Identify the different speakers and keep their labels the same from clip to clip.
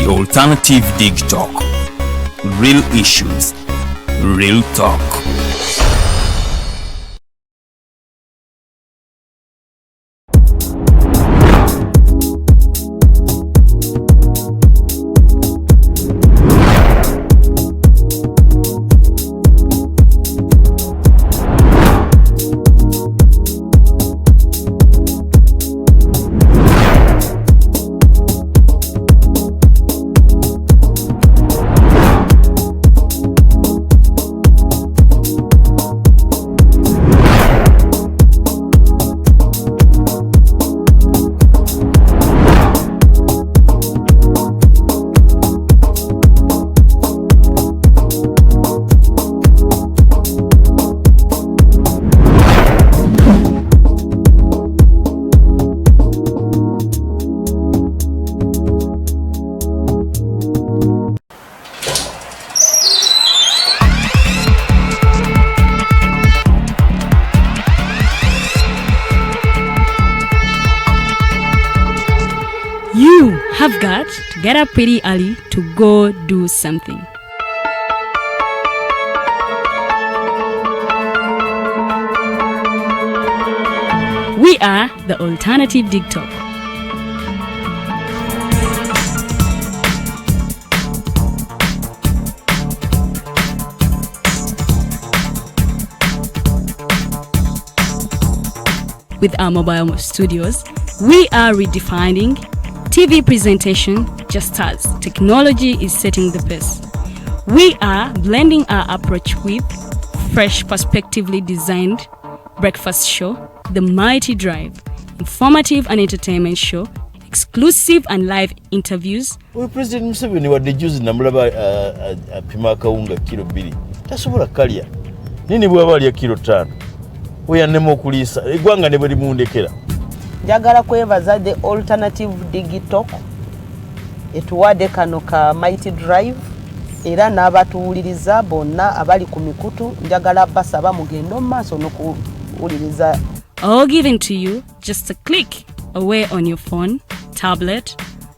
Speaker 1: The Alternative Dig Talk. Real issues, real talk.
Speaker 2: Have got to get up pretty early to go do something. We are the Alternative Dig Talk. With our mobile studios, we are redefining TV presentation just as technology is setting the pace. We are blending our approach with fresh, perspectively designed breakfast show, The Mighty Drive, informative and entertainment show, exclusive and live interviews.
Speaker 3: We President Museveni wadde juzi namulaba apima akawunga kilo 2 tasobola kalya nini bwaba alya kilo 5 weyannema okuliisa eggwanga ne bwe limundekera.
Speaker 4: Njagala kwebaza the Alternative Dig Talk etuwadde kano ka Mighty Drive era n'abatuwuliriza bonna abali ku mikutu njagala basaba mugendo maaso n'okuwuliriza.
Speaker 2: All given to you just a click away on your phone, tablet,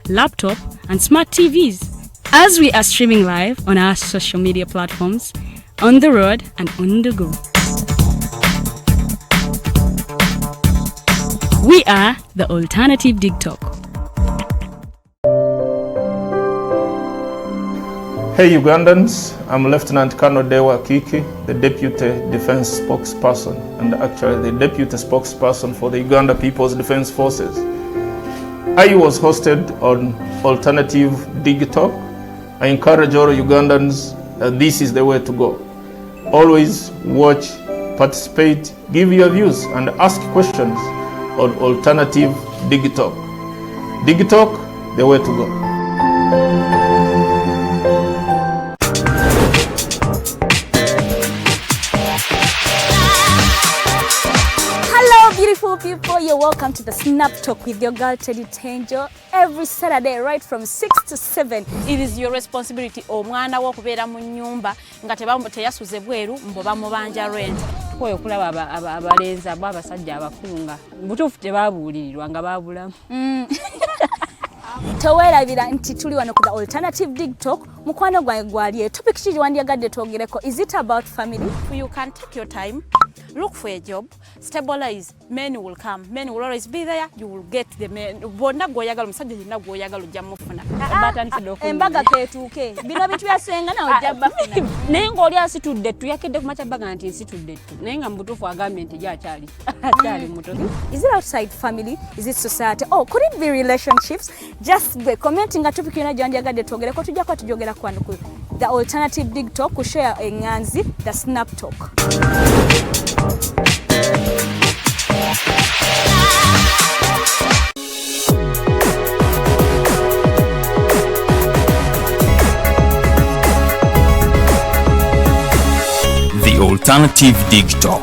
Speaker 2: laptop and smart TVs as we are streaming live on our social media platforms, on the road and on the go. We are the Alternative Dig Talk.
Speaker 5: Hey Ugandans, I'm Lieutenant Colonel Dewa Kiki, the Deputy Defense Spokesperson and actually the Deputy Spokesperson for the Uganda People's Defense Forces. I was hosted on Alternative Dig Talk. I encourage all Ugandans that this is the way to go. Always watch, participate, give your views and ask questions on Alternative Dig Talk. Dig Talk, the way to go.
Speaker 6: Beautiful people, you're welcome to the Snap Talk with your girl Teddy Tenjo every Saturday right from 6 to 7.
Speaker 7: It is your responsibility omwana wo kubeera mu nyumba nga teyasuze bweru mbo bamubanja rent. Koyo kulaba abalenzi abasajja abakunga butuufu tebabuulirirwa nga babulamu.
Speaker 6: Towerabira nti tuli wano ku the Alternative Dig Talk. Mukwano gwange gwali topic kiri wandyagadde twogereko. Is it about family?
Speaker 7: You can take your time, look for a job, stabilize, men will come, men will always be there, you will get the men. Bonna goyagala musajja yenna goyagala ojja mufuna.
Speaker 6: Embaga ketuuke. Bino bintu byasenga na ojja bafuna.
Speaker 7: Naye ng'oli asitudde ttu yakedde ku macabaga nti nsitudde ttu. Naye nga mubutuufu agambye nti gy'akyali muto.
Speaker 6: Is it outside family? Is it society? Oh, could it be relationships? Just be commenting nga topic yona gyandyagadde twogereko tujjako tujogera kwano ku the Alternative Dig Talk ku share enganzi the Snap Talk.
Speaker 1: The Alternative Dig Talk.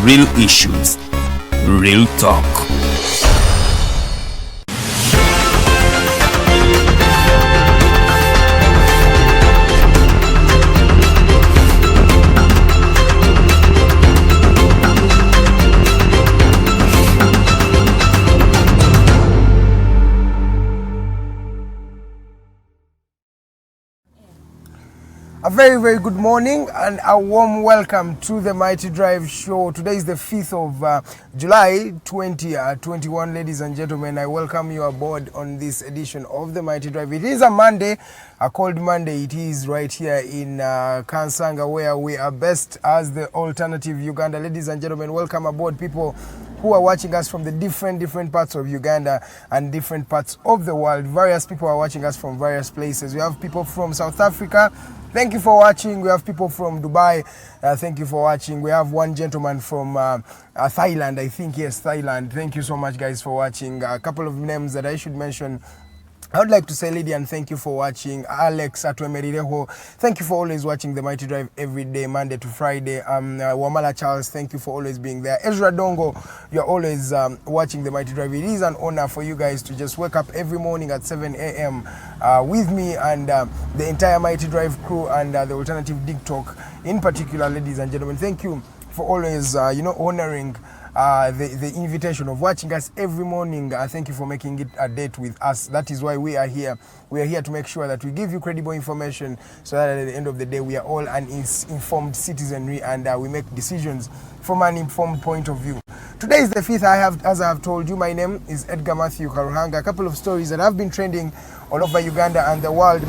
Speaker 1: Real issues, real talk.
Speaker 8: A very, very good morning and a warm welcome to the Mighty Drive show. Today is the 5th of July 2021. Ladies and gentlemen, I welcome you aboard on this edition of the Mighty Drive. It is a Monday, a cold Monday. It is right here in Kansanga, where we are best as the alternative Uganda. Ladies and gentlemen, welcome aboard, people who are watching us from the different parts of Uganda and different parts of the world. Various people are watching us from various places. We have people from South Africa. Thank you for watching. We have people from Dubai. Thank you for watching. We have one gentleman from Thailand. I think, yes, Thailand. Thank you so much, guys, for watching. A couple of names that I should mention. I would like to say Lydian, thank you for watching. Alex Atwemerireho, thank you for always watching the Mighty Drive every day, Monday to Friday. Wamala Charles, thank you for always being there. Ezra Dongo, you're always watching the Mighty Drive. It is an honor for you guys to just wake up every morning at 7 a.m. With me and the entire Mighty Drive crew and the Alternative Dig Talk in particular, ladies and gentlemen. Thank you for always, honoring the invitation of watching us every morning. Thank you for making it a date with us. That is why we are here. We are here to make sure that we give you credible information so that at the end of the day we are all an informed citizenry and we make decisions from an informed point of view. Today is the 5th. As I have told you, my name is Edgar Mathew Karuhanga. A couple of stories that have been trending all over Uganda and the world.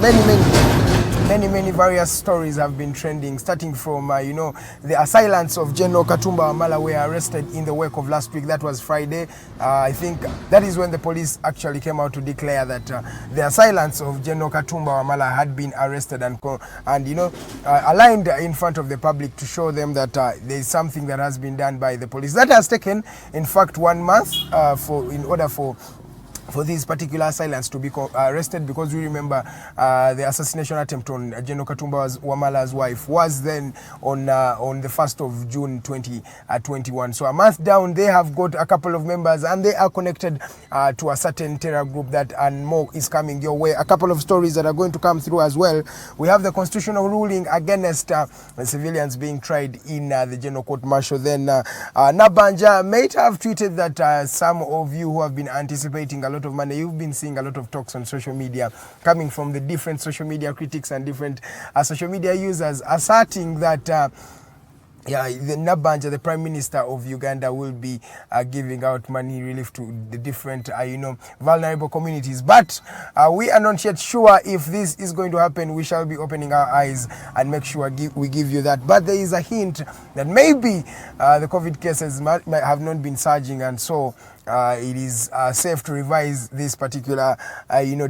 Speaker 8: Many various stories have been trending, starting from, the assailants of General Katumba Wamala were arrested in the wake of last week. That was Friday. I think that is when the police actually came out to declare that the assailants of General Katumba Wamala had been arrested and aligned in front of the public to show them that there is something that has been done by the police. That has taken, in fact, 1 month in order for these particular assailants to be arrested, because we remember the assassination attempt on General Katumba Wamala's wife was then on the 1st of June 2021. So a month down, they have got a couple of members and they are connected to a certain terror group that and more is coming your way. A couple of stories that are going to come through as well. We have the constitutional ruling against the civilians being tried in the General Court Martial. Then Nabbanja might have tweeted that some of you who have been anticipating a lot of money, you've been seeing a lot of talks on social media coming from the different social media critics and different social media users asserting that the Nabbanja, the Prime Minister of Uganda, will be giving out money relief to the different, vulnerable communities. But we are not yet sure if this is going to happen. We shall be opening our eyes and make sure we give you that. But there is a hint that maybe the COVID cases might have not been surging, and so it is safe to revise this particular,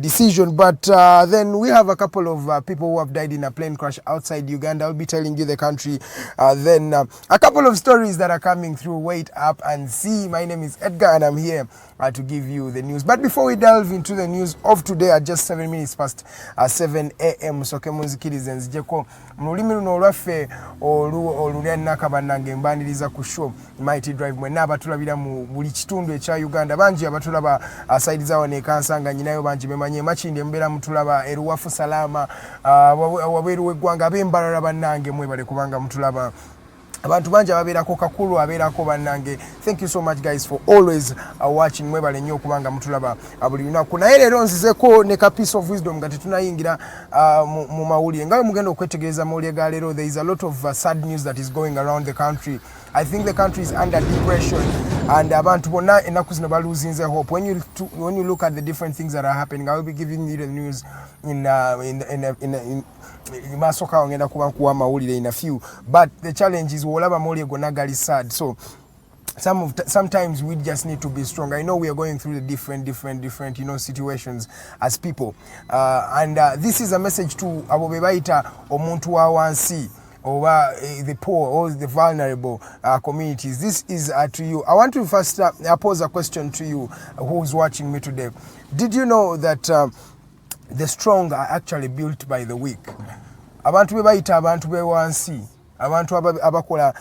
Speaker 8: decision. But then we have a couple of people who have died in a plane crash outside Uganda. I'll be telling you the country. Then a couple of stories that are coming through. Wait up and see. My name is Edgar and I'm here to give you the news. But before we delve into the news of today at just 7 minutes past 7 a.m. soke muzikirize nzijeko mululimi luno olwaffe olulya nakabanange mbaniriza ku show Mighty Drive mwenna abatulabira mu buli kitundu ekya Uganda. Banji abatulaba side zawo ne Kansanga nyinayo banji bemanye Makindi mbera mutulaba eruwafu salama waberu wegwanga abembalala bannange mwebale kubanga mutulaba abantu banja babeerako kakulu abeerako bannange. Thank you so much guys for always watching. Mwebale nnyo kubanga mutulaba buli lunaku. Naye leero nzizeko ne ka piece of wisdom nga tetunayingira mu mawulire nga mugenda okwetegereza mawulire ga leero. There is a lot of sad news that is going around the country. I think the country is under depression and abantu bonna enaku zino baluzinze hope. When you look at the different things that are happening, I will be giving you the news in masoka ngenda kuba kuwa mawulire in a few. But the challenge is olaba mawulire gonna gali sad. So sometimes we just need to be strong. I know we are going through the different situations as people. And this is a message to abo bebaita omuntu wa wansi, over the poor or the vulnerable communities. This is to you. I want to first pose a question to you who's watching me today. Did you know that the strong are actually built by the weak? Abantu bebayita abantu bewansi, abantu abakola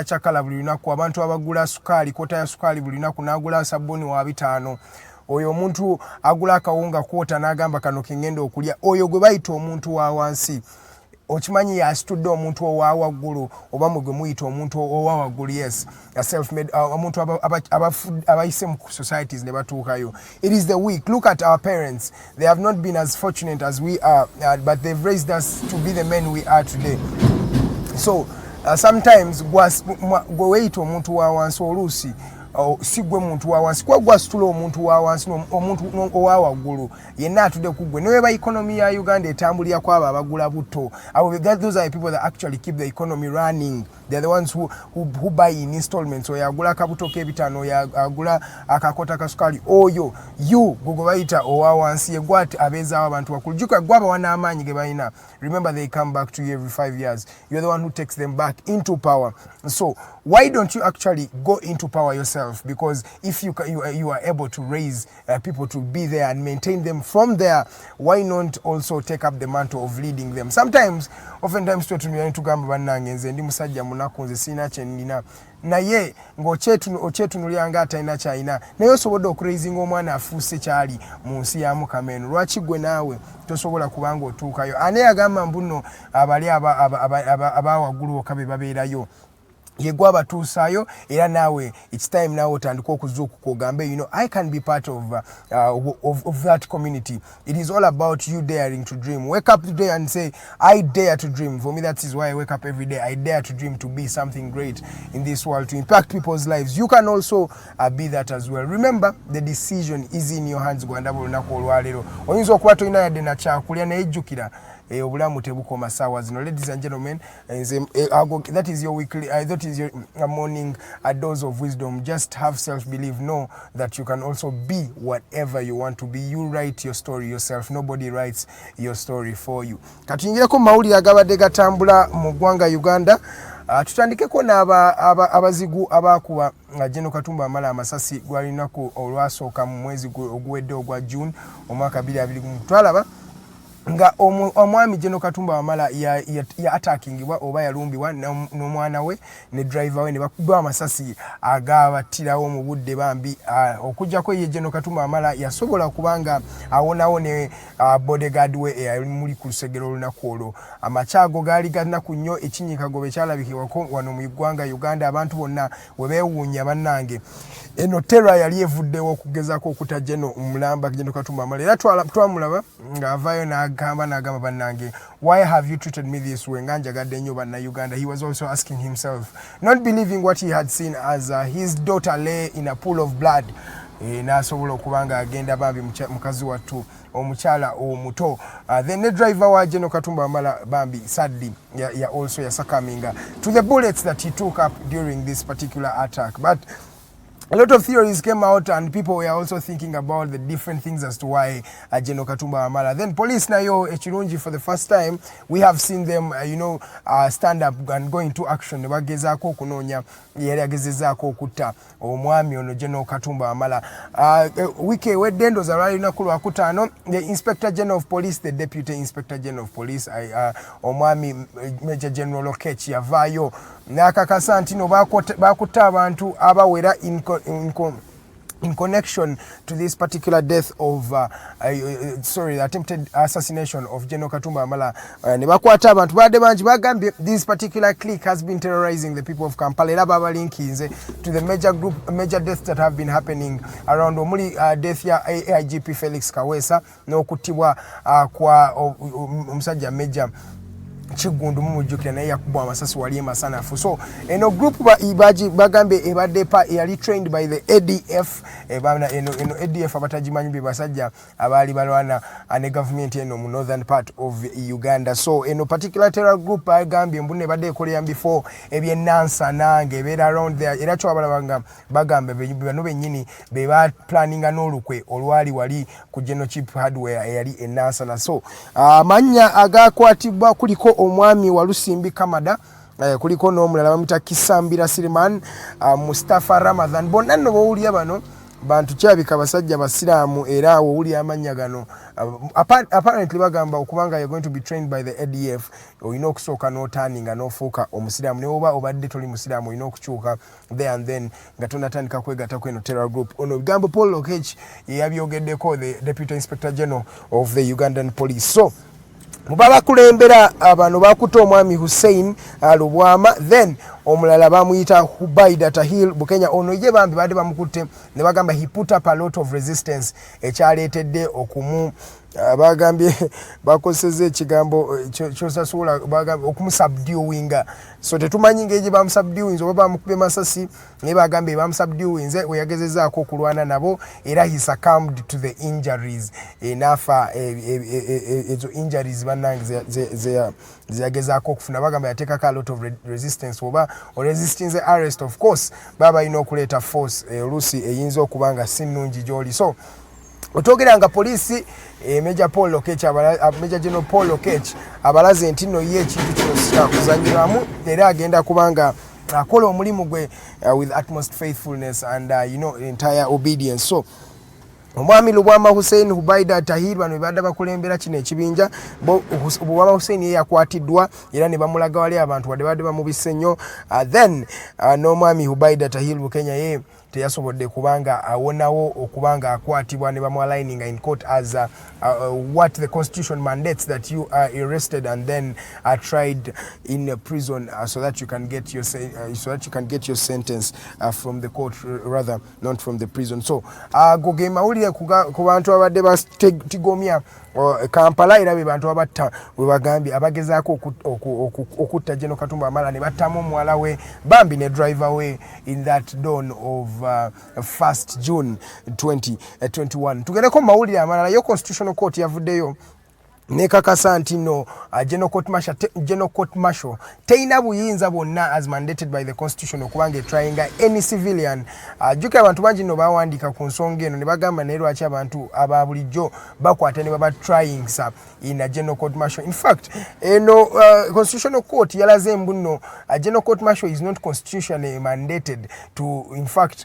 Speaker 8: chakala buli lunaku, abantu abagula sukali, kota ya sukali buli lunaku n'agula sabuni wa 5. Oyo omuntu agula akawunga kwota n'agamba kano kengendo okulya. Oyo gwe bayita omuntu wa wansi. okimanyi yasitudde omuntu owawaggulu oba mwe gwe muyita omuntu owawaggulu yes a self-made omuntu abayise mu societies ne batuukayo. It is the weak. Look at our parents. They have not been as fortunate as we are, but they've raised us to be the men we are today. So sometimes gwe weyita omuntu wa wansi oluusi si gwe muntu wa wansi kwa gwasitula omuntu wa wansi omuntu owa waggulu yenna atudde ku gwe. Neweba economy ya Uganda etambulira kwabo abagula buto. Those are the people that actually keep the economy running. They're the ones who buy in installments. Oyo agula akabuto k'ebitaano, oyo agula akakota kasukali, oyo you gwe bayita owa wansi ye gwati abeezaawo abantu bakulu. Jjuka gwaba wana amaanyi ge balina. Remember, they come back to you every 5 years. You're the one who takes them back into power. So why don't you actually go into power yourself? Because if you are able to raise people to be there and maintain them from there, why not also take up the mantle of leading them? Oftentimes tugamba bannange nze ndi musajja munaku nze sina kye nnina naye ng'okyetunuulira ng'atalina kyalina naye osobodde okuraisinga omwana afuuse kyali mu nsi ya Mukama eno. Lwaki gwe naawe tosobola kubanga otuukayo? Ani agamba mbuno abali abawaggulu okka be babeerayo yegwa batuusayo era naawe it's time naawe otandika okuzuukuka ogambe I can be part of that community. It is all about you daring to dream. Wake up today and say I dare to dream. For me, that is why I wake up every day. I dare to dream to be something great in this world, to impact people's lives. You can also be that as well. Remember, the decision is in your hands. Gwandabo olunaku olwaleero oyinza okuba tolina yadde na kyakulya naye jjukira obulamu tebukoma ssaawa zino. Ladies and gentlemen, that is your weekly, that is your morning dose of wisdom. Just have self-belief. Know that you can also be whatever you want to be. You write your story yourself. Nobody writes your story for you. Katuyingireko mawulire agabadde gatambula mu ggwanga Uganda. Tutandikeko n'abazigu abakuba General Katumba Wamala amasasi gwalinaku olwasooka mu mwezi oguwedde ogwa June omwaka 2020. Twalaba nga omwami General Katumba Wamala ya attackingibwa oba yalumbibwa n'omwana we ne driver we ne bakubba amasasi agabatirawo mu budde bambi. Okujjako ye General Katumba Wamala yasobola kubanga awonawo ne bodyguard we eyali ku lusegero olunaku olwo. Amakyago gaali ganaku nnyo, ekinyikago kyalabikibwako wano mu ggwanga Uganda. Abantu bonna we beewuunya bannange eno terror yali evuddewo okugezaako okuta omulamba General Katumba Wamala. Era twamulaba ng'avaayo n'agamba bannange, why have you treated me this way? Nga njagadde nnyo banna Uganda. He was also asking himself, not believing what he had seen as his daughter lay in a pool of blood. N'asobola okubanga agenda bambi mukazi wattu omukyala omuto. Then the driver wa General Katumba Wamala bambi sadly also yasakaminga to the bullets that he took up during this particular attack. But a lot of theories came out and people were also thinking about the different things as to why General Katumba Wamala. Then police nayo Echirungi, for the first time we have seen them stand up and go into action. Bagezaako kunonya yali agezezaako okutta omwami ono General Katumba Wamala. Wiki ewedde ndoza lwali lunaku lwakutaano, the Inspector General of Police, the Deputy Inspector General of Police, omwami Major General Okech yavaayo n'akakasa nti no bakutta abantu abawera in connection to this particular death of the attempted assassination of General Katumba Wamala. Ne bakwata abantu badde bangi bagambye this particular clique has been terrorizing the people of Kampala. Era babalinkinze to the major deaths that have been happening around omuli death ya AIGP Felix Kaweesa n'okuttibwa kwa omusajja Major Chigundu mumujjukira naye yakubwa amasasi wali emasanafu. So eno group bagambe ebadde yali trained by the ADF. Eno ADF abatagimanyi be basajja abali balwana ne government eno mu northern part of Uganda. So eno particular terror group bagambye mbune ebadde ekolera before ebyenansa nange beera around there. Era kyabalabanga bagambe bano bennyini be ba planninga n'olukwe olwali wali ku General Chip Hardware eyali enansa na. So amanya agakwatibwa kuliko omwami Walusimbi Kamada, kuliko n'omulala bamuyita Kisambira Siriman, Mustafa Ramadhan. Bonna nno bowulira bano bantu kyabika basajja basiraamu era wowulira amannya gano. Apparently bagamba okubanga you're going to be trained by the ADF olina okusooka n'otaaninga n'ofuuka omusiraamu. Ne oba obadde toli musiraamu olina okukyuka there and then nga tonatandika kwegattako eno terror group. Ono bigambo Paul Okech yabyogeddeko, the Deputy Inspector General of the Ugandan Police. So mubaba kulembera abantu bakuta omwami Hussein Lubwama, then omulala bamuyita Hubaida Tahil Bukenya. Ono ye bambi badde bamukutte ne bagamba he put up a lot of resistance ekyaletedde okumu bagambye bakoseze ekigambo kyosasula bagambye okumusubduinga. So tetumanyi ngeri bamusubduinze oba bamukube masasi ne bagambye bamusubduinze we yagezezaako okulwana nabo era he succumbed to the injuries enafa ezo injuries banange zeyagezaako okufuna bagamba yateekako a lot of resistance oba resistance arrest. Of course baba ino okuleeta force oluusi eyinza okuba nga si nnungi gy'oli. So otogeranga polisi Major Paul Lokech Major General Paul Lokech abalaze nti no ye ekintu kino kuzanyiramu era agenda kubanga akola omulimu gwe with utmost faithfulness and entire obedience. So omwami Lubwama Hussein Hubaida Tahir bano badde bakulembera kino ekibinja Lubwama Hussein ye yakwatiddwa era ne bamulaga wali abantu badde bamubise nnyo. Then n'omwami Hubaida Tahir Bukenya ye teyasobodde kubanga awonawo okubanga akwatibwa ne bamwalining in court as what the constitution mandates, that you are arrested and then are tried in a prison so that you can get your sentence from the court rather, not from the prison. So goge mawulire ku bantu abadde batigomya Kampala era be bantu abatta we bagambye abagezaako okutta General Katumba Amala ne battamu omuwala we bambi ne driver we in that dawn of 1st June 2021. Tugereko mawulire amalala yo Constitutional Court yavuddeyo nekakasa nti no General Court Martial teina buyinza bonna as mandated by the Constitution okubanga trying any civilian. Juka abantu bangi no bawandika ku nsonga eno ne bagamba ne lwaki abantu ababulijjo bakwata ne baba trying sa in a General Court Martial. In fact Constitutional Court yalaze mbuno General Court Martial is not constitutionally mandated to in fact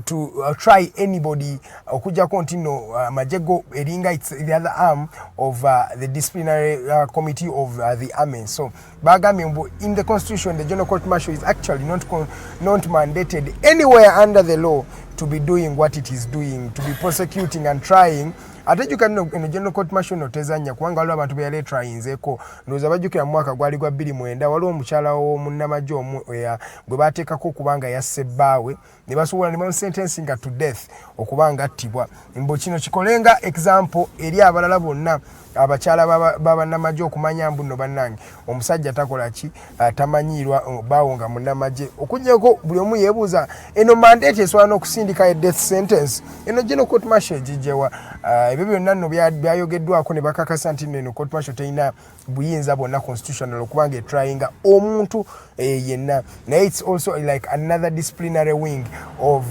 Speaker 8: to try anybody okuja continue majego eringa it's the other arm of the disciplinary committee of the army. So bagambe in the constitution the General Court Martial is actually not mandated anywhere under the law to be doing what it is doing, to be prosecuting and trying. Ate jukano in the General Court Martial notezanya kubanga waliwo abantu beyale tryinzeko ndoza bajukira mu mwaka gwali gwa 2009 waliwo omukyala wo munnamajo gwe bateekako kubanga yasse bbaawe ne basobola ne bamusentensinga to death okubanga attibwa. Mbo kino kikolenga example eri abalala bonna abakyala b'abannamagye okumanya mbuno bannange omusajja takola ki tamanyirwa baawo nga munnamagye okujjako buli omu yeebuuza eno mandate esobola n'okusindika death sentence eno General Court Martial egijjewa. Ebyo byonna nno byayogeddwako ne bakakasa nti eno Court Martial terina buyinza bwonna constitutional okubanga etryinga omuntu yenna. Naye it's also like another disciplinary wing of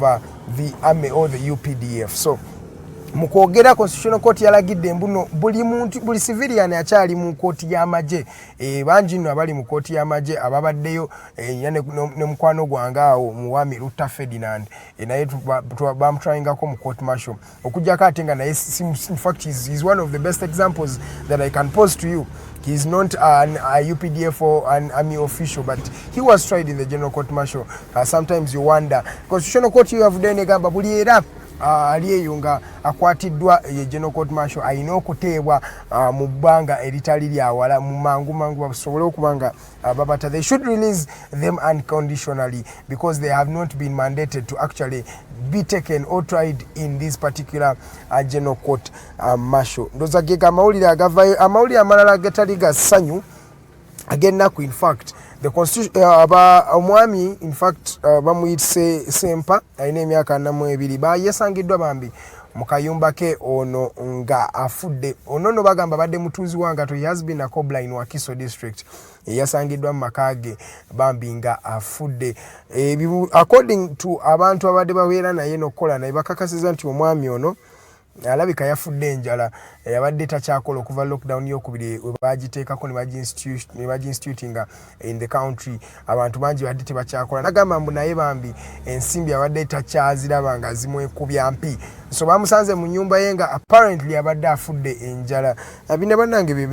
Speaker 8: the army or the UPDF. So mukwogera Constitutional Court yalagidde mbuno buli civilian akyali mu kooti y'amagye bangi nno abali mu kooti y'amagye ababaddeyo ne mukwano gwange awo muwami Ruta Ferdinand naye bamutryingako mu court martial okujjako ate nga naye in fact he's one of the best examples that I can pose to you. He's not a UPDF or an army official, but he was tried in the General Court Martial. Sometimes you wonder Constitutional Court you have done egamba buli era aliyeyo nga akwatiddwa ye General Court Martial alina okuteebwa mu bbanga eritali lyawala mu mangu basobole okubanga babata. They should release them unconditionally because they have not been mandated to actually be taken or tried in this particular General Court Martial. Ndoza gega amawulire agavayo amawulire amalala gatali ga ssanyu agennaku. In fact the constitution omwami in fact bamuyise Sempa alina emyaka 42 yasangiddwa bambi mukayumba ke ono nga afudde. Ono no bagamba badde mutuzi wanga to he has been a cobra in Wakiso district yasangiddwa mu makage bambi nga afudde. According to abantu abadde babeera naye nokola naye bakakasiza nti omwami ono alabika yafudde enjala yabadde takyakola okuva lockdown yokubiri bagiteekako ne institutinga in the country abantu bangi badde tebakyakola. Nagamba mbu naye bambi ensimbi abadde takyaziraba nga zimwekubya mpi. So bamusanze mu nyumba ye nga apparently abadde afudde enjala. Bino bannange be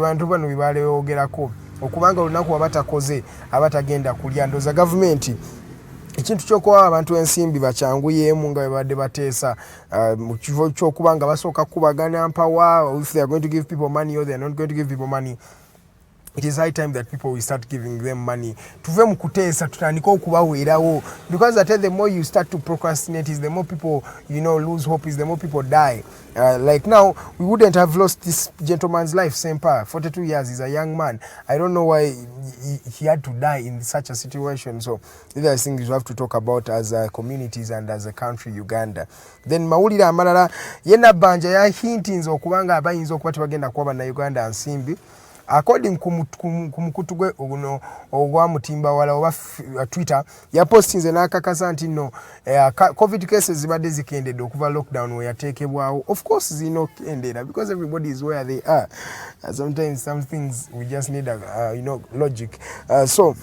Speaker 8: bantu bano bye baleewogerako okubanga olunaku abatakoze abatagenda kulya. Ndoza gavumenti ekintu kyokuwa abantu ensimbi bakyanguyemu nga bebadde bateesa mu kifo kyokuba nga basooka kubagana mpawa if they are going to give people money or they are not going to give people money. It is high time that people will start giving them money. Tuve mu kuteesa tutandika okubaweerawo, because I tell the more you start to procrastinate is the more people lose hope, is the more people die. Like now, we wouldn't have lost this gentleman's life, Ssente, 42 years, he's a young man. I don't know why he had to die in such a situation. So these are things we have to talk about as communities and as a country, Uganda. Then mawulire amalala ye Nabbanja ya hintinze okubanga abayinza okuba tebagenda kuba na Uganda nsimbi. According kumukutu gwe ogwa mutimba wala oba Twitter ya postinze nakakasa nti no COVID cases zibadde zikendedde okuva lockdown we yatekebwawo. Of course zinokendera because everybody is where they are. Sometimes some things we just need logic. So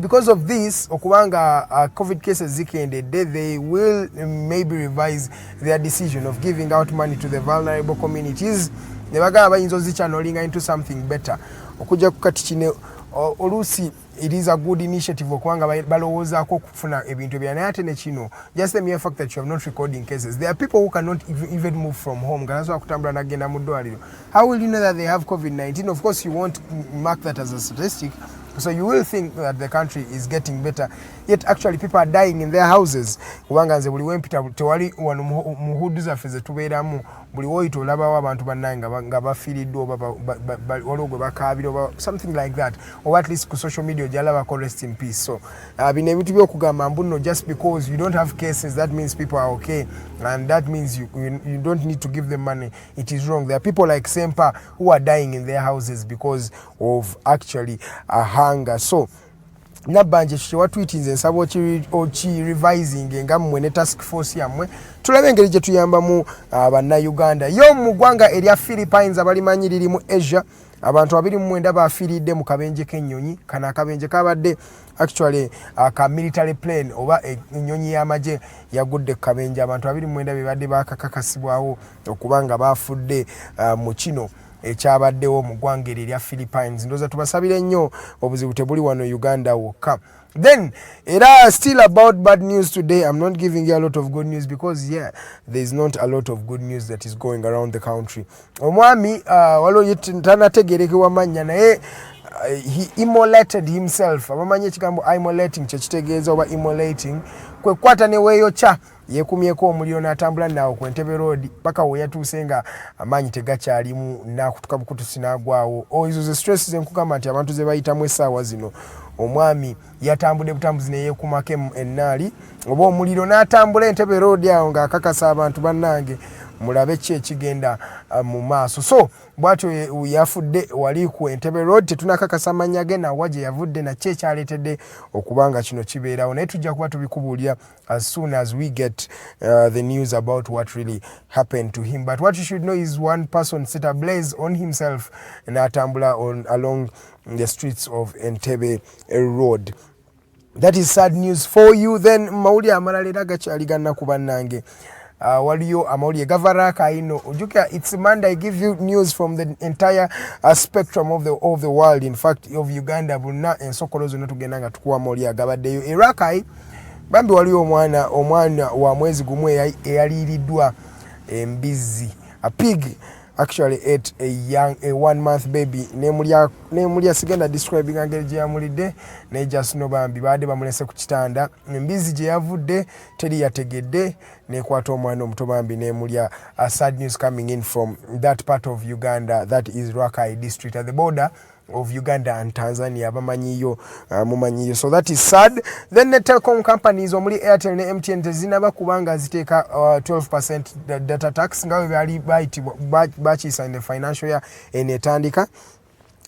Speaker 8: because of this okubanga COVID cases zikendedde, they will maybe revise their decision of giving out money to the vulnerable communities. Nebagaba bayinza ozichannelinga into something better. Okujja kukati kine olusi, it is a good initiative okubanga balowoozaako okufuna ebintu ebya naye ate ne kino just the mere fact that you have not recording cases. There are people who cannot even move from home. Ganasobola kutambula nagenda mu ddwaliro. How will you know that they have COVID-19? Of course you won't mark that as a statistic. So you will think that the country is getting better, yet actually people are dying in their houses. Kubanga nze buli wempita tewali wano muhudu zaffe ze tubeeramu buli woyita olabawo abantu bannange nga bafiiriddwa oba waliwo gwe bakaabira oba something like that, or at least ku social media gyalabako rest in peace. So bino ebintu byokugamba mbuno just because you don't have cases that means people are okay, and that means you don't need to give them money. It is wrong. There are people like Ssente who are dying in their houses because of actually hunger. So Nabbanja kye tweetinze nsaba oki revising nga mmwe ne task force yammwe tulabe engeri gye tuyambamu bannayuganda. Yo mu ggwanga erya Philippines abalimanyi lirimu Asia, abantu 29 bafiiridde mu kabenje k'ennyonyi. Kano akabenje kabadde actually ka military plane oba ennyonyi y'amagye yagudde ku kabenje. Abantu 29 bebadde bakakakasibwawo okubanga bafudde mu kino ekyabaddewo mu ggwanga erya Philippines. Ndoza tubasabire nnyo obuzibu tebuli wano Uganda wokka. Then era still about bad news today. I'm not giving you a lot of good news because there's not a lot of good news that is going around the country. Omwami waliwo tanategerekebwa mannya naye he immolated himself. Abamanyi ekigambo immolating kyekitegeeza oba immolating kwe kwata ne weeyokya yekumyeko omuliro n'atambula naawo ku Entebbe Road paka we yatuuse nga amaanyi tegakyalimu n'akutuka bukutusi n'agwawo. Ezo ze stress zenkugamba nti abantu ze bayitamu essaawa zino. Omwami yatambudde butambuzi ne yeekumako ennaali oba omuliro n'atambula Entebbe Road awo ng'akakasa abantu bannange mulabe ki ekigenda mu maaso. So bwatyo yafudde wali ku Entebbe Road, tetunakakasa mannya ge nawa gye yavudde nakyo ekyaletedde okubanga kino kibeerawo, naye tujja kuba tubikubuulira as soon as we get the news about what really happened to him. But what you should know is one person set ablaze on himself n'atambula along the streets of Entebbe Road. That is sad news for you. Then mawulire amalala era gakyali gannaku bannange. Waliyo amawulire gavaraka ino ojuka. It's Monday. I give you news from the entire spectrum of the world, in fact of Uganda bonna ensokolo zonna tugenda nga tukuwa amawulire agabaddeyo. Erakai bambi waliyo omwana wa mwezi gumu eyaliiriddwa embizi. A pig actually ate a 1 month baby. Nemulya sigenda describing angeri gye yamulidde naye just no bambi baadde bamulese ku kitanda. Embizi gye yavudde teri yategedde nekwata omwana omuto bambi nemulya. Sad news coming in from that part of Uganda, that is Rakai district at the border of Uganda and Tanzania. Bamanyiyo mumanyiyo. So that is sad. Then the telecom companies omuli Airtel ne MTN tezinaba kubanga ziteeka 12% data tax nga bali bakiisa in the financial year enetandika.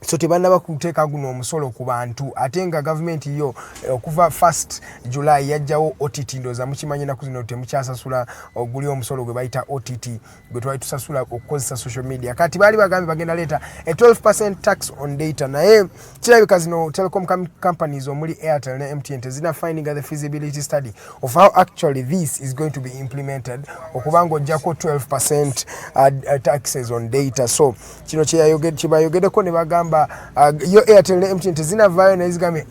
Speaker 8: So tebanaba kuteeka guno omusolo ku bantu ate nga government yo okuva 1st July yajjawo OTT. Ndoza mukimanyi naku zino temukyasasula oguli omusolo gwe bayita OTT gwe twali tusasula okukozesa social media. Kati bali bagambe bagenda leeta a 12% tax on data, naye kirabika zino telecom companies omuli Airtel ne MTN tezina finding the feasibility study of how actually this is going to be implemented okubanga ojjako 12% taxes on data. So kino kibayogeddeko ne bagamba yo Airtel ne MTN tezinavaayo naye zigambe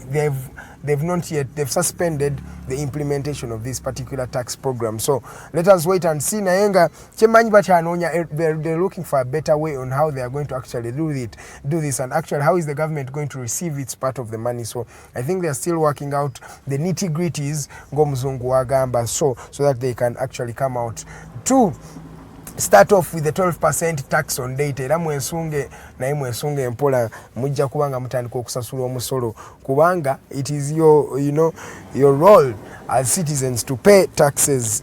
Speaker 8: they've suspended the implementation of this particular tax program. So let us wait and see. Nayenga chemanyi bachanonya, they're looking for a better way on how they are going to actually do this, and actually how is the government going to receive its part of the money. So I think they are still working out the nitty-gritties ng'omuzungu wagamba, so that they can actually come out to start off with the 12% tax on data. Era mwensunge naye mwensunge empola mujja kubanga mutandika okusasula omusolo kubanga it is your role as citizens to pay taxes.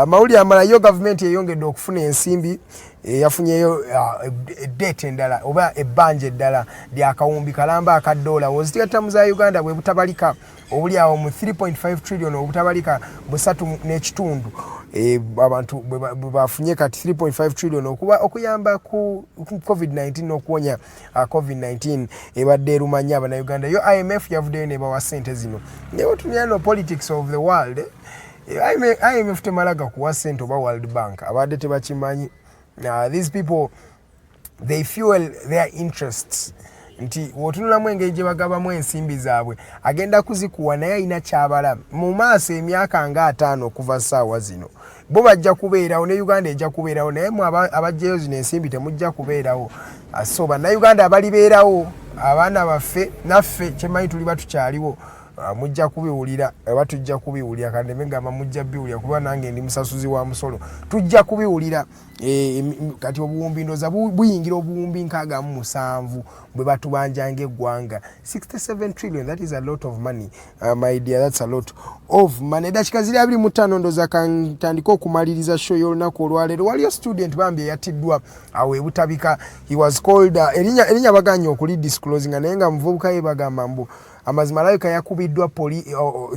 Speaker 8: Mawuli amala yo government yeyongedde okufuna ensimbi yafunyeyo debt endala oba ebbanja eddala lya kawumbi kalamba akadoola wozitigattamu za Uganda bwe butabalika obuli awo mu 3.5 trillion obutabalika busatu n'ekitundu. Abantu bafunye kati 3.5 trillion okuyamba ku COVID-19 n'okuwonya COVID-19 ebadde erumanya abannayuganda. Yo IMF yavuddeyo ne bawa ssente zino. Naye otunyala no politics of the world, IMF temalaga kuwa ssente oba World Bank abadde tebakimanyi. These people, they fuel their interests. Nti wotunulamu engeri gye bagabamu ensimbi zaabwe agenda kuzikuwa naye alina kyabala mu maaso emyaka nga 5 okuva ssaawa zino bo bajja kubeerawo ne Uganda ejja kubeerawo naye mu abajjayo zino ensimbi temujja kubeerawo. So bannayuganda abalibeerawo abaana baffe naffe kyemanyi tuli batukyaliwo mujja kubiwulira aba tujja kubiwulira kandi megamba mujja biwulira kuba nange ndi musasuzi wa musolo tujja kubiwulira. Kati obuwumbi ndoza buyingira obuwumbi 67 bwe batubanjanga eggwanga 67 trillion. That is a lot of money, my dear, that's a lot of money. Dakika ziri 25 ndoza kantandika okumaliriza show y'olunaku olwaleero. Waliyo student bambi yatiddwa awe ebutabika. He was called erinya baganye okuli disclosing naye nga muvubuka ye bagamba mbu amazima alayika yakubiddwa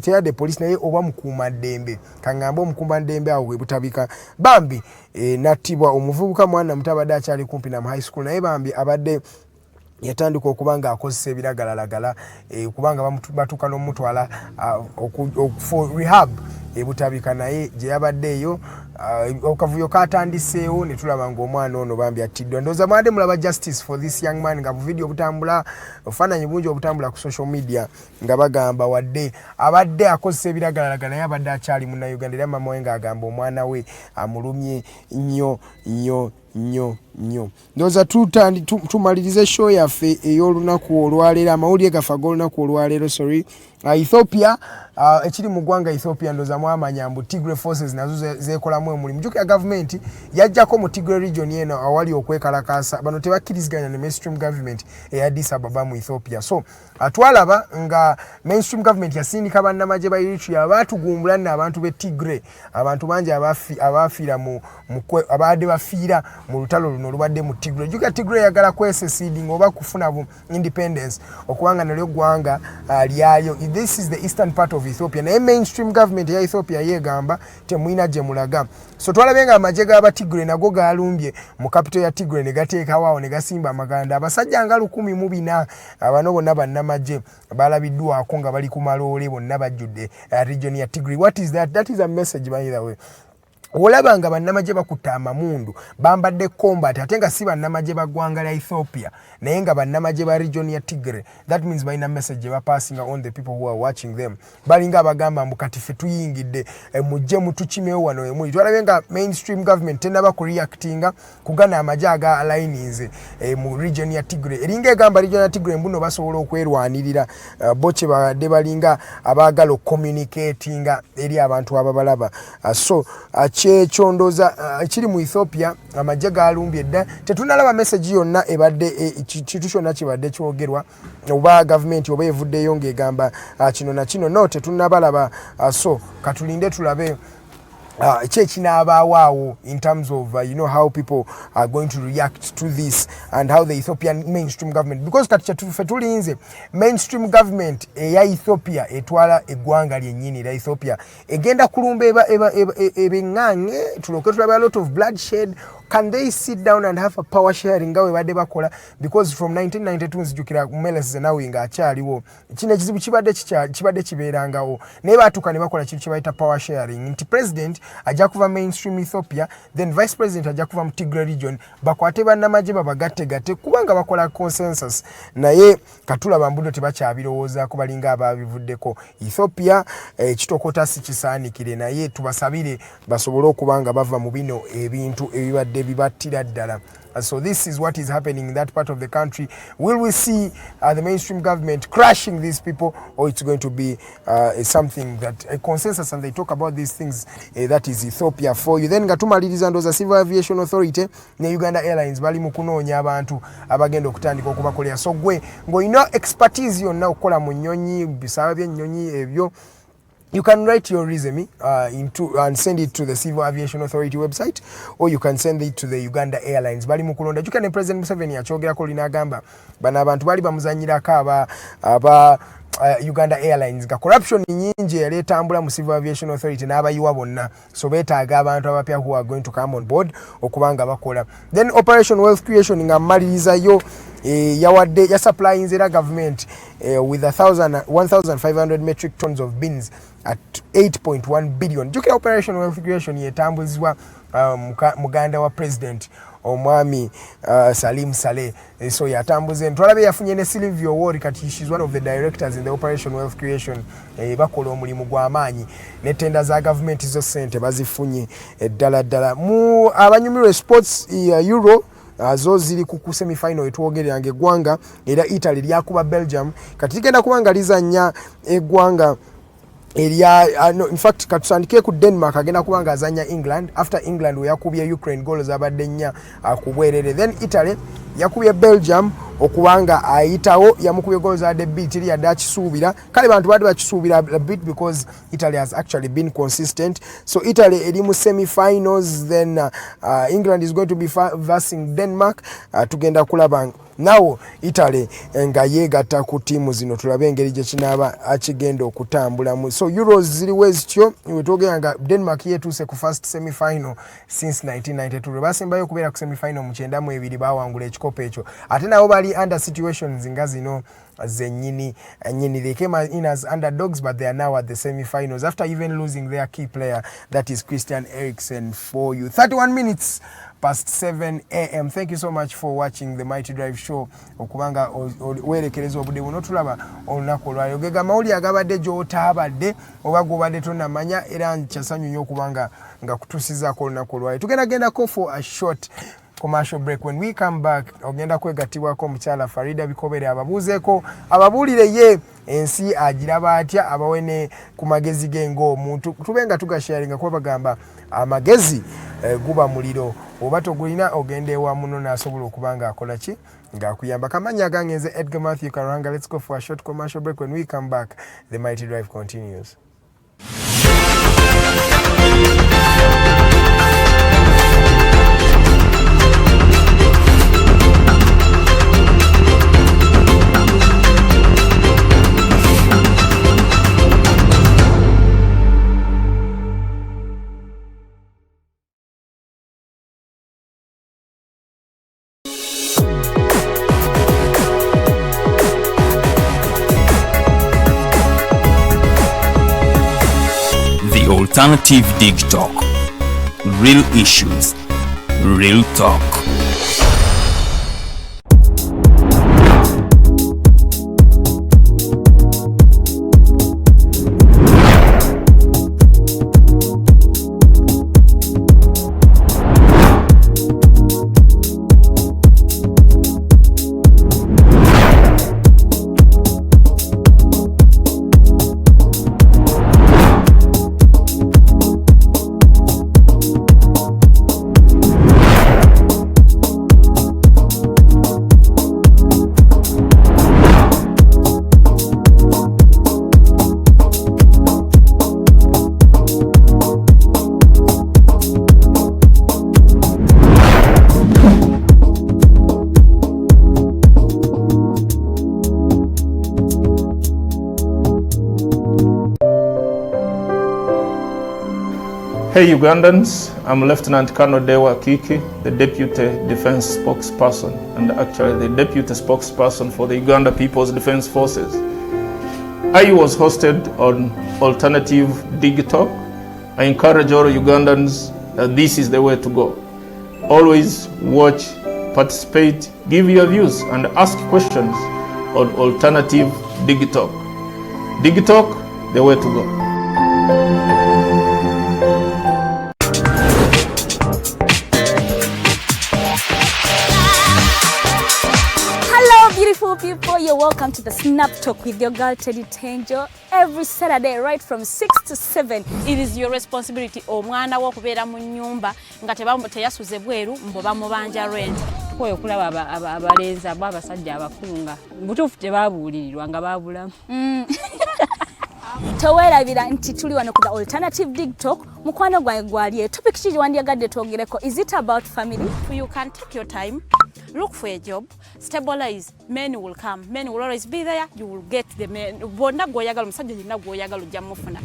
Speaker 8: teyadde police naye oba mukuumaddembe kaŋŋamba omukuumaddembe awo ebutabika bambi nattibwa omuvubuka mwana mutabadde akyali kumpi na high school naye bambi abadde yatandika okubanga akozesa ebiragalalagala kubanga batuuka n'omutwala for rehab ebutabika naye gye yabaddeeyo okavuyo katandiseewo ne tulaba ng'omwana ono bambi attiddwa. Ndowooza mwade mulaba justice for this young man nga buvidiyo obutambula obufaananyi bungi obutambula ku social media nga bagamba wadde abadde akozesa ebiragalalagala naye abadde akyali munnayuganda era mama we ng'agamba omwana we amulumye nnyo. Ndowooza tumalirize show yaffe ey'olunaku olwaleero amawulire gaffe ag'olunaku olwaleero Ethiopia ekiri mu ggwanga Ethiopia ndowooza mwamanya mbu Tigray forces nazo zeekolamu omulimu. Jjukira gavumenti yajjako mu Tigray region eno awali okwekalakaasa bano tebakkiriziganya ne mainstream government eya Addis Ababa mu Ethiopia. So twalaba nga mainstream government yasindika bannamagye ba Eritrea baatugumbula nno abantu b'e Tigray, abantu bangi abafiira abadde bafiira mu lutalo luno olubadde mu Tigray. Jjukira Tigray yagala kweseceding oba kufuna independence okubanga nalyo ggwanga lyayo. This is the eastern part of Ethiopia. Naye mainstream government ya Ethiopia yegamba temwina gye mulaga. So twalabenga amagye g'aba Tigray nago galumbye mu capital ya Tigray ne gateekawaawo ne gasimba amaganda abasajja nga 140 abano bonna bannamagye balabiddwako nga bali ku maloole bonna bajjudde region ya Tigray. What is that? That is a message by the way. Olabanga bannamagye bakutta amamundu bambadde combat ate nga si bannamagye baggwanga lya Ethiopia naye nga bannamagye ba region ya Tigray. That means balina message ba passing on the people who are watching them. Balinga abagamba mbu kati ffe tuyingidde mujje mutukimewo wano emuli. Twalabenga mainstream government tenaba kureactinga kugana amagye aga alliance mu region ya Tigray. Eringa egamba region ya Tigray mbuno basobola okwerwanirira boche badde balinga abaagala communicatinga eri abantu ababalaba. So kyondoza kiri mu Ethiopia amagye galumbye dda tetunalaba message yonna ebadde kitu kyonna kibadde kyogerwa oba government oba evuddeyo ng'egamba kino na kino no tetunabalaba. So katulinde tulabe Chechinabawao in terms of how people are going to react to this and how the Ethiopian mainstream government, because katulinze mainstream government ya Ethiopia etwala eggwanga lyennyini la Ethiopia egenda kulumba ebengange tuloke tulaba a lot of bloodshed can they sit down and have a power sharing nga we badde bakola, because from 1992 nzijukira Meles nawe nga akyaliwo kino ekizibu kibadde kibeerangawo naye baatuuka ne bakola kintu kye bayita power sharing nti president ajja kuva mainstream Ethiopia, then vice president ajja kuva mu Tigray region, bakwate bannamagye babagatte kubanga bakola consensus. Naye katulaba mbudo tebakyabirowoozaako balinga abaabivuddeko. Ethiopia kitokota si kisaanikire, naye tubasabire basobole okubanga bava mu bino ebintu ebibadde bibattira ddala. So this is what is happening in that part of the country. Will we see the mainstream government crushing these people, or it's going to be something that a consensus, and they talk about these things, that is Ethiopia for you. Then ngatumaliriza ndoza Civil Aviation Authority ne Uganda Airlines bali mu kunoonya abantu abagenda okutandika okubakolera. So gwe ng'olina expertise yonna okukola mu nnyonyi, bisaba by'ennyonyi ebyo, you can write your resume and send it to the Civil Aviation Authority website, or you can send it to the Uganda Airlines. Bali mukulonda jukane President Museveni achogerako linagamba bana abantu bali bamuzanyirako aba Uganda Airlines ga corruption nyingi yaletambula mu Civil Aviation Authority n'abayiwa bonna, so betaaga abantu abapya who are going to come on board okubanga bakola. Then Operation Wealth Creation nga maliriza yo yawadde ya supply nzera government with 1,500 metric tons of beans at 8.1 billion. Jukira Operation Wealth Creation yetambuzibwa muganda wa president Omwami Salim Saleh. So yatambuze ntwalabe yafunye ne Sylvia Ward kati she's one of the directors in the Operation Wealth Creation. Bakola omulimu gw'amaanyi ne tenda za government zo Ssente bazifunye ddala mu abanyumirwa sports Euro zo ziri ku semi-final etwogerera ng'eggwanga era Italy lyakuba Belgium kati ligenda kubanga lizannya eggwanga in fact katusandike ku Denmark agenda kubanga azanya England after England we yakubye Ukraine goals abadde nnya akubwerere. Then Italy yakubye Belgium okubanga ayitawo yamukubye goals adde bit eri yadde akisuubira, kale bantu badde bakisuubira a bit because Italy has actually been consistent. So Italy eri mu semi-finals, then England is going to be versing Denmark. Tugenda kulaba now Italy nga yeegatta ku tiimu zino tulabe engeri gye kinaaba akigenda okutambulamu. So Euros ziriwo ezityo wetwogera nga Denmark yeetuuse ku first semi-final since 1992 basembayo okubeera ku semi-final mu 92 baawangula ekikopo ekyo, ate nabo bali under situations nga zino zennyini. They came in as underdogs, but they are now at the semi-finals after even losing their key player, that is Christian Eriksen for you. 31 minutes past 7 a.m. Thank you so much for watching the Mighty Drive show. Okubanga werekereza obudde buno tulaba olunaku olwaliro gega mawuli agabadde gy'otaabadde oba gobadde tonnamanya, era nkyasanyu nnyo okubanga nga kutuusizaako olunaku olwaliro. Tugendagendako for a short commercial break. When we come back ogenda kwegattibwako omukyala Farida Bikobere ababuuzeeko ababuulire ye ensi agiraba atya, abawene ku magezi ge ng'omuntu tubenga tugasharinga kuba bagamba amagezi guba muliro oba togulina ogenda ewamu n'asobola okubanga akola ki ng'akuyamba. Kamanya gange nze Edgar Mathew Karuhanga. Let's go for a short commercial break. When we come back, the Mighty Drive continues.
Speaker 1: Alternative Dig Talk. Real issues, real talk.
Speaker 5: Hey Ugandans, I'm Lieutenant Colonel Dewa Kiki, the Deputy Defense Spokesperson and actually the Deputy Spokesperson for the Uganda People's Defense Forces. I was hosted on Alternative Digital. I encourage all Ugandans that this is the way to go. Always watch, participate, give your views and ask questions on Alternative Digital. Digital, the way to go.
Speaker 6: Beautiful people, you're welcome to the Snap Talk with your girl Teddy Tenjo every Saturday right from 6 to 7.
Speaker 7: It is your responsibility omwana wo kubeera mu nyumba nga teyasuze bweru mbo bamubanja rent. Koyo kulaba abalenzi abasajja abakunga butuufu tebabuulirirwa nga babulamu.
Speaker 6: Towerabira nti tuli wano ku the Alternative Digital mukwano gwange gwaliye topic kiri wandiyagadde twogereko. Is it about family?
Speaker 7: You can take your time, look for a job, stabilize, men will come, men will always be there, you will get the men. Bonna goyagala musajja yenna goyagala ojja mufuna.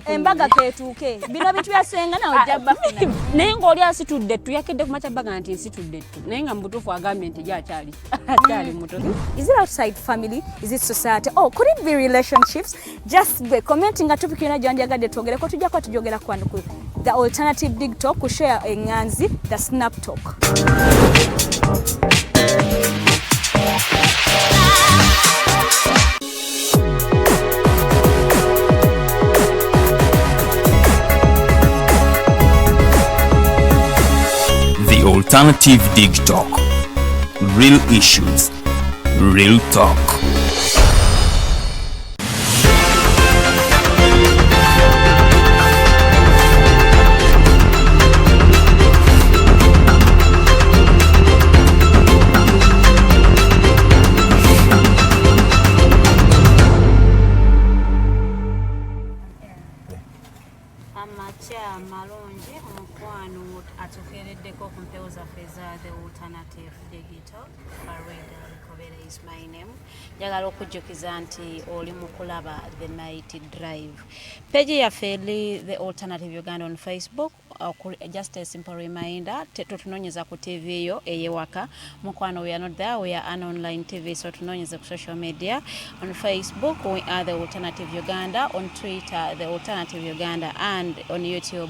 Speaker 6: Embaga ketuuke bino bitu byasenga na ojja bafuna.
Speaker 7: Naye ng'oli asitudde ttu yakedde ku makya baga nti nsitudde ttu naye nga mubutuufu agambye nti akyali muto.
Speaker 6: Is it outside family? Is it society? Oh, could it be relationships? Just be commenting nga topic yona gyandiyagadde twogereko tujja kuba tujogera kwano ku the Alternative Digital ku share enganzi the Snap Talk.
Speaker 1: The Alternative Digital. Real issues, real talk.
Speaker 7: Malonji omukwano atukereddeko ku mpewo zaffe za the Alternative Digital. Farida, Bikobere is my name. Njagala okujjukiza nti oli mu kulaba the Mighty Drive. Page yaffe eri the Alternative Uganda on Facebook. Just a simple reminder, tutunonyeza ku TV yo eyewaka. Mukwano, we are not there, we are an online TV, so tunonyeza ku social media. On Facebook, we are the Alternative Uganda. On Twitter, the Alternative Uganda. And on YouTube,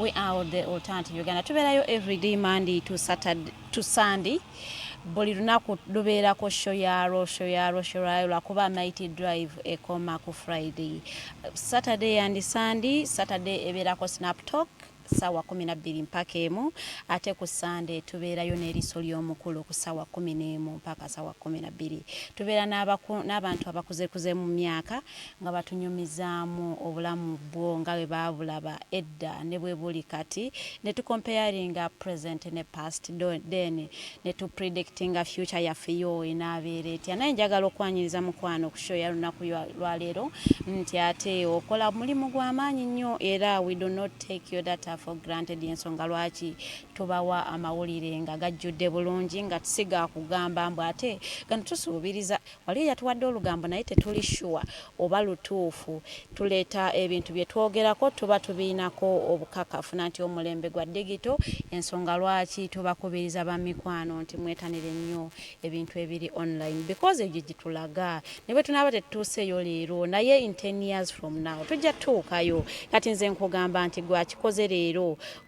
Speaker 7: we are the Alternative Uganda. Tubeerayo every day, Monday to Saturday to Sunday. Buli lunaku lubeerako show yalo lwakuba Mighty Drive ekoma ku Friday. Saturday and Sunday, Saturday ebeerako Snap Talk. Sawa 12 mpaka emu, ate ku Sunday tubeerayo n'eriso ly'omukulu ku sawa 11 mpaka sawa 12. Tubeera n'abantu abakuze mu myaka nga batunyumizaamu obulamu bwo nga bwe baabulaba edda ne bwe buli kati, ne tucomparinga present ne past, then ne tu predictinga future yaffe yo enaabeera etya. Naye njagala okwanyiriza mukwano ku show ya lunaku lwa leero nti ate okola mulimu gw'amaanyi nnyo era we do not take your data for granted. Ensonga lwaki tubawa amawulire nga gajjudde bulungi nga tusiga kugamba mbu ate gano tusuubiriza wali yatuwadde olugambo naye tetuli sure oba lutuufu. Tuleeta ebintu bye twogerako tuba tubiinako obukakafu nti omulembe gwa digital. Ensonga lwaki tubakubiriza bamikwano nti mwetanire nnyo ebintu ebiri online because ebyo gitulaga ne bwe tunaaba tetutuuseeyo leero naye in 10 years from now tujja tuukayo. Kati nze nkugamba nti gwakikoze leero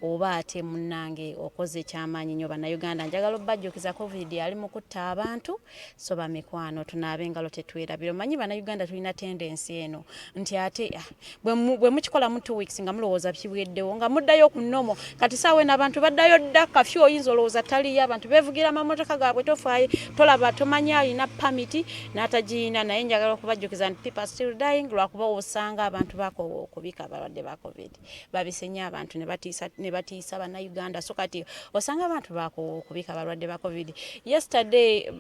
Speaker 7: oba ate munnange okoze kyamaanyi nnyo. Bannayuganda njagala obbajjukiza covid ali mu kutta abantu, so bamikwano tunaabe engalo tetwerabira. Omanyi bannayuganda tulina tendensi eno nti ate bwe mukikola mu 2 weeks nga mulowooza bibweddewo nga muddayo ku nnomo. Kati saawe n'abantu baddayo dda kafyu oyinza olowooza taliyo, abantu beevugira amamotoka gaabwe tofaayo tolaba tomanyi alina pamiti n'atagiina. Naye njagala okubajjukiza nti people still dying lwakuba osanga abantu bakubika abalwadde ba covid babisenya abantu ne batiisa bannayuganda. So kati osanga abantu bakubika abalwadde ba covid. Yesterday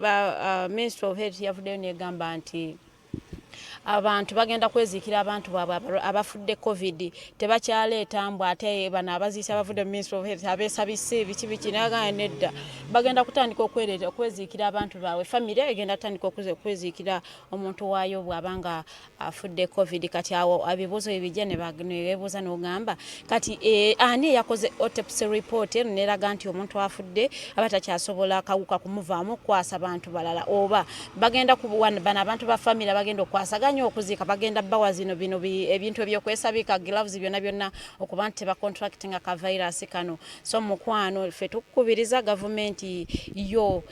Speaker 7: Ministry of Health yavuddeyo negamba nti abantu bagenda kwezikira abantu baabwe abafudde covid tebakyaleeta mbw ate bano abaziisa abafudde mu Ministry of Health abeesabise biki naga nedda bagenda kutandika okwezikira abantu baabwe family egenda kutandika okwezikira omuntu waayo bw'abanga afudde covid kati awo abibuuzo ebijja ne beebuuza n'ogamba kati ani yakoze autopsy report neraga nti omuntu afudde abatakyasobola akawuka kumuvaamu kwasa abantu balala oba bagenda bano abantu ba family bagenda okwasaganya okuziika bagenda bawa zino bino ebintu ebyokwesabika gloves byonna okuba nti tebacontractinga ka virus kano so mukwano ffe tukubiriza gavumenti yo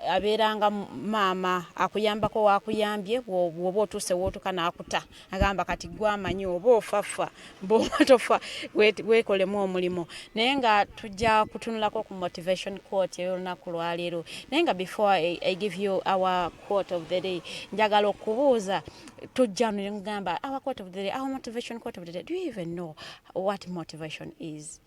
Speaker 7: abeeranga maama akuyambako wakuyambye bwoba otuuse wootuka n'akuta agamba kati gwamanyi oba ofafa bwoba tofa weekolemu omulimu naye nga tujja kutunulako ku motivation quote ey'olunaku lwaleero naye nga before I give you our quote of the day njagala okubuuza tujja ngamba our quote of the day, our motivation quote of the day. Do you even know what motivation is?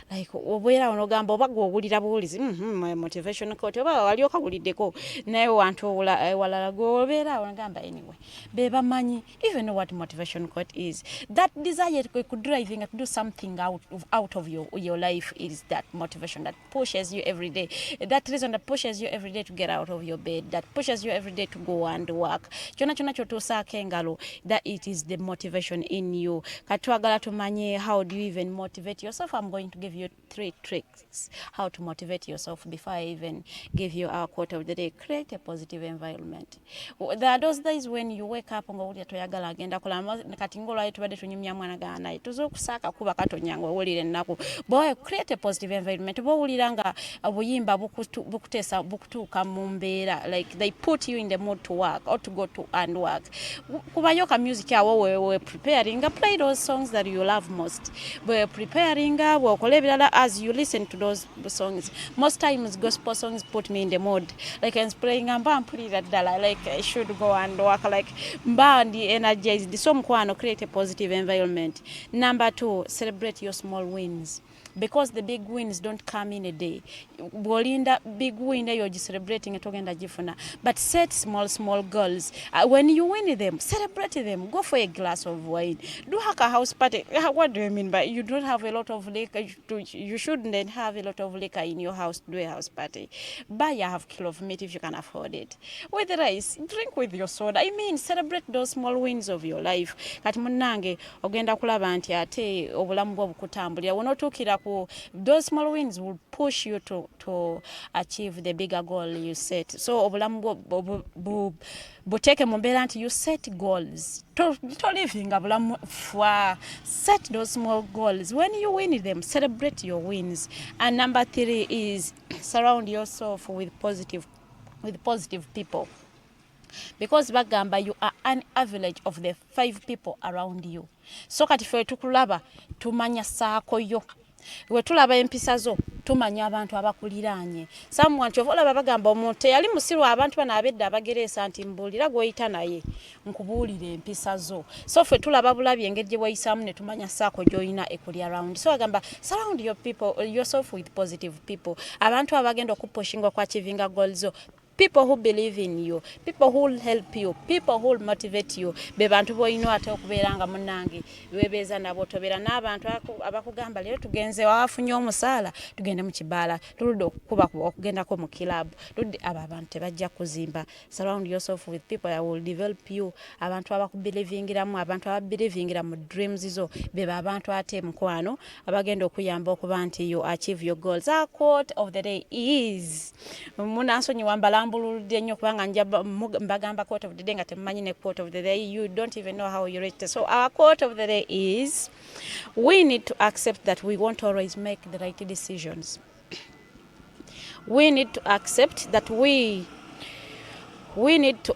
Speaker 7: Like obwera onogamba oba gwowulira buwulizi motivation quote oba wali okawuliddeko naye wantu walala gwobeera onogamba anyway bebamanyi even know what motivation quote is. That desire to driving to do something out of your life is that motivation that pushes you every day, that reason that pushes you every day to get out of your bed, that pushes you every day to go and work kyona kyotuusaako engalo, that it is the motivation in you. Katwagala tumanye how do you even motivate yourself. I'm going to give you 3 tricks how to motivate yourself before I even give you our quote of the day. Create a positive environment. There are those days when you wake up nga wulira toyagala agenda kola kati ngolwayo tubadde tunyumya mwana gana naye tuzokusaka kuba katonyanga wulira ennaku boy create a positive environment. Bowulira nga obuyimba bukutesa bukutuuka mu mbeera like they put you in the mood to work or to go to and work. Kubayo ka music awo we preparing play those songs that you love most. We preparing as you listen to those songs. Most times gospel songs put me in the mood. Like I'm praying like I should go and work like mbandi energized. So mkwano create a positive environment. Number 2, celebrate your small wins. Because the big wins don't come in a day. Bolinda big win you're celebrating togenda jifuna. But set small goals. When you win them, celebrate them. Go for a glass of wine. Do a house party. What do you mean by you don't have a lot of liquor? You shouldn't have a lot of liquor in your house to do a house party. Buy a half kilo of meat if you can afford it. With rice, drink with your soda. I mean, celebrate those small wins of your life. Kati munange ogenda kulaba nti ate obulamu bwo bukutambulira wonotukira ku those small wins will push you to achieve the bigger goal you set. So obulamu bwo buteke mu mbeera nti you set goals. To living abulamu fwa. Set those small goals. When you win them, celebrate your wins. And number 3 is surround yourself with positive people. Because bagamba you are an average of the 5 people around you. So kati fe tukulaba tumanya saako yo. We tulaba empisa zo tumanya abantu abakuliraanye. Someone chovola bagamba omuntu yali musiru abantu bana abedda abageresa nti mbulira gwoyita naye nkubuulire empisa zo. So fe tulaba bulabi engejje bwayisamu ne tumanya saako joyina ekuli around. So agamba surround yourself with positive people. Abantu abagenda okupushinga kwa achieving goals zo. People who believe in you, people who will help you, people who will motivate you. Bebantu boyino ate okubeeranga munange webeza nabo tobera n'abantu abakugamba lero tugenze wafunye omusala tugende mu kibaala tuludde okukuba okugendako mu club tudde abantu tebajja kuzimba. Surround yourself with people that will develop you. Abantu abakubelievingiramu, abantu ababelievingira mu dreams zo beba abantu ate mukwano abagenda okuyamba okuba nti you achieve your goals. Our quote of the day is munansonyi wambala mbuludde nnyo kubanga mbagamba quote of the day nga temumanyi ne quote of the day. You don't even know how you reach it. So our quote of the day is we need to accept that we won't always make the right decisions. We need to accept that we won't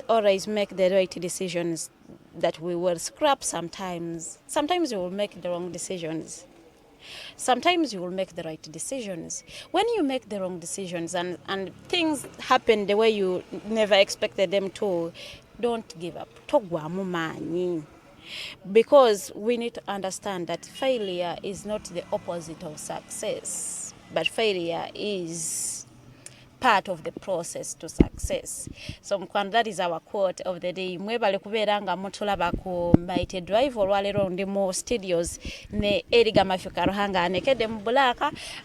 Speaker 7: always make the right decisions, that we will scrap sometimes. Sometimes we will make the wrong decisions. Sometimes you will make the right decisions. When you make the wrong decisions and things happen the way you never expected them to, don't give up. Togwa mumanyi. Because we need to understand that failure is not the opposite of success, but failure is part of the process to success. So that is our quote of the day. Mwebale kubeera nga mutulaba ku Mighty Drive olwaleero ndi mu studios ne Edgar Mathew Karuhanga anekedde mu black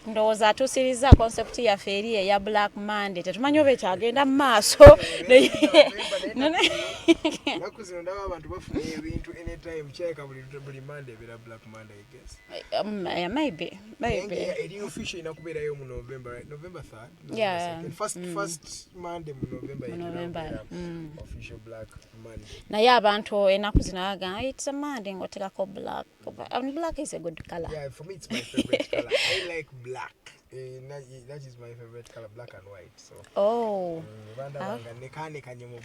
Speaker 7: ndowooza atusiriza concept ya feri ya Black Monday tetumanyi oba ekyagenda mu maaso
Speaker 8: nakuzino ndaba abantu bafuna ebintu anytime kyeka buli Monday bera Black Monday I guess.
Speaker 7: Maybe.
Speaker 8: Eri official inakubeerayo mu November, right? November 3rd.
Speaker 7: Yeah.
Speaker 8: First Monday mu November. Official Black Monday.
Speaker 7: Naye abantu enaku zino baga it's a Monday ngotekako black. And black is a good color.
Speaker 8: Yeah, for me it's my favorite color. I like black. That is my favorite color, black and white. So.
Speaker 7: Oh.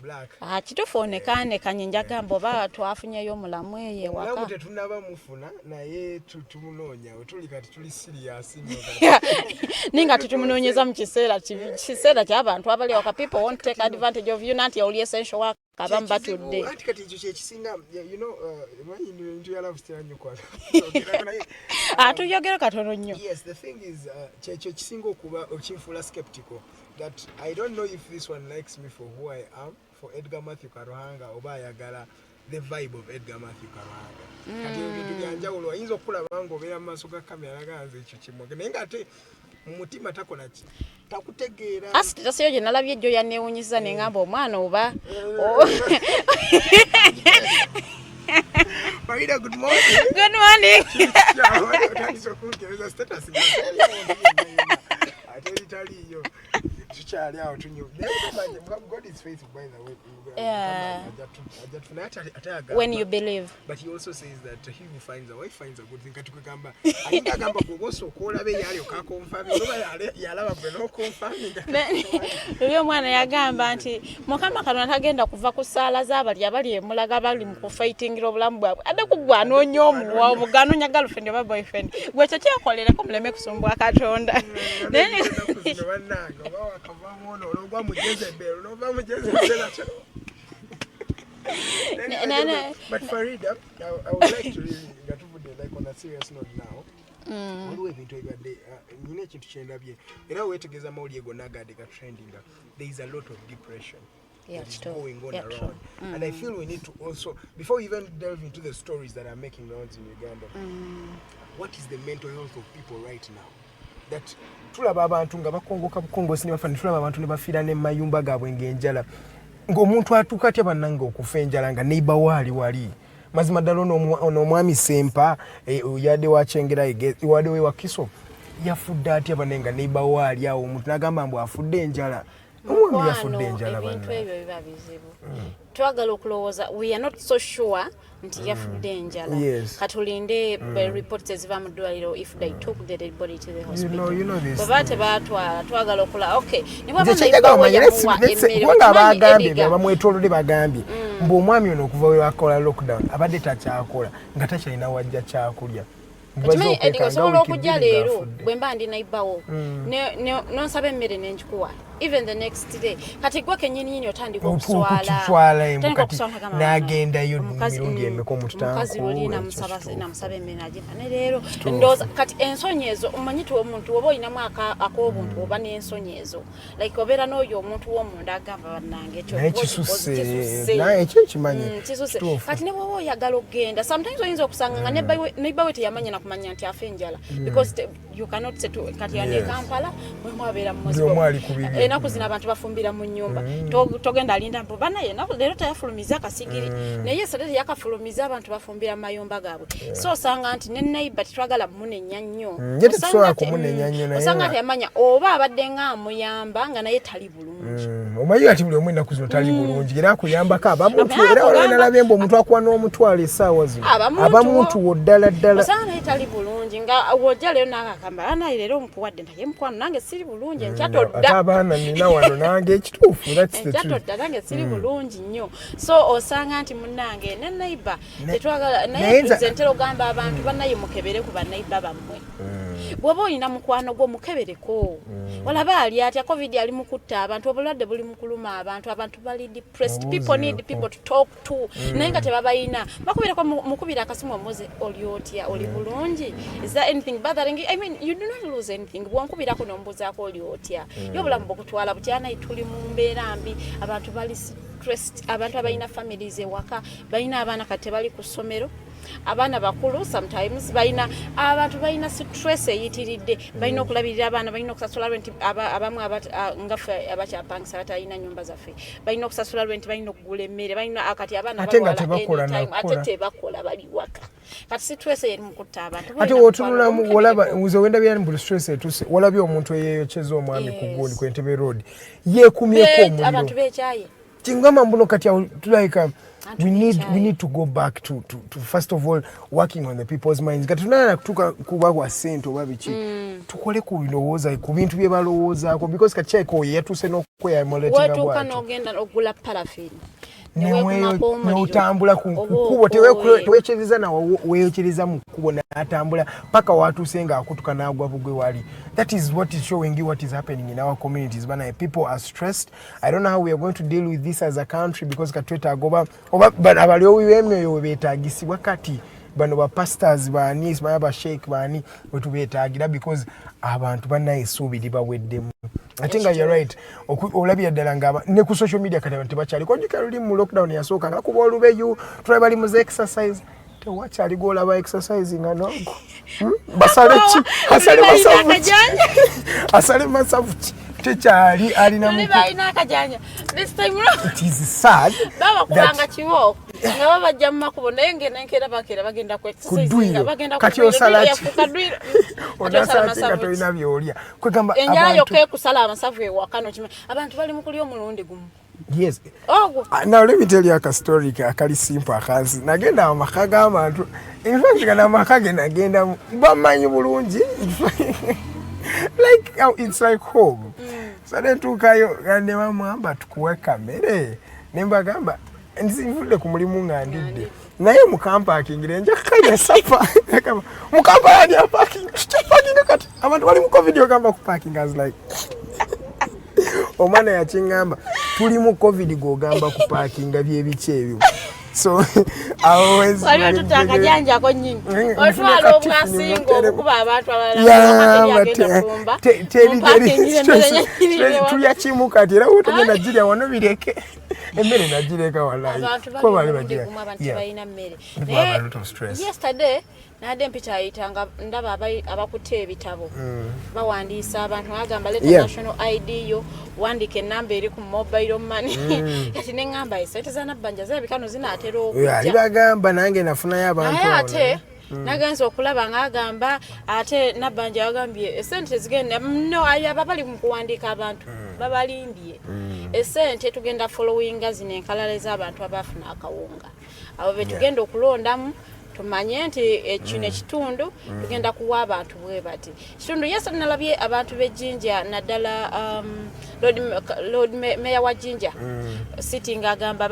Speaker 8: Black.
Speaker 7: Kitufu onekane njagamba oba twafunyeyo mulamu eye waka.
Speaker 8: Mulamu tetunaba mufuna naye tutumunonya otuli kati tuli serious
Speaker 7: ninga tutumunoonyeza mu kiseera ky'abantu abali waka. People won't take advantage of you nanti oli essential work abamu batudde.
Speaker 8: Kati ekyo kyekisinga you know into your love still nyukwa.
Speaker 7: Tuyogera katono nnyo.
Speaker 8: Yes, the thing is kyekyo kisinga okuba okinfuula skeptical that I don't know if this one likes me for who I am, for Edgar Mathew Karuhanga oba ayagala the vibe of Edgar Mathew Karuhanga. Kati ebintu byanjawulo ayinza okulaba nga obeera mu maaso ga kamera alaganze ekyo kimu naye nga ate mu mutima takola ki takutegeera.
Speaker 7: Asitasiyo gye nalabye ejjo yanneewunyiza ne ngamba omwana oba
Speaker 8: Farida, good morning.
Speaker 7: Good morning.
Speaker 8: God is faithful, by the way.
Speaker 7: Yeah. When you believe.
Speaker 8: But he also says that he who finds a wife finds a good thing.
Speaker 7: Uyo mwana yagamba nti Mukama Katonda tagenda kuva ku ssaala z'abali abali emulaga bali mu kufightingira obulamu bwabwe ate kugwa anoonya omuwa omugano nya girlfriend oba boyfriend gwe kyo kyekolereko muleme kusumbwa Katonda.
Speaker 8: But Farida, I would like to really get over there, like on a serious note now. Waliwo ebintu ebadde nyina ekintu kyendabye era weetegeeza amawulire gonna agaddeka trending. There is a lot of depression that is going on around. And I feel we need to also, before we even delve into the stories that are making rounds in Uganda, what is the mental health of people right now? That tulaba abantu nga bakongoka bukongosi ne bafana, tulaba abantu ne bafiira ne mayumba gaabwe ng'enjala ng'omuntu atuuka atya bannange okufa enjala nga neighbor wali mazima ddala omwami Sempa yadde wakyengera wadde we wakiso yafudde atya bannenga neighbor wali awo omuntu n'agamba mbu afudde enjala omwami yafudde enjala
Speaker 7: ebintu ebyo biba bizibu. Twagala okulowooza we are not so sure nti yafudde enjala katulinde reports eziva mu ddwaliro if they took the dead body to the hospital.
Speaker 8: You know this.
Speaker 7: Baba tebaatwala twagala okula okay ne
Speaker 8: kubanga abagambye bamwetoolodde bagambye mbu omwami ono okuva we wakola lockdown abadde takyakola nga takyalina wajja kyakulya.
Speaker 7: Osobola okujja leero bwe mba ndi naibawo nonsaba emmere n'engikuwa even the next day kati gwe kennyini otandika
Speaker 8: okuswala n'agendayo mirundi emeka
Speaker 7: omukazi oli namusaba emmere n'agimpa ne leero ndowooza kati ensonyi ezo omanyi ti omuntu oba olinamu ak'obuntu oba n'ensonyi ezo like obeera n'oyo omuntu w'omunda agamba bannange
Speaker 8: ekyo kimanyi
Speaker 7: kati ne bw'oba oyagala okgenda sometimes oyinza okusanga nga neighbor we teyamanya nakumanya nti afa enjala because you cannot say kati yane Kampala mwe mwabeera mu muziko enaku zino abantu bafumbira mu nnyumba togenda alinda mpo banaye leero tayafulumiza akasigiri naye sadete yakafulumiza abantu bafumbira mu mayumba gaabwe so osanga nti ne neighbor tetwagala munenya nnyo osanga nti yamanya oba abadde nga amuyamba nga naye tali bulungi
Speaker 8: omanyi ati buli omu ennaku zino tali bulungi era akuyambako abamuntu era olwanalabye mbu omuntu akuwa n'omutwalo essaawa zino abamuntu wo ddala
Speaker 7: osanga naye tali bulungi nga wojja leero n'akakamba anaye leero omukuwadde naye mukwano nange siri bulungi enkyatodda
Speaker 8: abaana nina wano nange ekituufu
Speaker 7: enkyatodda nange siri bulungi nnyo so osanga nti munnange ne neighbor tetwagala naye nze ntera ogamba abantu bannaye mukebere ku banneighbor bammwe bwoba olina mukwano gwo mukebereko olaba ali atya covid ali mukutta abantu obulwadde buli mukuluma abantu bali depressed people need people to talk to naye nga tebabayina bakubirako mukubira akasimu omuze oli otya oli bulungi is there anything bothering you? I mean you do not lose anything bwonkubirako nombuzaako oli otya yobulamu bokutwala butyana ituli mu mbeera mbi abantu bali stressed abantu abalina families ewaka balina abaana kati bali ku ssomero abaana bakulu sometimes balina abantu balina stress eyitiridde balina okulabirira abaana balina okusasula rent abamu ngaffe abakyapangisa batalina nyumba zaffe balina okusasula rent balina okugula emmere balina akati abaana ate tebakola bali waka kati stress eri mukutta abantu
Speaker 8: ate wotunulamu olaba uze wenda byani stress etuse olabye omuntu eyeyokyeza omwami ku goli ku Entebbe road yekumyeko omuliro
Speaker 7: abantu beekyaye
Speaker 8: kingamba mbuno kati like we need to go back to first of all working on the people's minds katunana kutuka kuba kwa Ssente oba biki tukole ku bilowooza ku bintu bye balowoozaako because kacheko yatuse n'okweya moletinga bwatu
Speaker 7: watuuka n'ogenda ogula paraffin
Speaker 8: n'otambula ku kkubo teweekyeriza nawe weeyokyeriza mu kkubo n'atambula paka watuuse ng'akutuka n'agwa bugwe wali. That is what is showing you what is happening in our communities. But people are stressed. I don't know how we are going to deal with this as a country because katweta agoba but abalio wemyo webetagisibwa kati bano ba pastors bani ba sheikh bani wetubetagira because abantu banaisuubiri baweddemu. I think you're right. Olabye ddala ngaba ne ku social media kati abantu bakyali konjika luli mu lockdown yasooka nga kuba olubeyu tribal mu exercise tewakyali golaba exercising anogo basale masavu tekyali alina
Speaker 7: akajanja this time
Speaker 8: it is sad
Speaker 7: baba kubanga kiwo nga babajja mu makubo naye ngenda bakera bagenda ku exercise bagenda
Speaker 8: kati osalaki onasala tolina byolya kwegamba
Speaker 7: enjayo ke kusala amasavu ewakano kime abantu bali mu kulya omulundi gumu.
Speaker 8: Yes. Oh. Now let me tell you a story akali simple akazi. Nagenda amakaga abantu. In fact kana amakaga nagenda bamanyi bulungi. Like it's like home. So then tukayo ngande bamwamba tukuwe kamere. Nemba gamba nzivude ku mulimu ngandidde. Naye mu parking nja kaya sapa. Kama mu camping ya parking. Parking kati abantu bali mu covid yo gamba ku parking as like omwana yakingamba tuli mu covid gogamba ku parkinga byebice ebyo so always
Speaker 7: wali tutaka janja ko nyingi otwalo bwasingo okuba abantu abalala
Speaker 8: tuli yakimuka ati era utogenda jira wano bireke emmere najireka wallahi ko bali bagira
Speaker 7: abantu bayina mmere
Speaker 6: yesterday nade mpita ayitanga ndaba abakutte ebitabo bawandiisa abantu bagamba leta national ID yo wandike namba eri ku mobile money kati nengamba Ssente za Nabbanja zebikano zinatera okujja
Speaker 8: ali bagamba nange nafuna y'abantu
Speaker 6: ate naganza okulaba ngagamba ate Nabbanja yagambye Ssente zigenda no ayaba bali mu kuwandika abantu babalimbye Ssente tugenda following zine enkalale z'abantu abafuna akawunga abo betugenda okulondamu tumanye nti ekino ekitundu tugenda kuwa abantu bwe bati kitundu yesa nalabye abantu b'Ejjinja naddala Lord Mayor wa Jinja sitting agamba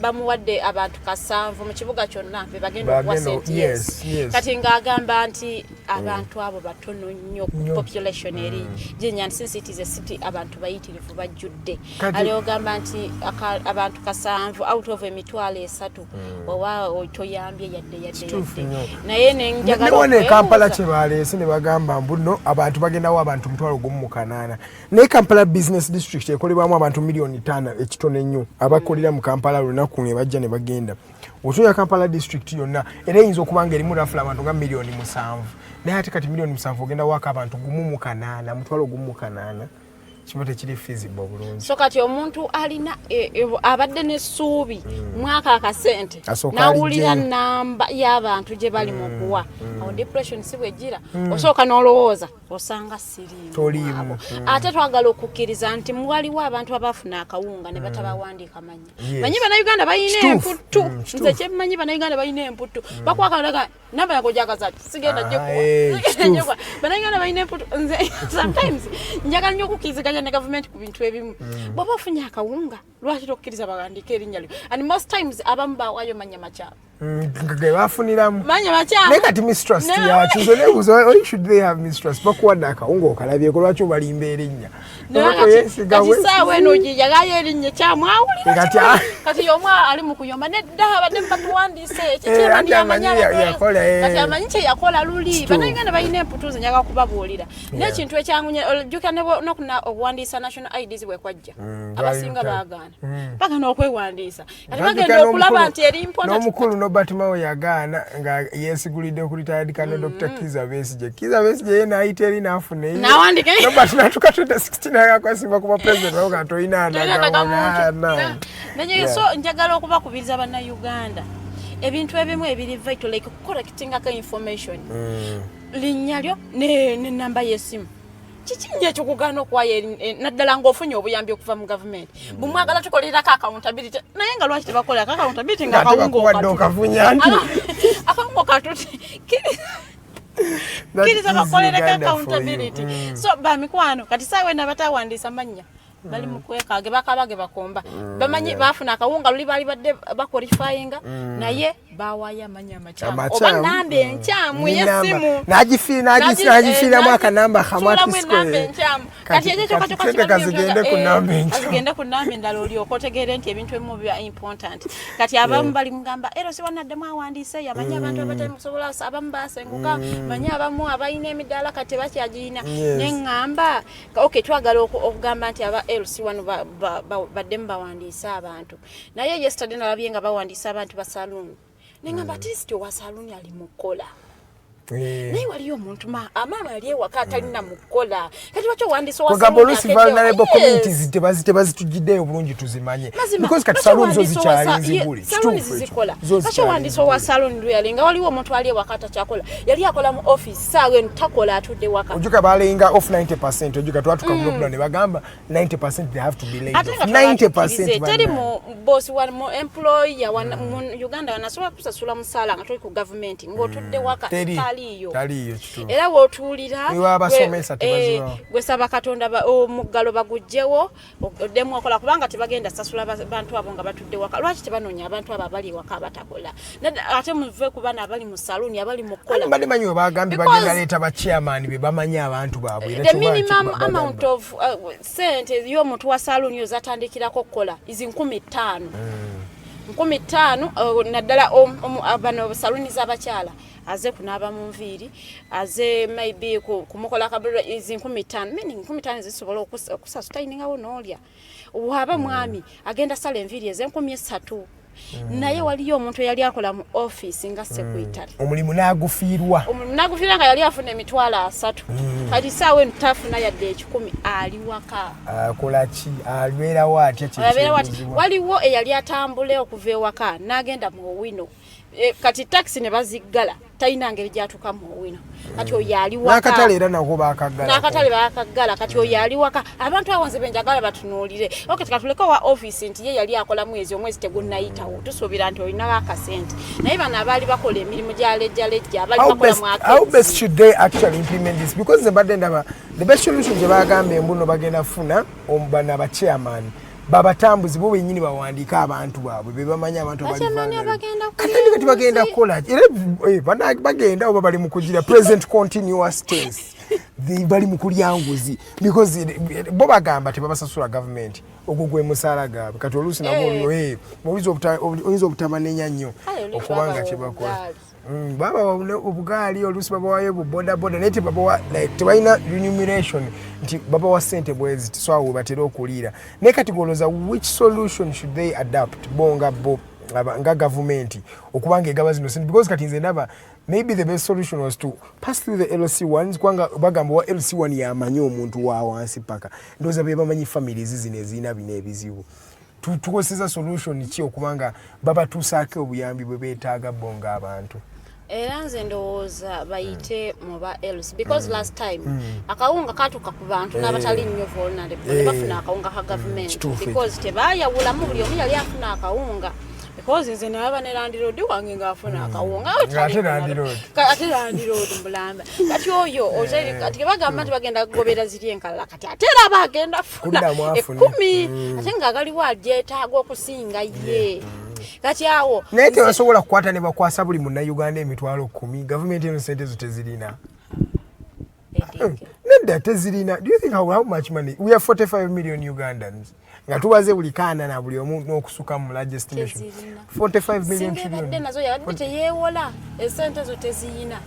Speaker 6: bamuwadde abantu 7 mu kibuga kyonna be bagenda okuwa Ssente kati ngagamba nti abantu abo batono nnyo population eri Jinja since it is a city abantu bayitirivu bajjudde aliogamba nti abantu 7 out of emitwalo 3 owa otoyambye yadde naye nenjagala
Speaker 8: ne Kampala kyebaleese ne bagamba mbuno abantu bagendawo abantu mutwalo gumu mu Kanaana ne Kampala business district ekolebwamu abantu milioni 5 ekitone nnyo abakolera mu Kampala lunaku ne bajja ne bagenda otuya Kampala district yonna era eyinza okubanga erimu rafula abantu nga milioni 7 naye ate kati milioni 7 ogenda waka abantu gumu mu Kanaana mutwalo gumu mu Kanaana kibote kiri feasible bulungi
Speaker 6: so kati omuntu alina abadde n'essuubi mwaka akasente nawulira namba y'abantu gye bali mu kuwa awo depression si bwejjira osooka n'olowooza osanga siriimu ate twagala okukkiriza nti waliwo abantu abafuna akawunga ne batabawandiika manya manyi bannayuganda balina emputtu nze kyemmanyi bannayuganda balina emputtu bakwakalaga
Speaker 7: namba yako jakaza sigenda njeko banayingana bayine sometimes njaka nnyo kukiziganya ne government ku bintu ebimu baba ofunya akawunga lwaki tokkiriza bagandika erinnya lyo and most times abamu bawayo manya makyalo
Speaker 8: ngage bafuniramu
Speaker 7: manya makyalo
Speaker 8: nekati mistrust ya chizo ne buzo why should they have mistrust bakuwada akawunga okalabye ko lwaki balimba erinnya
Speaker 7: kati sawe no jiyagaye erinnya kyamwawulira kati yomwa ali mu kuyomba nedda abadde mpatuwandise ekitema ndi amanya kati amanyi kye yakola luli banayingana bayina emputuzo nyaga kubabuulira n'ekintu ekyangunya ojjuka nokuna okuwandiisa national IDs bwe kwajja abasinga baagaana bagana okwewandiisa kati bagenda okulaba nti eri important
Speaker 8: n'omukulu Nobatimao yagaana nga yesigulidde ku retired Colonel Dr. Kiza Besigye yena ayita eri naafuna
Speaker 7: nawandike
Speaker 8: Nobati natuka 2016 yakwasimba kuba president waga toina ndagawana
Speaker 7: nenye so njagala okubakubiriza banna Uganda ebintu ebimu ebiri vital like correcting aka information linnya lyo ne namba y'essimu kikinye kyokugana okwaye naddala ng'ofunye obuyambi okuva mu government bumwagala tukolera ka accountability naye nga lwaki tebakola accountability nga akawungo katuti kiriza bakolera ka accountability so bamikwano kati sawe nabatawandiisa manya bali mukweka gebakabage bakomba bamanyi bafuna akawunga luli bali badde bakolifyinga naye bawaya manya machamu oba nambe enchamu yesimu najifina mwaka namba hamati square kati yeje choka
Speaker 8: kazigende ku namba enchamu
Speaker 7: kazigende ku namba endala oli okotegere nti ebintu ebimu bya important kati abamu bali mugamba ero si wanadde mwawandise yabanya abantu abatali musobola abamu basenguka manya abamu abayina emidala kati bakyagina nengamba okay twagala okugamba nti aba LC1 badde bawandiisa abantu naye yesterday nalabye nga bawandiisa abantu ba saloon nengamba artist wa saloon ali mukola naye waliyo omuntu amama yali ewaka atalina mukola kati lwaki owandiisa wa
Speaker 8: kugamba oluusi vulnerable communities tebazitujjiddeyo bulungi tuzimanye because kati saloon zo zikyayinzibuli
Speaker 7: zikola lwaki owandiisa wa saloon luyali nga waliwo omuntu ali ewaka atakyakola yali akola mu office saawe takola atudde waka
Speaker 8: ojuka balenga off 90% ojuka twatuka blockdown ne bagamba 90% they have to be laid off 90%
Speaker 7: teri mu boss wa mu employer wa Uganda wanasobola kusasula musala nga tuli ku government ng'otudde waka
Speaker 8: taliyo kitu
Speaker 7: era wotuulira
Speaker 8: abasomesa tebaziwa
Speaker 7: gwe saba katonda omugalo bagujjewo oddemu okola kubanga tebagenda sasula bantu abo nga batudde waka lwaki tebanoonya abantu abo abali waka batakola ate muve ku bana abali mu saluni abali mu kola
Speaker 8: bali manyi bagambye bagenda leeta ba chairman be bamanya abantu baabwe
Speaker 7: era the minimum amount of Ssente y'omuntu wa saluni ozatandikirako kola izi 15 naddala bano saluni z'abakyala aze kunaaba mu nviiri aze maybe kumukola kabula izi 15 meaning 15 zisobola okusasutainingawo n'olya waba mwami agenda sala enviiri eze 13 naye waliyo omuntu yali akola mu office nga secretary
Speaker 8: omulimu nagufiirwa
Speaker 7: nga yali afuna emitwalo 3 kati saawe ntafuna yadde 10 ali waka
Speaker 8: akola ki alwerawo atya
Speaker 7: waliwo eyali atambule okuva ewaka n'agenda mu owino kati taxi ne baziggala talina ngeri gyatuka mu owino kati oyali waka
Speaker 8: nakatale era nako
Speaker 7: bakagala kati oyali waka abantu awanze benjagala batunuulire okay tukatuleko wa office nti ye yali akola mwezi omwezi tegunnayitawo tusuubira nti olina bakasente naye bano abaali bakola emirimu gyalejjalejja abaali bakola mu
Speaker 8: how best should they actually implement this because the best solution gye bagamba embuno bagenda funa bano abachairman babatambuzi bo benyini bawandiika abantu baabwe bebamanya abantu kati bagenda kukola era bagenda oba bali mu kugira present continuous tense bali mu kulya nguzi because bo bagamba tebabasasula government ogwo gwe musaala gaabwe kati oluusi nabo oyinza obutabanenya nnyo okubanga kyebakola baba obugaali oluusi babawayo bodaboda naye tebalina remuneration nti babawa ssente bwezi tiswawe batera okuliira naye kati golooza which solution should they adapt bonga bo nga government okubanga egaba zino ssente because kati nze ndaba maybe the best solution was to pass through the LC1s kwanga bagamba wa LC1 yamanyi omuntu wa wansi paka ndooza be bamanyi families zino ezirina bino ebizibu tukozesa solution ki okubanga babatuusaako obuyambi bwe beetaaga bonga abantu
Speaker 7: era nze ndowooza bayite mu ba LC because last time akawunga katuka ku bantu n'abatali nnyo vulnerable ne bafuna akawunga ka government because tebayawulamu buli omu yali afuna akawunga because nze nalaba ne landiroodi wange ng'afuna akawunga
Speaker 8: Ate landiroodi.
Speaker 7: ate landiroodi mulamba kati oyo kati bagamba nti bagenda kugobera ziri enkalala kati ate era bagenda funa
Speaker 8: Kuddamu afune.
Speaker 7: 10 ate ng'agaliwo agyetaaga okusinga ye kati awo
Speaker 8: naye tebasobola kukwata ne bakwasa buli munnayuganda emitwalo 10 gavumenti eno sente zo tezirina nedda tezirina. Do you think how much money we have 45 million Ugandans nga tubaze buli kaana na buli omu n'okusuka mu large estimation 45 million
Speaker 7: singa nazo yabadde teyeewola esente zo teziyina.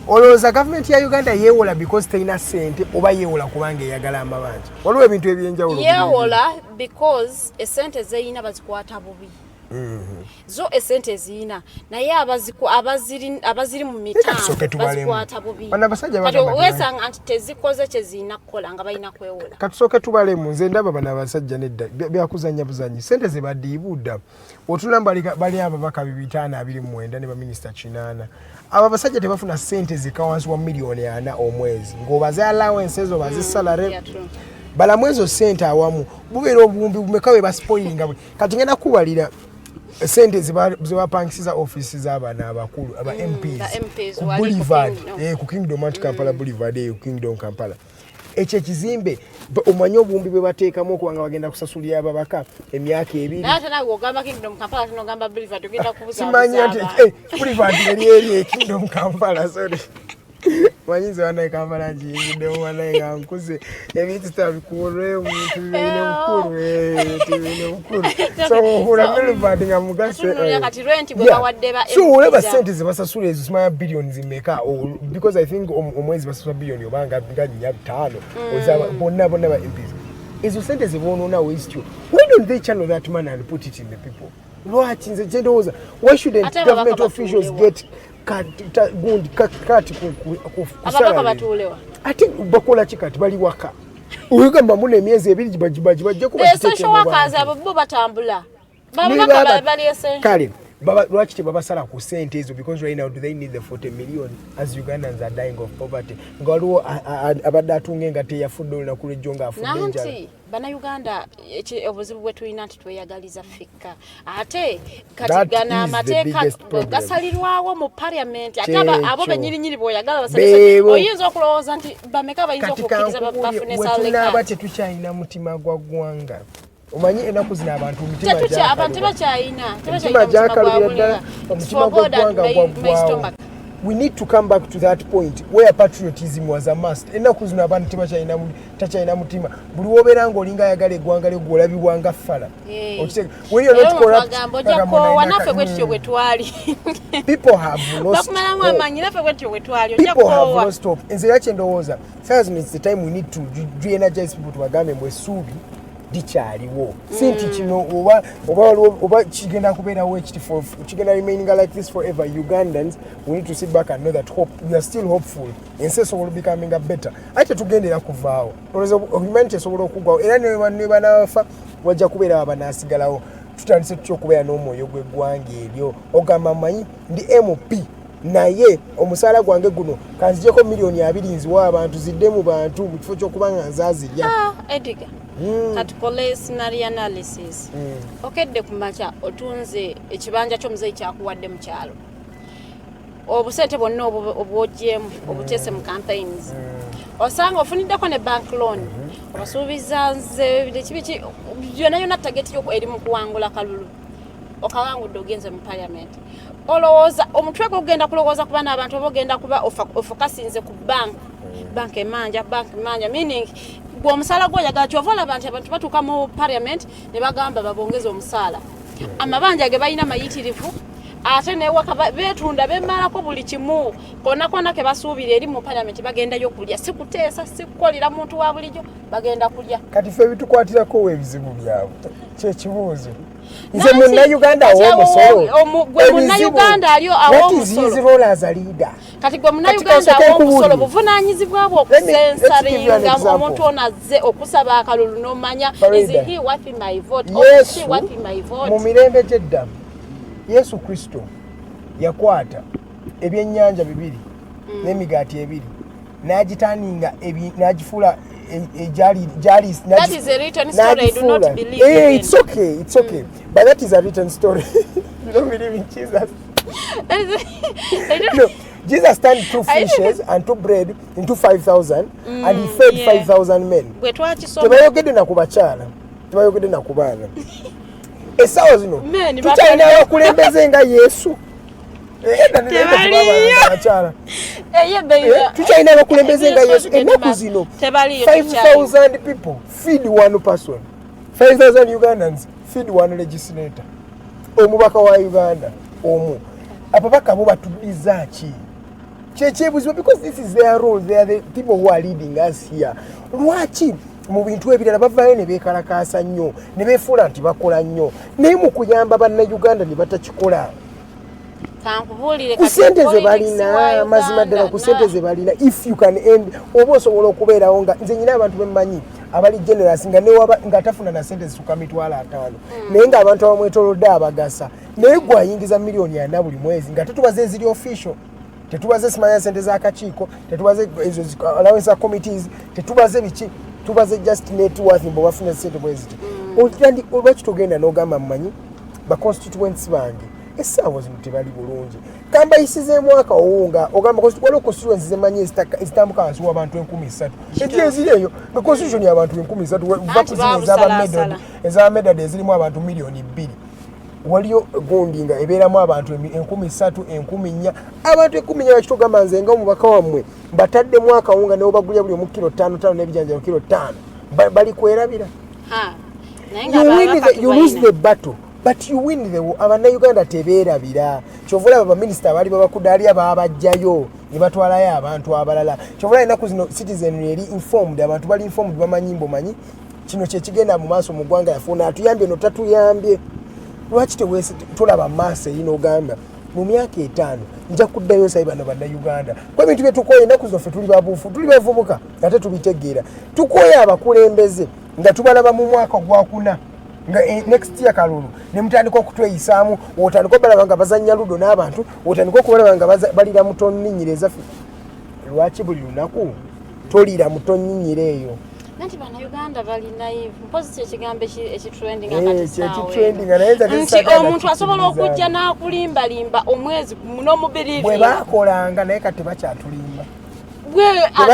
Speaker 8: olowooza gavumenti ya Uganda yeewola because terina sente oba yeewola kubanga eyagala amabanja? Waliwo ebintu ebyenjawulo.
Speaker 7: Yeewola because esente zeyina bazikwata bubi. Zo esente zina naye abaziri mu mitambo bazikwata bubi.
Speaker 8: Bana basajja
Speaker 7: kati wesanga nti tezikoze kyezina kukola nga balina kwewola.
Speaker 8: Katusooke tubalemu nze ndaba bana basajja nedda byakuzanya buzanyi sente ze badiibudda otulamba bali ababaka 529 ne baminisita 8 aba basajja tebafuna sente zikawansi wa miliyoni 4 omwezi ng'obaze allowance ezo baze salary bala mwezo sente awamu bubeera obuwumbi bumeka we baspoilinga kati ngenda kubalira sente zibapangisiza office z'abaana abakulu aba MPs Boulevard ku Kingdom Kampala Boulevard ku Kingdom Kampala ekyo ekizimbe omanyi obuwumbi bwe bateekamu okubanga bagenda kusasulira ababaka emyaka 2
Speaker 7: naye nawe ogamba Kingdom Kampala tinogamba Boulevard ogenda kubuza
Speaker 8: simanyi nti Boulevard eri Kingdom Kampala sorry Wanyiza wana Kampala njiyingide wana nga nkuze ebintu tabikuolwe omuntu bine mukulu so hula Boulevard nga mugase
Speaker 7: kati rent bwe bawadde ba
Speaker 8: so oleba sente zibasasula ezo simanya billions zimeka because I think omwezi basasula billion obanga nga 5 ozaba bonna ba MPs ezo sente zibonona waste why don't they channel that money and put it in the people? Lwaki nze gyendowoza why shouldn't government officials get kati
Speaker 7: ababaka batuulewa
Speaker 8: ati bakola kikati bali waka uyugamba muna emyezi 2 bajja kuba
Speaker 7: social workers abo bo batambula babaka bali essential
Speaker 8: kale baba lwaki tebabasala ku sente ezo because right now do they need the 40 million as Ugandans are dying of poverty ngaliwo abadde atunge nga teyafudde olunaku lw'ejjo nga afudde enjala
Speaker 7: nanti bana Uganda obuzibu bwe tulina nti tweyagaliza ffekka ate kati gana amateeka gasalirwawo mu parliament ate abo benyirinyiri bw'oyagala basalise oyinza okulowooza nti bameka bayinza okukkiriza bafune
Speaker 8: saleka tetukyalina mutima gwa ggwanga omanyi enaku zino abantu
Speaker 7: abantu tebakyayina
Speaker 8: omutima gw'eggwanga gwaggwawo. We need to come back to that point where patriotism was a must. Enaku zino abantu takyalina mutima buli wobeera ng'olinga ayagala eggwanga lye gw'olabibwa nga ffala.
Speaker 7: Wanaffe bwe tutyo bwe twali
Speaker 8: people have
Speaker 7: bakumalamu amanyi naffe bwe tutyo bwe twali
Speaker 8: people have lost hope. Nze yakye ndowooza saa zino it's the time we need to re-energize people tubagambe mbu essuubi dikyaliwo sinti kino oba kigenda kubeerawo ekitifu kigenda remaining like this forever. Ugandans we need to sit back and know that hope we are still hopeful ensi esobola becoming better ate tugendera kuvaawo humanity esobola okuggwawo era ne banafa wajja kubeera abanaasigalawo tutandise tutya okubeera n'omwoyo gw'eggwanga eryo ogamba manyi ndi MP naye omusaala gwange guno kanzijeko miliyoni 2 nziwa abantu zidde mu bantu mu kifo ky'okubanga nzaazirya
Speaker 7: Edgar katupole scenario analysis okedde kumacha otunze ekibanja ky'omuzeyi kyakuwadde mu kyalo obusente bonna obwogyemu obutese mu campaigns osanga ofuniddeko ne bank loan obasuubiza nze kibiki byonna target yo eri mu kuwangula kalulu okawangudde ogenze mu parliament olowooza omutwe gw'ogenda kulowooza kuba n'abantu obogenda kuba ofokasinze ku bank emanja meaning omusala gw'oyagala kyova olaba nti abantu batuuka mu parliament ne bagamba babongeze omusaala amabanja ge balina mayitirivu ate newaka betunda bemalako buli kimu konna ke basuubira eri mu parliament bagendayo kulya si kuteesa si kukolera muntu wa bulijjo bagenda kulya
Speaker 8: kati ffe bitukwatirako ebizibu byabwe kyekibuuzo nze munnayuganda awomusolo
Speaker 7: gwe munnayuganda aliyo awomusolo kati gwe munnayuganda awomusolo buvunaanyizibwa bwo okusensaringa omuntu onazze okusaba akalulu n'omanya is he worth my vote or is she worth my vote
Speaker 8: mu mirembe gy'eddamu Yesu Kristo yakwata ebyennyanja 2 n'emigaati 2 n'agitaninga n'agifuula
Speaker 7: that is a written story I do not believe in.
Speaker 8: It's okay But that is a written story. You don't believe in Jesus? No, Jesus turned 2 fishes and 2 bread into 5,000 and he fed 5,000 men. Tebayogedde na kubachala. Tebayogedde na kubaana. Esawo zino. Tukyalina abakulembeze nga Yesu. Tukyalina abakulembeze nga Yesu. Ennaku zino 5,000 people feed one person. 5,000 Ugandans feed one legislator. Omubaka wa Uganda. Ababaka bo batuliza ki? Because this is their role. They are the people who are leading us here. Lwaki mu bintu ebirala bavaayo ne beekalakaasa nnyo ne beefuula nti bakola nnyo naye mu kuyamba bannayuganda ne batakikola. Ku ssente ze balina mazima ddala ku ssente ze balina if you can end oba osobola okubeerawo nga nze nyina abantu bemmanyi abali generous nga newaba nga tafuna na ssente zisuka mitwalo 5 naye ng'abantu abamwetolodde abagasa naye gwayingiza miliyoni 4 buli mwezi nga tetubaze eziri official tetubaze simanya ssente z'akakiiko tetubaze ezo allowance committees tetubaze biki tubaze just net worth mbo bafuna ssente bweziti olwaki tugenda n'ogamba mmanyi ba constituents bange essaawa zino tebali bulungi kamba yisizeemu akawunga ogamba waliwo constituency zemanyi ezitambuka wansi w'abantu 3,000 ejo ezireeyo nga constitution y'abantu 3,000 vaku ez'abamedad ezirimu abantu 2,000,000 waliyo gundi nga ebeeramu abantu 3,000 4,000 abantu 10,000 bakitugamba nze nga omubaka wammwe bataddemu akawunga ne obagulya buli omu kilo 5 n'ebijanjalo kilo 5 bali kwerabira. You lose the battle but you win the war. Abannayuganda tebeerabira kyovula abaminisita bali babakudaaliya babajjayo ne batwalayo abantu abalala kyovula ennaku zino citizen eri informed abantu bali informed bamanyi mbomanyi kino kyekigenda mu maaso mu ggwanga yafuna atuyambye no tatuyambye. Lwaki teweesi tulaba maaso eyinogamba mu myaka 5 nja kuddayo sayi bano bannayuganda kwa bintu bye tukoye ennaku zaffe tuli babuufu tuli bavubuka ate tubitegeera tukoye abakulembeze nga tubalaba mu mwaka gwakuna nga next year kalulu ne mutandika okutweyisaamu otandika obalaba nga bazannya ludo n'abantu otandika okubalaba nga balira mutonninyire ezaffe. Lwaki buli lunaku tolira mutonninyire eyo?
Speaker 7: Nanti bannayuganda bali naive mpozi ekigambo ekitrending nti omuntu asobola okujja n'akulimbalimba omwezi n'omubiri
Speaker 8: bwe baakolanga naye kati bakyatulimba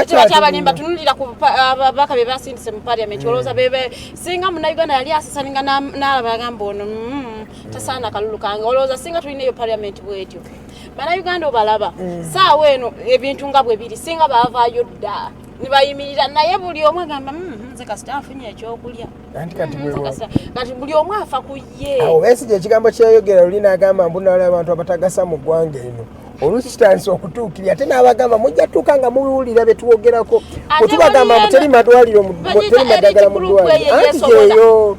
Speaker 7: tebakyabalimba tunulira ku babaka be basindise mu parliament olowooza bebe singa munnayuganda yali asisaninga n'alaba agamba ono tasaana kalulu kange olowooza singa tulina eyo parliament bwetyo bannayuganda obalaba saawa eno ebintu nga bwe biri singa baavaayo dda nibayimirira naye buli omu agamba nze kasita afunye ekyokulya kati buli omu afa ku ye.
Speaker 8: Awo Besigye ekigambo kyeyogera luli n'agamba mbu nalaba abantu abatagasa mu ggwanga eno oluusi kitandise okutuukirira ate n'abagamba mujja tuuka nga mubiwulira bye tuwogerako bwe tubagamba mbu teri madwaliro teri maddagala mu ddwaliro anti gyeyo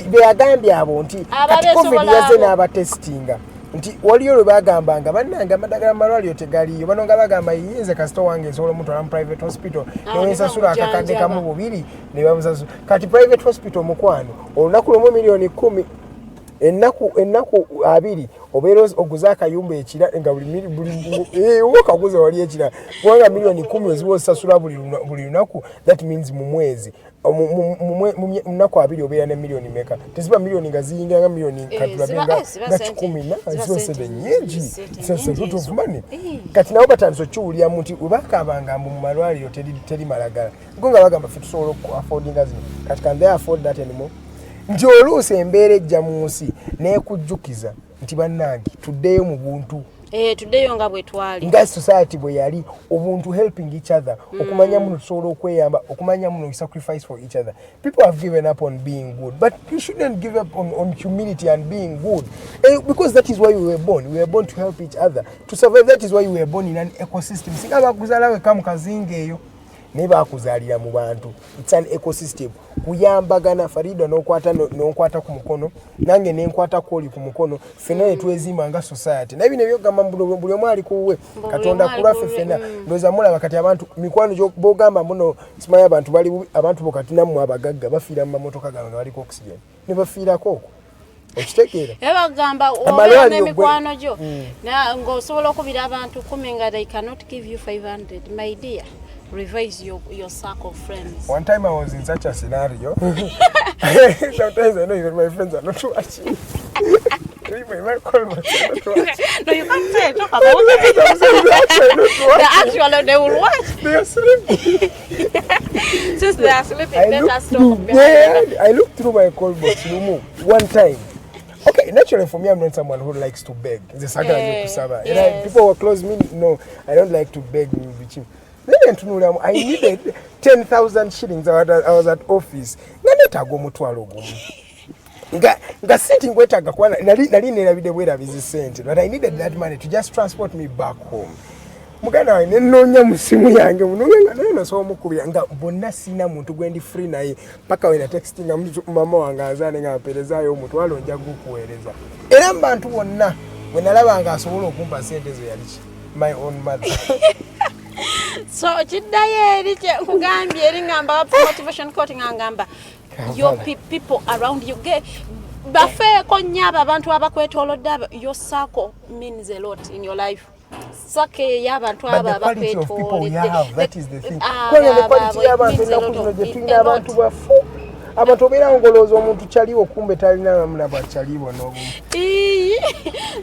Speaker 8: bye yagambye abo nti kati covid yazze n'abatesitinga nti waliyo lwe bagambanga bannange amadagala malwaliro tegaliyo bano nga bagamba yinze kasita wange nsobola omutwala mu private hospital newensasula akakadde kamu 2 ne bamusasula kati private hospital mukwano olunaku lumu miliyoni 10 ennaku 2 obeera oguza akayumba ekira nga buli okaguza wali ekira kubanga miliyoni 10 oziba osasula buli lunaku that means mu mwezi mu nnaku 2 obeera ne miliyoni meka teziba miliyoni nga ziyingira nga miliyoni katulabenga nga 10 ziba sente nyingi sente lot of money kati nabo batandise okiwulira mu nti webakabanga mu malwaliro teri malagala ngo nga bagamba ffe tusobola affordinga zino kati can they afford that anymore? Nti oluusi embeera ejja mu nsi neekujjukiza nti bannange tuddeyo mu buntu
Speaker 7: tuddeyo nga bwe twali
Speaker 8: nga society bwe yali obuntu helping each other okumanya muno tusobola okweyamba okumanya muno sacrifice for each other. People have given up on being good but you shouldn't give up on humility and being good because that is why we were born to help each other to survive. That is why we were born in an ecosystem. Singa bakuzaalawe kamu kazinga eyo ne bakuzaalira mu bantu. It's an ecosystem. Kuyambagana Farida n'okwata ku mukono nange nenkwata kwoli ku mukono fena etwezimba nga society na bino byogamba buli omu ali kuwe Katonda kulaffe fena ndoza mulaba kati abantu mikwano gyo bogamba muno simanya abantu bali abantu bokati namwe abagagga bafiira mu mamotoka gabwe nga baliko oxygen ne bafiirako okitegeera
Speaker 7: bagamba oba n'emikwano gyo ng'osobola okubira abantu 10 nga they cannot give you 500 my dear. Revise your circle of friends.
Speaker 8: One time I was in such a scenario. Sometimes I know even my friends are not watching. My might call myself not watching.
Speaker 7: No, you can't say talk about it. The actual they will watch.
Speaker 8: They are sleeping.
Speaker 7: Since they are sleeping, let us talk.
Speaker 8: I looked through my call box one time. Okay, naturally for me, I'm not someone who likes to beg. People were close me. No, I don't like to beg. I needed 10,000 shillings. I was at office. Nga sitting wetaga kwana nali nerabide bwera bizi Ssente, but I needed that money to just transport me back home. Muganda wange nenonya mu simu yange munonga nayo so mukubira nga bonna sina muntu gwendi free naye paka wena texting mama wange azane nga aperezayo omutwalo nja gukuweereza. Era abantu bonna bwe nalabanga asobola okumpa ssente zo yali my own mother.
Speaker 7: So chidaye eri kugambye eri ngamba motivation coaching ngamba your people around you get bafe konyaba abantu abakwetolodde your circle means a lot in your life. Sake y'abantu aba abakwetolodde.
Speaker 8: That is the thing. The quality y'abantu nakuno je tulina abantu bafu. Abantu obera ngolozo omuntu chaliwo kumbe talina namuna bachaliwo nobu.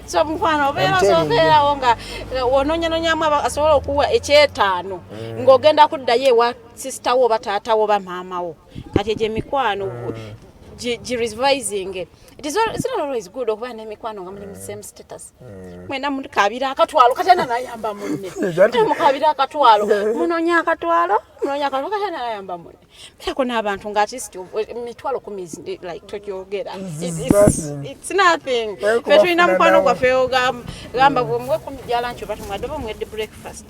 Speaker 7: So mfano obera sokera onga wononya mwa asobola okuwa ekyetaano ngogenda kuddaye wa sister wo batata wo ba mama wo kati je mikwano revising. It's not always good okuba n'emikwano nga muli mu same status. Mwena muntu kabira akatwalo katana nayamba munne. Mukabira akatwalo munonya akatwalo katana nayamba munne. Biko n'abantu nga at least mitwalo 10 like tokyogera. It's nothing. Between mukwano gwaffe gamba bwe kumijala ncho batu mwadde mwedde breakfast.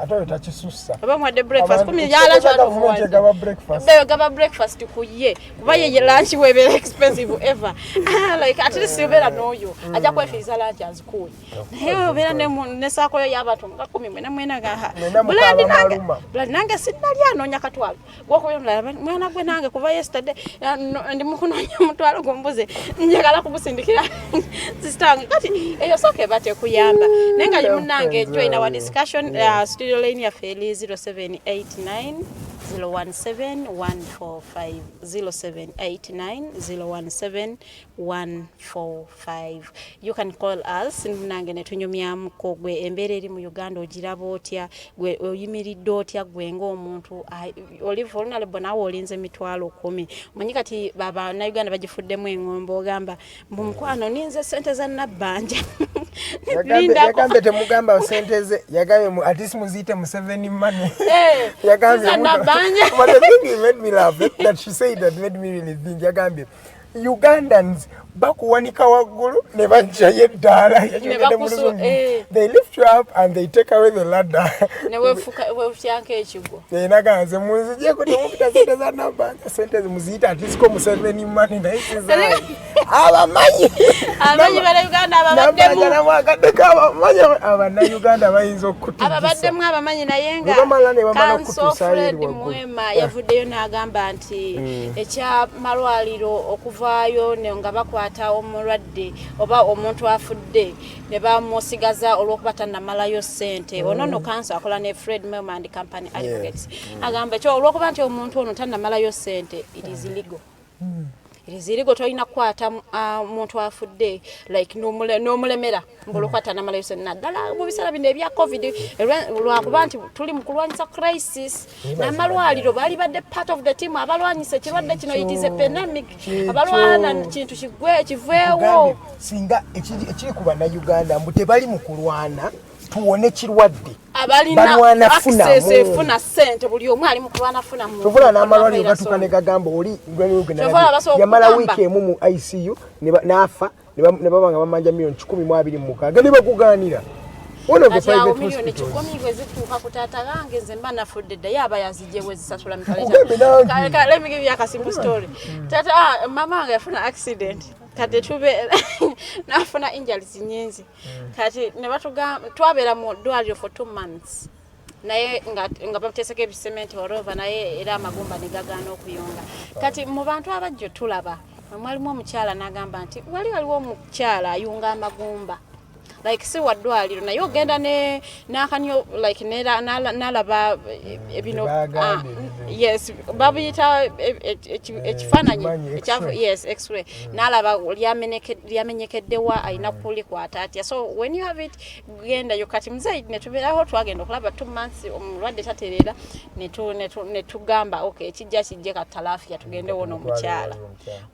Speaker 8: Ate takisussa.
Speaker 7: Aba mwadde breakfast kumijala ncho batu
Speaker 8: gaba breakfast.
Speaker 7: Gaba breakfast kuye. Kuba ye lunch we very expensive ever. Like at least you better know you. Aja kwa fiza lunch as cool. Heyo bera ne sako yo y'abantu nga 10 mwena ga. Blood nange sinalya nonya katwalo. Gwako mwana gwe nange kuva yesterday ndi mukunonya mutwalo gombuze njagala kumusindikira sister wange kati eyo soke bate kuyamba nenga munange join our discussion studio line ya Feli 0789 017-145 0789-017-145. You can call us nange netunyumyamuko gwe embere eri mu Uganda ogiraba otya gwe oyimiridde otya gwe ng'omuntu oli vulnerable nawe olinze mitwalo 10 manyi kati baba na Uganda bagifuddemu engombo ogamba mukwano ninze ssente za Nabbanja
Speaker 8: yagambe temugamba ssente ze yagambe at least muzite mu 7 money yagambe
Speaker 7: Nabbanja.
Speaker 8: But the thing made me laugh that she said that made me really think yagambe Ugandans bakuwanika waggulu ne bajja yeddala they lift you up and they take away the ladder
Speaker 7: ne wefyanka ekigwo
Speaker 8: naganze munzijeko temupita sente za Nabbanja sente muziyita atisiko mu 7 money naisiza abamanyi
Speaker 7: bala Uganda ababaddemu
Speaker 8: namwagadeko abamanyi abana Uganda bayinza okutijisa
Speaker 7: ababaddemu abamanyi naye nga Fred Mwema yavuddeyo n'agamba nti ekya malwaliro okuvaayo nga bakwata omulwadde oba omuntu afudde ne bamusigaza olw'okuba tannamalayo ssente ono kanso akola ne Fred Mwema and Company Advocates agamba ekyo olw'okuba nti omuntu ono tannamalayo ssente it is illegal. Irigo toyina kwata muntu afudde like n'omulemera ngolokwata na malayo naddala mu bisala bino ebya covid lwakuba nti tuli mu kulwanyisa crisis n'amalwaliro bali badde part of the team abalwanyisa ekirwadde kino it is a pandemic abalwana kintu kiveewo
Speaker 8: singa ekiri kuba na Uganda mbu tebali mu kulwana tuwone kirwadde
Speaker 7: abalina access funa ssente buli omu ali mu kulwana funa mu
Speaker 8: tuvula n'amalwaliro gatukane gagamba oli yamala wiiki emu mu ICU n'afa ne babanga bamanja milioni 10,206 ne bakugaanira one of the private
Speaker 7: hospitals chikomi zituuka ku taata gange nze mba nafudde dda yaba yazijjewe zisasula mitale let me give you a simple story tata mama wange yafuna accident kati tube nafuna injuries nyingi kati ne batugamba twabera mu ddwaliro for 2 months naye nga bamuteseka ebisementi orova naye era amagumba ne gagaana okuyonga kati mu bantu abajjo tulaba mwalimu omukyala n'agamba nti waliwo omukyala ayunga amagumba like si wadwaliro naye ogenda ne nakanyo like nalaba ebino yes babiyita ekifaananyi yes x-ray n'alaba lyamenyekeddewa alina kulikwata atya so when you have it genda yo kati mzee ne tubeeraho twagenda okulaba 2 months omulwadde tatereera ne tugamba okay ekijja kijje katalafiya tugende wono omukyala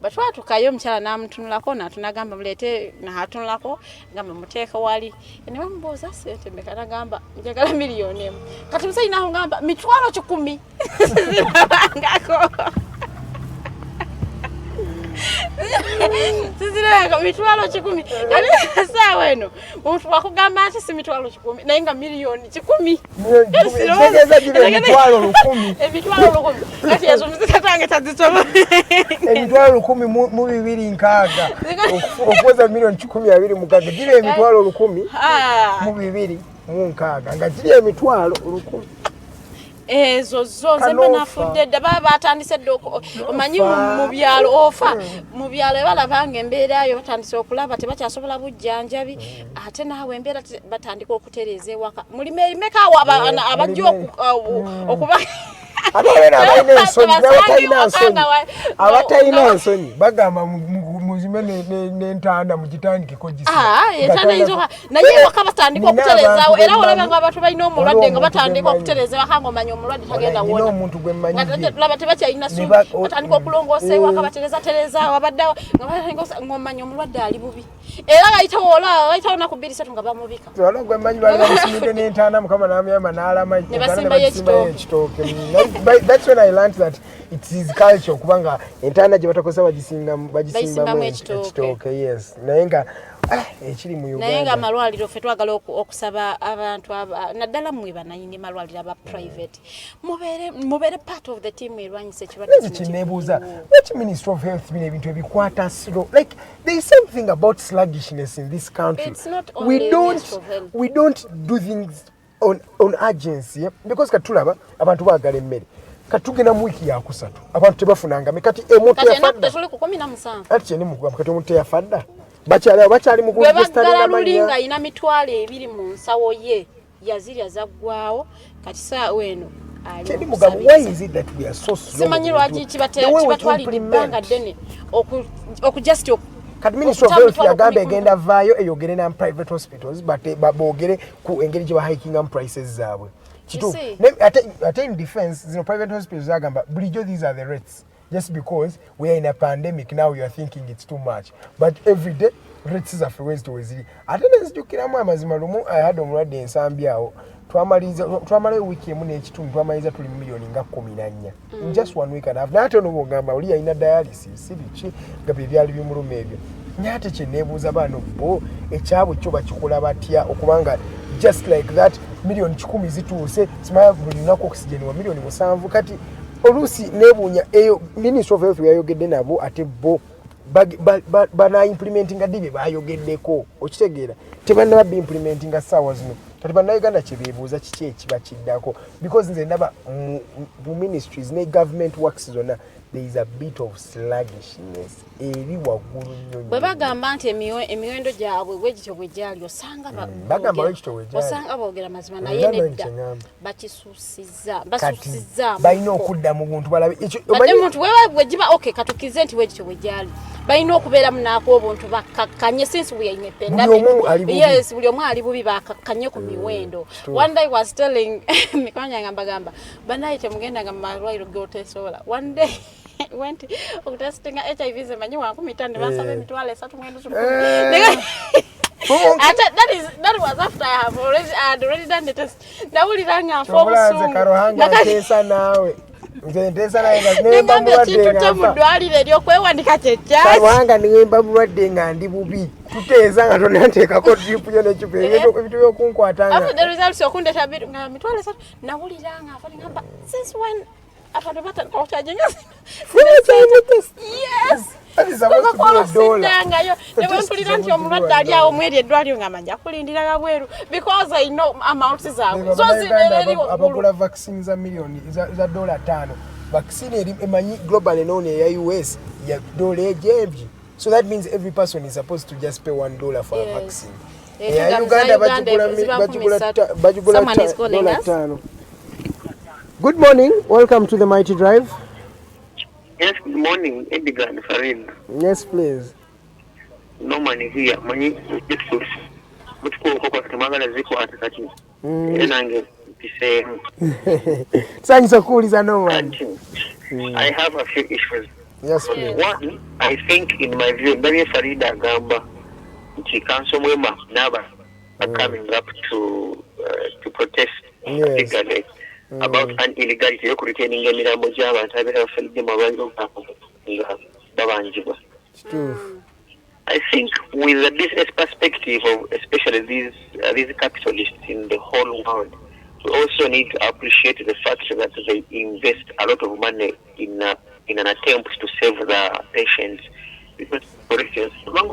Speaker 7: batwatukayo omukyala n'amutunulako n'atunagamba mulete n'atunulako ngamba muteeka wali ne bamubuuza ssente mmeka n'agamba njagala miliyoni emu kati mzee naho ngamba mitwalo 10 ngako sizireka mitwalo 10 kati sawa eno omuntu wakugamba ati si mitwalo 10 naye nga miliyoni 10
Speaker 8: tegeza gire mitwalo 10
Speaker 7: emitwalo 10 kati yazo muzikatange tazisoba
Speaker 8: emitwalo 10 mu 2 nkaaga okuweza miliyoni 12 mukaga gire emitwalo 10 mu 2 mu nkaaga nga gire emitwalo 10
Speaker 7: ezo zonze banafudde baba batandise doko omanyi mu byalo ofa mu byalo balabanga embeera yo batandise okulaba tebakyasobola bujjanjabi ate nawe embeera batandika okutereza ewaka mulime erimeka abajjo okuba
Speaker 8: abatayina nsonyi bagamba muzime n'entanda mugitandikeko
Speaker 7: entanda izoka naye waka batandika okuterezaawo era olabanga abantu balina omulwadde nga batandika okutereza ewaka ng'omanya omulwadde tagenda wona
Speaker 8: omuntu gwe mmanyi
Speaker 7: laba tebakyalina ssuubi batandika okulongoosa ewaka baterezaawo abaddewo ng'omanya omulwadde ali bubi era bayitawo naku 2-3 nga bamubika
Speaker 8: olwo gwe mmanyi bali bamusimidde n'entanda mukama n'amuyamba n'alama
Speaker 7: ne basimbayo ekitooke.
Speaker 8: That's when I learned that it is culture kubanga entanda gye batakosa bagisimbamu ekitooke yes naye nga ekiri mu Uganda
Speaker 7: naye nga amalwaliro ffe twagala okusaba abantu naddala mmwe bananyini malwaliro aba private mubeere part of the team erwanyisa ekirwadde
Speaker 8: kineebuuza which Ministry of Health bino ebintu ebikwata slow like there is something about sluggishness in this country.
Speaker 7: It's not only
Speaker 8: we don't do things on urgency because katulaba abantu baagala emmere katugenda mu wiki ya kusatu abantu tebafunanga kati emuntu yafadda ati kyeni mugwa kati omuntu yafadda bakyali mu
Speaker 7: kugistana lulinga ina mitwalo 2 mu nsawo ye yazirya zaggwawo kati saa weno
Speaker 8: kyeni mugwa why is it that we are so slow
Speaker 7: simanyi lwaki kibatwalira bbanga ddene okujust
Speaker 8: kati Ministry of Health yagamba egenda vaayo eyogere na private hospitals boogere ku engeri gye bahikingamu prices zaabwe kituufu ate in defense zino private hospitals zagamba bulijjo these are the rates just because we are in a pandemic now you are thinking it's too much but every day rates zaffe weziri ate nenzijukiramu amazima lumu ayadde omulwadde ensambi awo twamalayo wiiki emu n'ekitundu twamaliza tuli miliyoni nga 14 in just 1 week and a half naye ate onobwogamba oli yalina dialysis biki nga bye byali bimuluma ebyo naye ate kyeneebuuza baano bo ekyabwe kyo bakikola batya okubanga just like that miliyoni 10 zituuse simanya buli lunaku oxygen wa miliyoni 7 kati oluusi neebuunya eyo Ministry of Health yayogedde nabo ate bo bana implementinga ddi bye bayogeddeko okitegeera tebannaba implementinga ssaawa zino kati bannayuganda kyebeebuuza kiki ekiba kiddako because nze ndaba mu ministries ne government works zonna there is a bit of sluggishness eri waggulu nnyo
Speaker 7: bwe bagamba nti emiwendo gyabwe bwegityo bwe gyali osanga
Speaker 8: bagamba bwegityo bwe gyali
Speaker 7: osanga boogera mazima naye nedda basuusizza
Speaker 8: balina okudda mu buntu balabe
Speaker 7: ate muntu bwe giba okay katukize nti bwegityo bwe gyali balina okubeera munaako obuntu bakakkanye since we are in a pandemic yes buli omu ali bubi bakakkanye ku miwendo one day was telling mikwanya ngamba banaye temugenda nga malwaliro gotesobola one day went okutestinga HIV zemanyi wankumitande bansaba emitwalo 3 that was after I had already done the test. Nawulira nga fobusungu
Speaker 8: Karuhanga tesa nawe nze ntesa nawe nga
Speaker 7: nemba mulwadde nga mudwalire ery'okwewandika kyekya
Speaker 8: Karuhanga nemba mulwadde nga ndi bubi tuteeza nga tonanteekako drip yo n'ecupa ebintu by'okunkwatanga
Speaker 7: after the results okundeta nga mitwalo 3 nawulira nga afali ngamba since when after the button charging us yes
Speaker 8: that is supposed to be a dollar
Speaker 7: newempulira nti omulwadde ali awo mweri eddwaliro nga manja kulindira gabweru because I know amounts zaabwe so zibeereri
Speaker 8: abagula vaccine za millioni za $5 vaccine eri emanyi global known eya US ya $1 so that means every person is supposed to just pay $1 for a vaccine ya Uganda bajigula $5 Good morning. Welcome to the Mighty Drive.
Speaker 9: Yes, good morning, Edgar and Farida.
Speaker 8: Yes, please.
Speaker 9: No money here. Money beautiful. Beautiful kwa kutumanga ziko atakati. Nange say.
Speaker 8: Thanks for calling no man.
Speaker 9: I have a few issues.
Speaker 8: Yes, please.
Speaker 9: One, I think in my view, very Farida Gamba, Chikanso Mwema, Naba are coming up to protest legally about an illegality. You could retain in Mirambo Java and have a film of I think with the business perspective of especially these capitalists in the whole world, we also need to appreciate the fact that they invest a lot of money in an attempt to save the patients. Because, for instance, even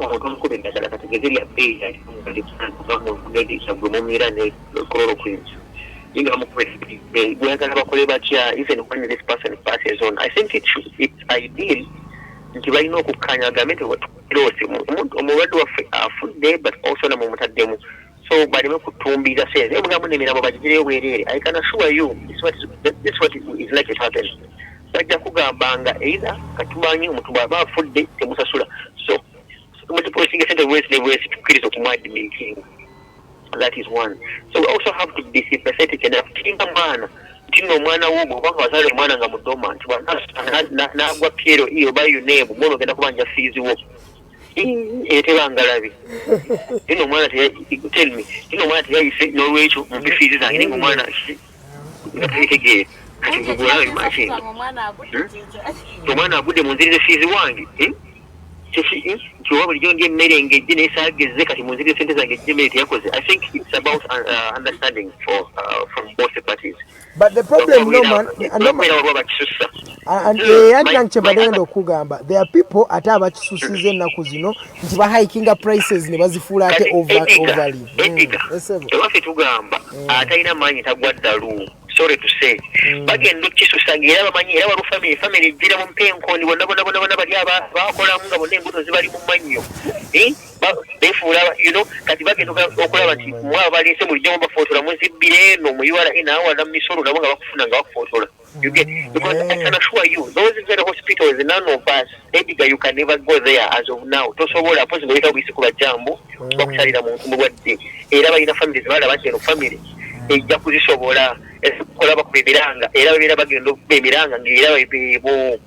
Speaker 9: when this person passes on, I think it's ideal ntibalina okukanyaga mente wetulosi omulwadde waffe afudde but also namumutaddemu so baleme kutumbira sente obugambo n'emirambo bagigireyo bwereere I can assure you this what is like it happens bajja kugambanga either katumanyi omuntu bw'aba afudde temusasula so multiplicating sente bwesi tukkiriza okumwadimiking. That is one. So we also have to be sympathetic enough tinga mwana tino mwana wubo banga wazale mwana nga mudoma nagwa piero iyo bayo nebo mono genda kubanja fees wo etebangalabi tino mwana tell me tino mwana yaise no wecho mu fees zange ningo mwana ngapikege kugula imagine mwana abude munzirize fees wange I think it's about understanding from both parties.
Speaker 8: But the problem, there are people at abachisusize ennaku zino nti bahikinga prices ne bazifuula ate overly.
Speaker 9: Tewaffe tugamba atalina maanyi tagwaddalu. Sorry to say. Bagenda okukisusa ng'era bamanyi era waliwo family ejjira mu mpenkoni bonna bali abakolamu nga bonna embuto zibali mu mannyo. Befuula kati bagenda okulaba nti mwaba baleese bulijjo mubafootola muzibbire eno mu URA naawala mu misolo nabo nga bakufuna nga bakufootola. You get because I can assure you those very hospitals none of us Edgar you can never go there as of now. Tosobola pozi ngoleka bwisi kuba Jangu bakusalira mu mulwadde era balina families balaba nti eno family ejja kuzisobola ekola bakubeberanga era babeera bagenda okubeberanga ng'era bebeebo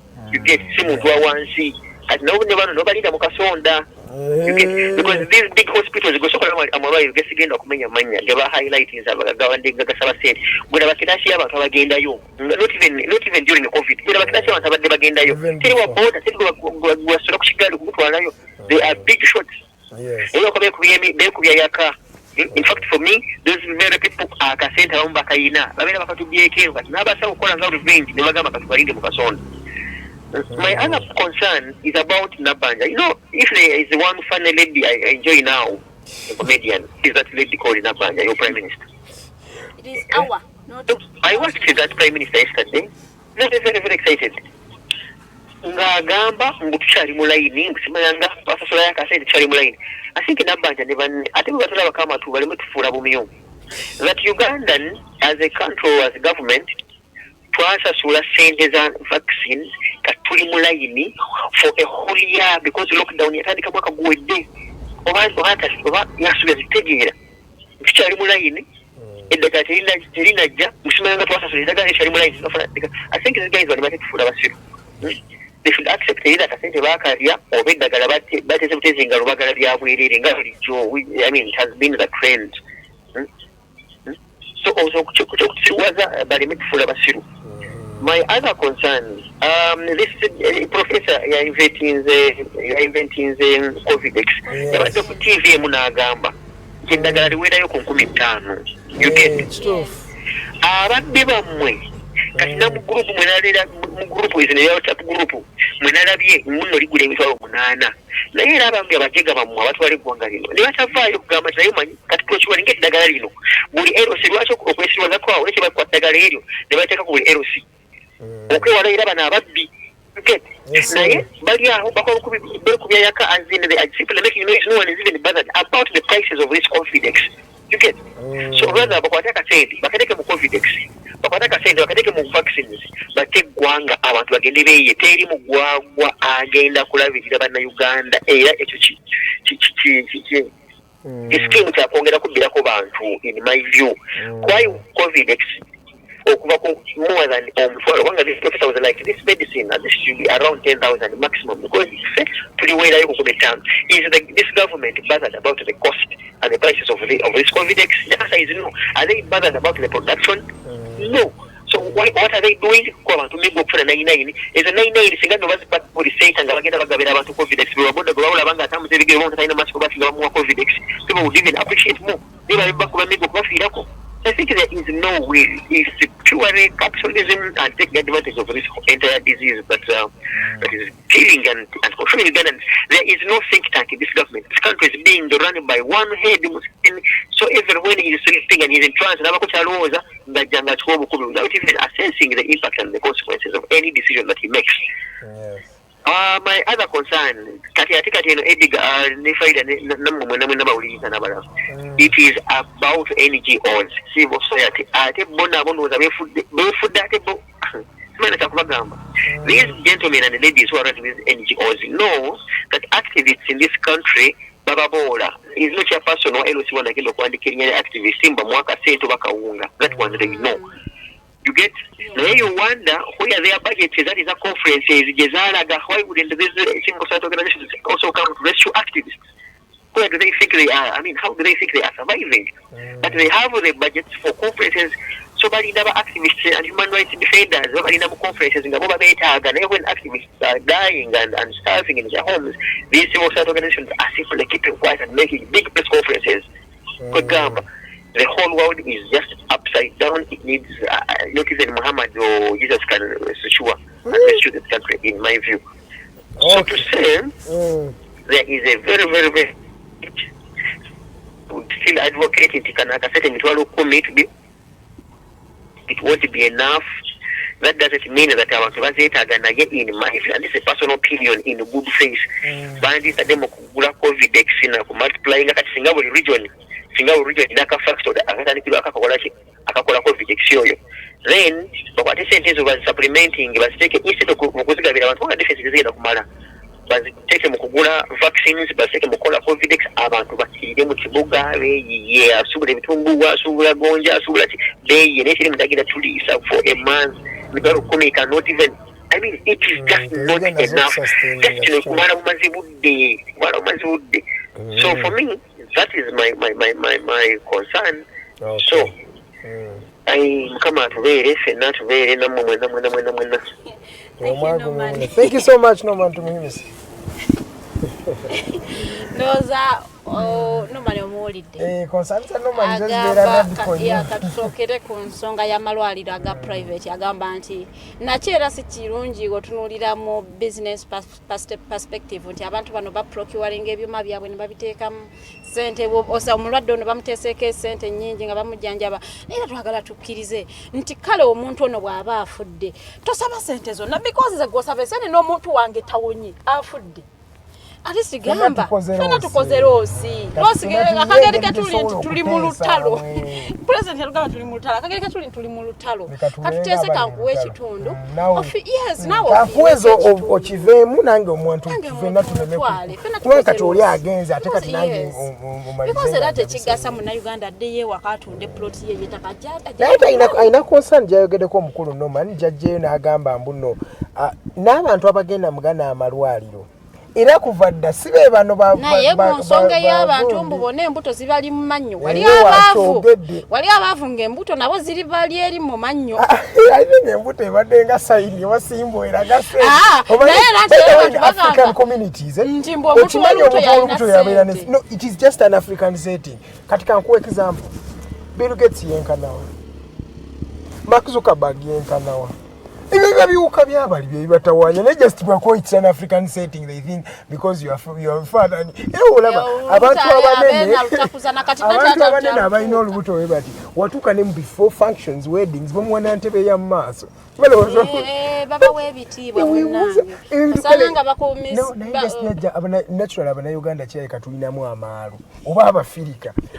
Speaker 9: si muntu wa wansi kati nabo ne bano nobalira mu kasonda because these big hospitals gosokola amalwaliro gesigenda okumenya manya ge ba highlighting abagabande gasaba sente bwe bakirasi abantu abagendayo not even during the COVID era bakirasi abantu abadde bagendayo teri wa boda teri gwasula ku kigali kumutwalayo they are big shots era ko bekubya yaka. In fact, for me, those very people are kasenta omba kaina. Babena bakatubyeke kati nabasawo kola nga revenge ne bagamba katubalinde mu kasonda. My other concern is about Nabbanja. If there is one funny lady I enjoy now, a comedian, is that lady called Nabbanja, your Prime Minister.
Speaker 6: It is our, not
Speaker 9: I watched that Prime Minister yesterday. Very, very, very excited. Ngagamba mbutuchali mulaini ngusimanga basasola yakasente chali mulaini. I think Nabbanja ate batala bakama tu baleme tufuula bumiyo. That Ugandan as a country or as a government twasasula sente za vaccines katuli mulaini for a whole year because lockdown yatandika mwaka guwedde oba yasuubira zitegeera tukyali mulaini eddagala terinajja musimanga twasasula eddagala ekyali mulaini. I think these guys baleme tufuula basiru. They should accept either kasente bakalya oba eddagala bateze butezi nga lubagala bya bwerere nga bulijjo. I mean, it has been the trend. So also kukiwaza baleme tufuula basiru. My other concerns, this professor inventing the COVID-19 yabadde ku TV emu n'agamba nti eddagala liwerayo ku 15. You get it? Abadde bammwe kati na mu group mwenalera mu group izine ya WhatsApp group mwenalabye muno ligula emitwalo 8 naye era abambi abajega bamwe abantu bali gwanga lino ne batavaayo kugamba naye manyi kati tukiwa linga eddagala lino buli LC lwaki okwesirwaza kwawo ekyo bakwata eddagala eryo ne bateeka ku buli LC okwewala era bano ababbi Okay. Naye bali aho bakubya yaka as in they are simply making noise. No one is even bothered about the prices of this confidence. You get? So rather bakwataka sente bakateke mu confidence. Bakwataka sente bakateke mu vaccines. Bategwanga abantu bagende beye teri mu gwagwa agenda kulabirira bana Uganda era ekyo ki scheme kya kwongera kubirako bantu in my view. Why confidence? More than one of these professors was like this medicine this should be around 10,000 maximum because pretty well is this government bothered about the cost and the prices of this Covidex? The answer is no. Are they bothered about the production? No. So what are they doing? To make up for the 99 is a 99 single was but for the state and the about Covidex. We were going to go around at times they get much about more Covidex. People would even appreciate more. They were back when they go coffee. I think there is no way. It's purely capitalism and take advantage of this entire disease that is killing and consuming Ugandans. There is no think tank in this government. This country is being run by one head. So even when he is sleeping and he is in trance, without even assessing the impact and the consequences of any decision that he makes.
Speaker 8: Yes.
Speaker 9: My other concern, Edgar, it is about NGOs, civil society. These gentlemen and ladies who are running these NGOs know that activists in this country, Bababola, is not a person or else one again of one Kenyan activist, Simba Mwaka Ssente Karuhanga. That one they know. You get? Now you wonder where their budget is. That is a conference. Why wouldn't these civil society organizations also come to rescue activists? Where do they think they are? I mean, how do they think they are surviving? But they have the budgets for conferences. So, but activists and human rights defenders, conferences in the mobile data, and even activists are dying and starving in their homes. These civil society organizations are simply keeping quiet and making big press conferences. For example, the whole world is just upside down. It needs not even Muhammad or Jesus can secure and rescue this country, in my view. So to say, there is a very, very, very still advocating it won't be enough. That doesn't mean that I want to get in my view, and this is a personal opinion in good faith. Bandits are COVID vaccine multiplying at single region. Single region in a factor that akakola COVID vaccine. Then, but what the sentence was supplementing was taken instead of defense but take a mukugula vaccines, but take a mukola COVID abantu bakirire mu kibuga ye asubule bitumbuwa asubula gonja asubula they yenekire mutagira tulisa for a month mitaro kumi cannot even I mean it is just not enough just kumara mazibudde so for me that is my concern so I come out very not very namwe
Speaker 8: Thank you so much, Norman, to me.
Speaker 7: Noza Norman omulidde.
Speaker 8: Consultant Norman just vera
Speaker 7: ya katusokere ku nsonga ya malwaliro aga private agamba nti nakyera si kirungi otunulira mu business perspective nti abantu bano ba procuring ebyuma byabwe ne babiteeka mu ssente osa omulwadde ono bamuteeseeko ssente nnyingi nga bamujjanjaba naye twagala tukkirize nti kale omuntu ono bw'aba afudde tosaba ssente zonna because ze gwosaba ssente n'omuntu wange tawonye afudde Alisi gamba fena tukoze rosi akagereka tuli mu lutalo president yalugamba tuli mu lutalo akagereka tuli mu lutalo katutese kankuwe ekitundu yes nawo
Speaker 8: kafuezo okivemu nange omuntu fena tunemeku kuwe katoli agenza ate kati nange omalize
Speaker 7: because that ekigasa mu Uganda deye wakatunde plot ye yetakajata
Speaker 8: naye aina concern jayogedeko omukulu Norman jajjeyo n'agamba mbuno n'abantu abagenda mugana amalwaliro era kuvadda sibe bano ba
Speaker 7: naye nsonga y'abantu mbubone embuto zibali mu mannyo wali abaavu ng'embuto nabo ziri bali eri mu mannyo
Speaker 8: ayinga embuto ebadde nga sayini wasimbo era gase African communities okimanyi omuntu yabeera no it is just an African setting katika nkuwa example Bill Gates yenkanawa Mark Zuckerberg yenkanawa Ibi biuka byabali byebatawanya ne just bako it's an African setting they think because you are father olaba abantu abanene abayina olubuto webati watuka ne before functions weddings bomwana ntebe ya maaso
Speaker 7: baba webitiibwa munnange osanga bakuumisa
Speaker 8: natural abannayuganda kirabika tulinamu amaalo oba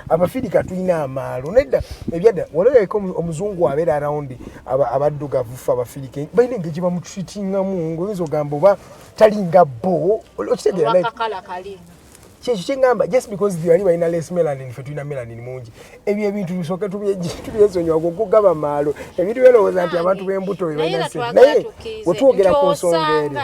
Speaker 8: abafirika tulina amaalo nedda ebyadda walabayeko omuzungu abeera arawundi abaddugavu fe abafirika balina engeri gye bamutreatingamu ngoyinza ogamba oba talinga bo okitegeera kyekyo kyengamba just because bali balina less melanin fe tulina melanin mungi ebyo ebintu bisooke tubyesonyiwa okugaba maalo ebintu byolowooza nti abantu b'embuto naye wetwogera ku nsonga eri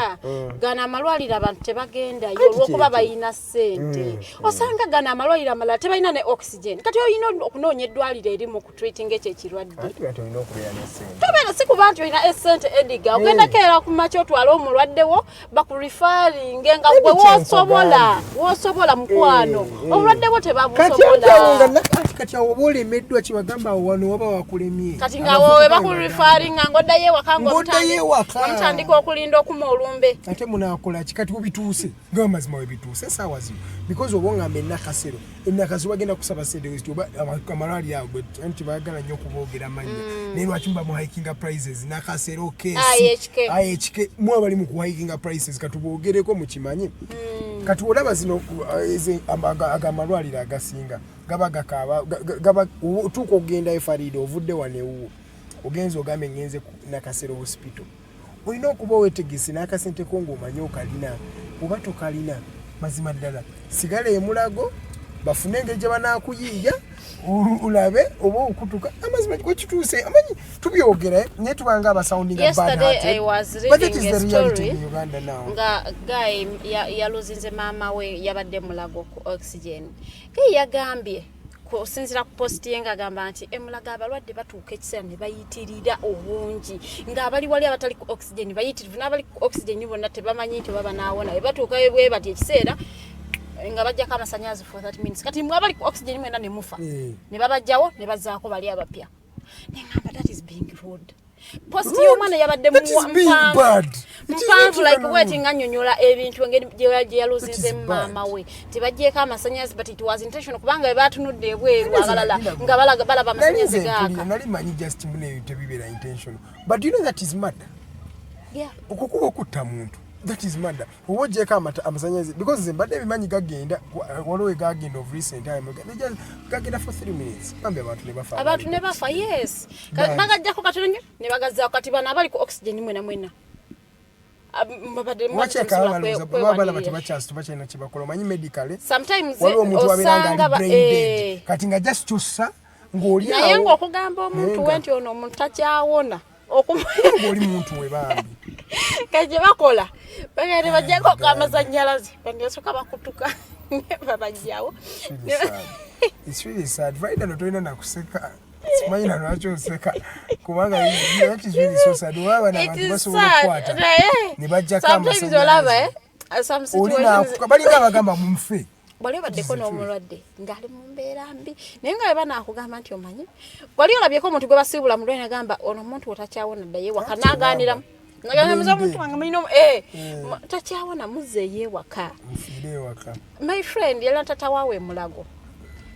Speaker 7: gana amalwaliro abantu tebagendayo olwokuba balina ssente osanga gana amalwaliro amalala tebalina ne oxygen kati olina okunoonya eddwaliro erimu okutreatinga ekyo ekirwadde
Speaker 8: olina okubeera n'essente
Speaker 7: tobeera si kuba nti olina essente Edgar ogendako era ku makya otwala omulwaddewo bakurifaringe nga gwe woosobola mukwano obulwadde bwo tebabusobola
Speaker 8: kati awo bwolemeddwa kibagamba awo wano waba wakulemye
Speaker 7: kati nga wowe bakurifaringa ngoddayo ewaka ng'omutandika okulinda okuma olumbe
Speaker 8: ate munaakola ki kati bubituuse nga mazima webituuse esaawa zino because oba ongamba ennakasero bagenda kusaba sente westi oba amalwaliro ago nti baagala nnyo okuboogera mannya naye lwaki muba muhikinga prices nakasero IHK mwe bali mu kuhikinga prices katuboogereko mukimanyi kati olaba zino amalwaliro agasinga gaba gakaaba tuuka okugenda Farida ovudde wanewo ogenza ogambe ngenze nakasero hospital olina okuba owetegese n'akasente ko ng'omanyi okalina oba tokalina mazima ddala sigala emulago bafune engeri gye banaakuyiiya ulabe oba okutuka amazima gwekituuse amanyi tubyogera naye tubanga abasounding
Speaker 7: yesterday I was reading a story nga guy yaluzinze maama we yabadde mulago ku oxygen yagambye kusinzira ku post yenga agamba nti emulaga abalwadde batuuka ekiseera ne bayitirira obungi ng'abali wali abatali ku oxygen bayitirivu n'abali ku oxygen bonna tebamanyi nti baba naawona bwe batuukayo bwe bati ekiseera nga bajjako amasannyalaze for 30 minutes kati mwe abali ku oxygen mwena ne mufa ne babajjawo ne bazzaako bali abapya nengamba that is being rude post y'omwana yabadde mpanvu like waiting annyonnyola ebintu engeri gye yaluzinze maama we tebajjeeko amasannyalaze but it was intentional kubanga baatunudde ebweru abalala nga balaba amasannyalaze gaaka
Speaker 8: nali manyi just muneyo tebibeera intentional but you know that is murder okukuba okutta muntu that is murder owojjeeko amasannyalaze because ze mbadde ebimanyi gagenda waliwo gagenda of recent time gagenda for 3 minutes bambi abantu ne bafa
Speaker 7: yes bagajjako katono ne bagazzaako kati bano abali ku oxygen mwena
Speaker 8: tubakyalina kyebakola omanyi medically
Speaker 7: sometimes
Speaker 8: waliwo omuntu wabeera nga ali brain dead kati nga just kyussa ng'oli awo
Speaker 7: naye ng'okugamba omuntu we nti ono omuntu takyawona
Speaker 8: ng'oli muntu we bambi
Speaker 7: kajje bakola bagende bajjako amasannyalaze bandyosooka bakutuka babajjawo
Speaker 8: it's really sad Farida notolina nakuseka simanyi na lwaki oseka kubanga that is really so sad waba n'abantu basobola okukwata ne bajjako amasannyalaze balinga abagamba mumufe
Speaker 7: wali obaddeko n'omulwadde ng'ali mu mbeera mbi naye nga bwe banaakugamba nti omanyi wali olabyeko omuntu gwe basiibula mu lwene agamba ono omuntu otakyawona ddayo ewaka n'agaaniramu omuntu wange mulina takyawona muzzeeyo ewaka my friend yali tata waawe mulago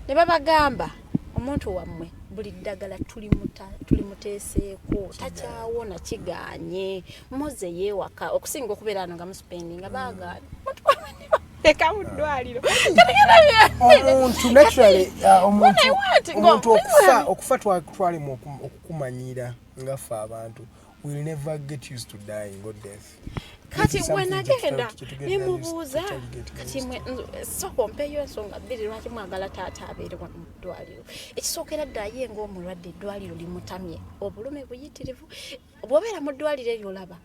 Speaker 7: ne babagamba omuntu wammwe buli ddagala tulimuteeseeko takyawona kigaanye muzzeeyo ewaka okusinga okubeera ano nga muspendinga baagaana leka mu ddwaliro
Speaker 8: omuntu naturally omuntu okufa twalimu okukumanyira nga ffe abantu will never get used to dying or death
Speaker 7: kati wenagenda nemubuuza kati sooka ompeeyo ensonga bbiri lwaki mwagala taata abeere wano mu ddwaliro ekisookera ddala ye ng'omulwadde eddwaliro limutamye obulume buyitirivu bw'obeera mu ddwaliro eryo olaba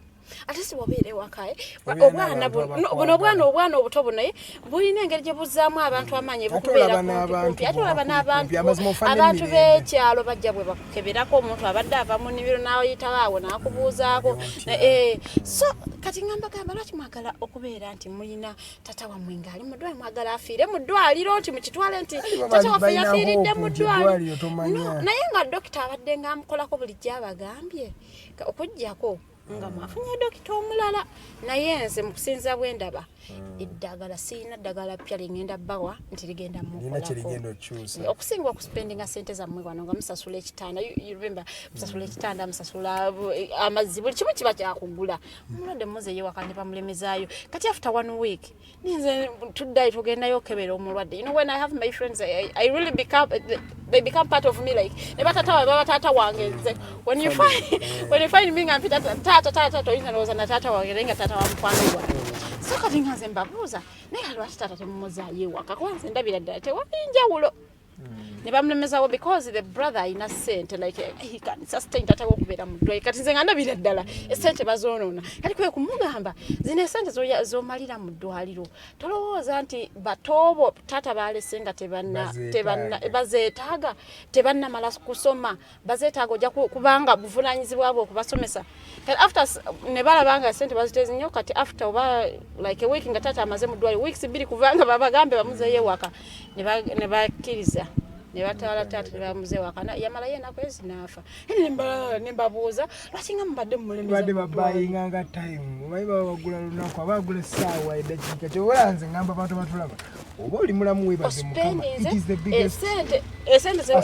Speaker 7: ate si bw'obeera ewaka obwana obuto buno bulina engeri gye buzzaamu abantu amaanyi bukubeera kumpi ate olaba n'abantu b'ekyalo bajja bwe bakukeberako omuntu abadde ava mu nnimiro n'ayitawo awo n'akubuuzaako so kati ngambagamba lwaki mwagala okubeera nti mulina tata wammwe ng'ali mu ddwaliro mwagala afiire mu ddwaliro nti mukitwale nti tata waffe yafiiridde mu ddwaliro naye nga dokita abadde ng'amukolako bulijjo abagambye okuggyako nga mwafunye dokita omulala naye nze mu kusinza bwe ndaba eddagala sirina ddagala pya lingenda bawa nti ligenda
Speaker 8: mukolako
Speaker 7: okusingibwa ku spendinga sente zammwe wano nga musasula ekitanda you remember musasula ekitanda musasula amazzi buli kimu kiba kyakugula omulwadde muze yewaka ne bamulemezaayo kati after 1 week ninze tuddayo tugendayo okebera omulwadde. You know, when I have my friends I really they become part of me, like ne batata wange nze when you find me nga mpita tata toyina loza na tata wange nga tata wa mukwano gwange so kati nganze mbabuuza naye alwaki tata temumuzaayo ewaka kwanze ndabira ddala tewabinjawulo ne bamulemezawo because the brother ina Ssente like he can sustain tata okubeera mu ddwaliro kati nze nga ndabira ddala Ssente bazoonoona kati kwe kumugamba zino Ssente z'omalira mu ddwaliro tolowooza nti batoobo tata baalese nga bazeetaaga tebannamala kusoma bazeetaaga ojja kubanga buvunaanyizibwa bwe okubasomesa kati after ne balabanga Ssente baziteezi nnyo kati after oba like a week nga tata amaze mu ddwaliro weeks 2 kubanga babagambe bamuzeeyo ewaka ne bakkiriza ne batwala tata ne bamuze wakana yamala yena kwezi nafa ne mbabuuza lwaki nga mbadde mulemeza
Speaker 8: badde babayinga nga time omanyi bagula lunaku abagula essaawa eddakiika kyobolanze ngamba abantu batulaba oba oli mulamu webaze mukama it is the biggest
Speaker 7: Ssente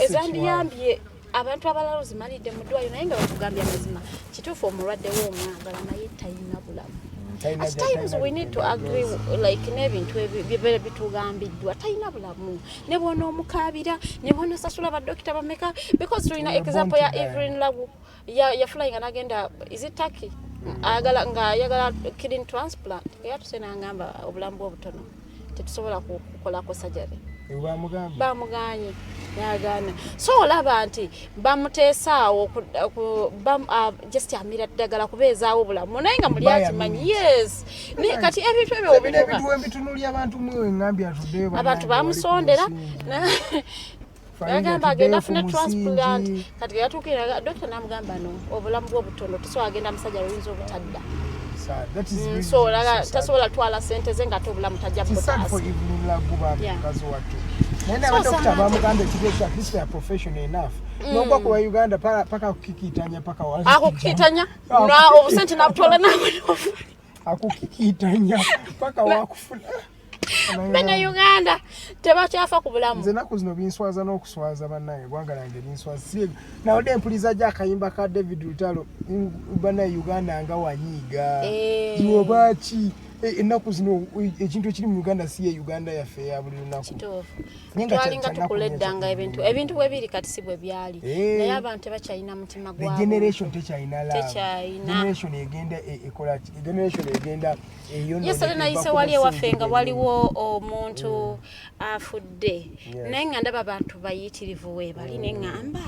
Speaker 7: ezandiyambye abantu abalala ozimalidde mu ddwaliro naye nga bakugambye amazima kituufu omulwadde w'omwagala naye talina bulamu. At times we need to agree like n'ebintu ebyo bitugambiddwa talina bulamu ne bwona omukaabira ne bwona sasula badokita bameka because tulina example ya Evelyn Lagu ya flying anagenda is it Turkey ayagala kidney transplant yatusena ngamba obulamu obutono tetusobola kukolako surgery bamuganye yagana so olaba nti bamuteesaawo just amira ddagala kubeezaawo bulamu naye nga muli akimanyi yes kati ebintu ebyo
Speaker 8: ebitunuli abantu mwe ngambye atudde
Speaker 7: abantu bamusondera agamba agenda afune transplant kati yatuukira dokita n'amugamba no obulamu bw'obutono tusobola agenda musajja luyinza obutadda so tasobola twala ssente ze ngate obulamu tajja butaasa
Speaker 8: naye n'abadokita bamugamba ekiteeso at least they are professional enough nogwa kuwa Uganda paka kukikitanya paka wazi
Speaker 7: akukitanya na obusente nabutwala nawe
Speaker 8: akukikitanya paka wakufuna
Speaker 7: bene Uganda tebakyafa ku bulamu
Speaker 8: nze naku zino binswaza n'okuswaza bannange gwanga lange binswaza nawodde empuliza gy'akayimba ka David Lutalo bannaye Uganda nga wanyiiga obaki ennaku zino ekintu ekiri mu Uganda si ye Uganda yaffe ya buli lunaku
Speaker 7: twalinga tukuleddanga ebintu bwe biri kati si bwe byali naye abantu tebakyalina mutima gwabwe
Speaker 8: generation tekyalina generation egenda ekola generation egenda
Speaker 7: yesale nayise wali ewaffe nga waliwo omuntu afudde naye nga ndaba abantu bayitirivu weebali ne ŋŋamba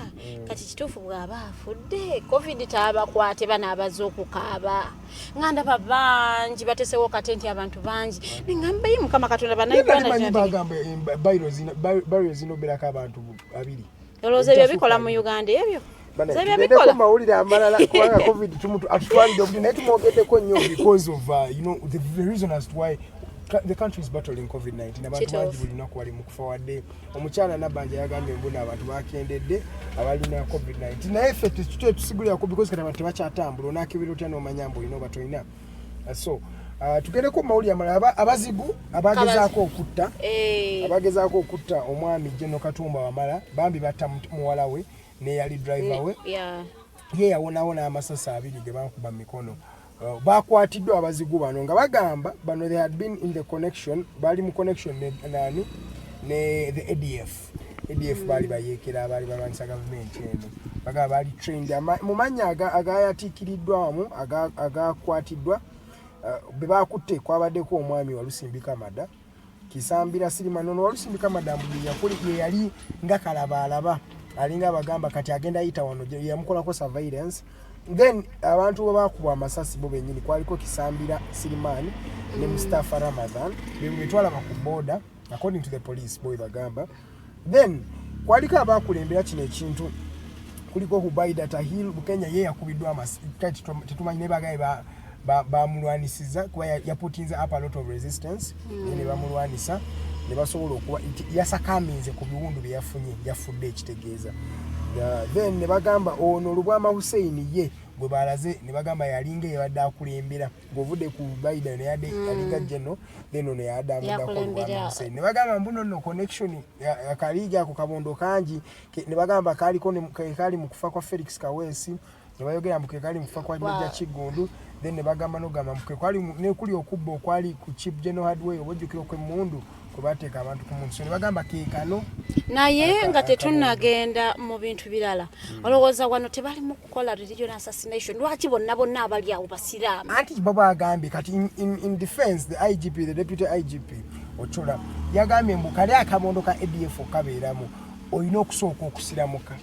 Speaker 7: kati kituufu bw'aba afudde covid taabakwate banaabaza okukaaba nga ndaba bangi batesewo katenti abantu bangi ne ŋŋamba ye Mukama Katonda
Speaker 8: bannayuganda bayiro zinoberako abantu 2
Speaker 7: olowooza ebyo bikola mu Uganda ebyo
Speaker 8: Beko mawulire amalala kubanga covid tumutu atwalide obuli naye tumwogeddeko nnyo because of the reason as to why the country is battling COVID-19 abantu bangi buli lunaku bali mu kufa wadde omukyala Nabbanja yagambye mbona abantu bakendedde abalina COVID-19 naye ffe tusigulirako because kati abantu tebakyatambula onaakebera otya n'omanya mbu olina oba tolina so tugendeko mawulire amalala abazigu abagezaako okutta omwami General Katumba Wamala bambi batta muwala we ne yali driver we ye yawonawona amasasi 2 ge bakuba mikono bakwatiddwa abazigu bano nga bagamba bano they had been in the connection bali mu connection ne the ADF bali bayekera bali balwanisa government eno bagamba bali trained mu manya agayatiikiriddwa wamu agakwatiddwa bebakutte kwabaddeko omwami Walusimbika Mada Kisambira Sirimanono Walusimbika Mada ye yali nga kalabalaba alinga bagamba kati agenda yita wano yamukolako surveillance then abantu bakuba amasasi bo benyini kwaliko Kisambira Sirimani ne Mustafa Ramadan betwala ku border according to the police boy bagamba then kwaliko abakulembera kino ekintu kuliko Hubaida Tahil Bukenya ye yakubiddwa amasasi tetumanyi ne bagaye bamulwanisiza kuba yaputinza up a lot of resistance ne bamulwanisa ne basobola okuba yasakaminze ku biwundu bye yafunye yafudde ekitegeeza then ne bagamba ono Lubwama Hussein ye gwe balaze ne bagamba yalinga yabadde akulembera ng'ovudde ku Biden yadde alinga General then ono yadde amudako ne bagamba mbuno no connection yakaliga ako kabondo kangi ne bagamba kaliko kali mu kufa kwa Felix Kawesi ne bayogera mu kali mu kufa kwa Meja Kigundu then ne bagamba no gamba mu kwali ne kuli okubba okwali ku Chief General Hardway obujjukiro kwe mundu kubateeka abantu ku muntu so ne bagamba keekano
Speaker 7: naye nga tetunnagenda mu bintu birala olowooza wano tebali mu kukola religion assassination lwaki bonna abali awo basiraamu
Speaker 8: anti baba agambye kati in defense the IGP the deputy IGP Ochola yagambye mbu kali akabondo ka ADF kabeeramu olina okusooka okusiramuka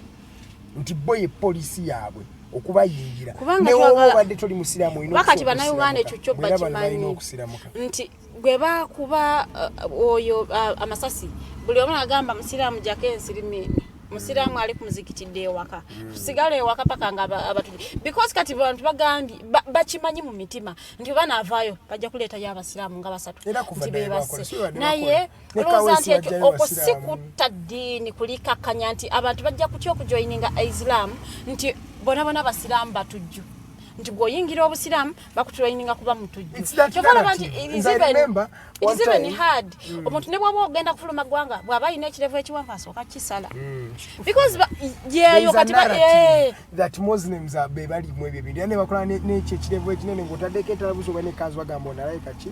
Speaker 8: nti boye polisi yaabwe okubayingira newo badde toli musiraamu olina
Speaker 7: wakati bannayuganda ekyo kyo bakimanyi nti gwe bakuba oyo amasasi buli omu agamba musiraamu jake ensirimini musiraamu ali ku muzikitidde ewaka tusigale ewaka paka nga abatuli because kati bantu bagambye bakimanyi mu mitima nti banaavaayo bajja kuleetayo abasiraamu nga basatu nti bebase naye olowooza nti ekyo okusikuta ddiini kulikkakkanya nti abantu bajja kutya okujoyininga Islam nti bona basiraamu batujju nti bw'oyingira obusiraamu bakutuloyininga kuba mutujju kyovalaba nti it is even hard omuntu ne bw'aba ogenda kufuluma ggwanga bw'aba alina ekirevu ekiwanvu asooka kisala because yeeyo kati
Speaker 8: that Muslims be bali mu ebyo bintu ne bakola n'ekyo ekirevu ekinene ng'otaddeko etalabuzi oba n'ekanzu bagamba onalayika ki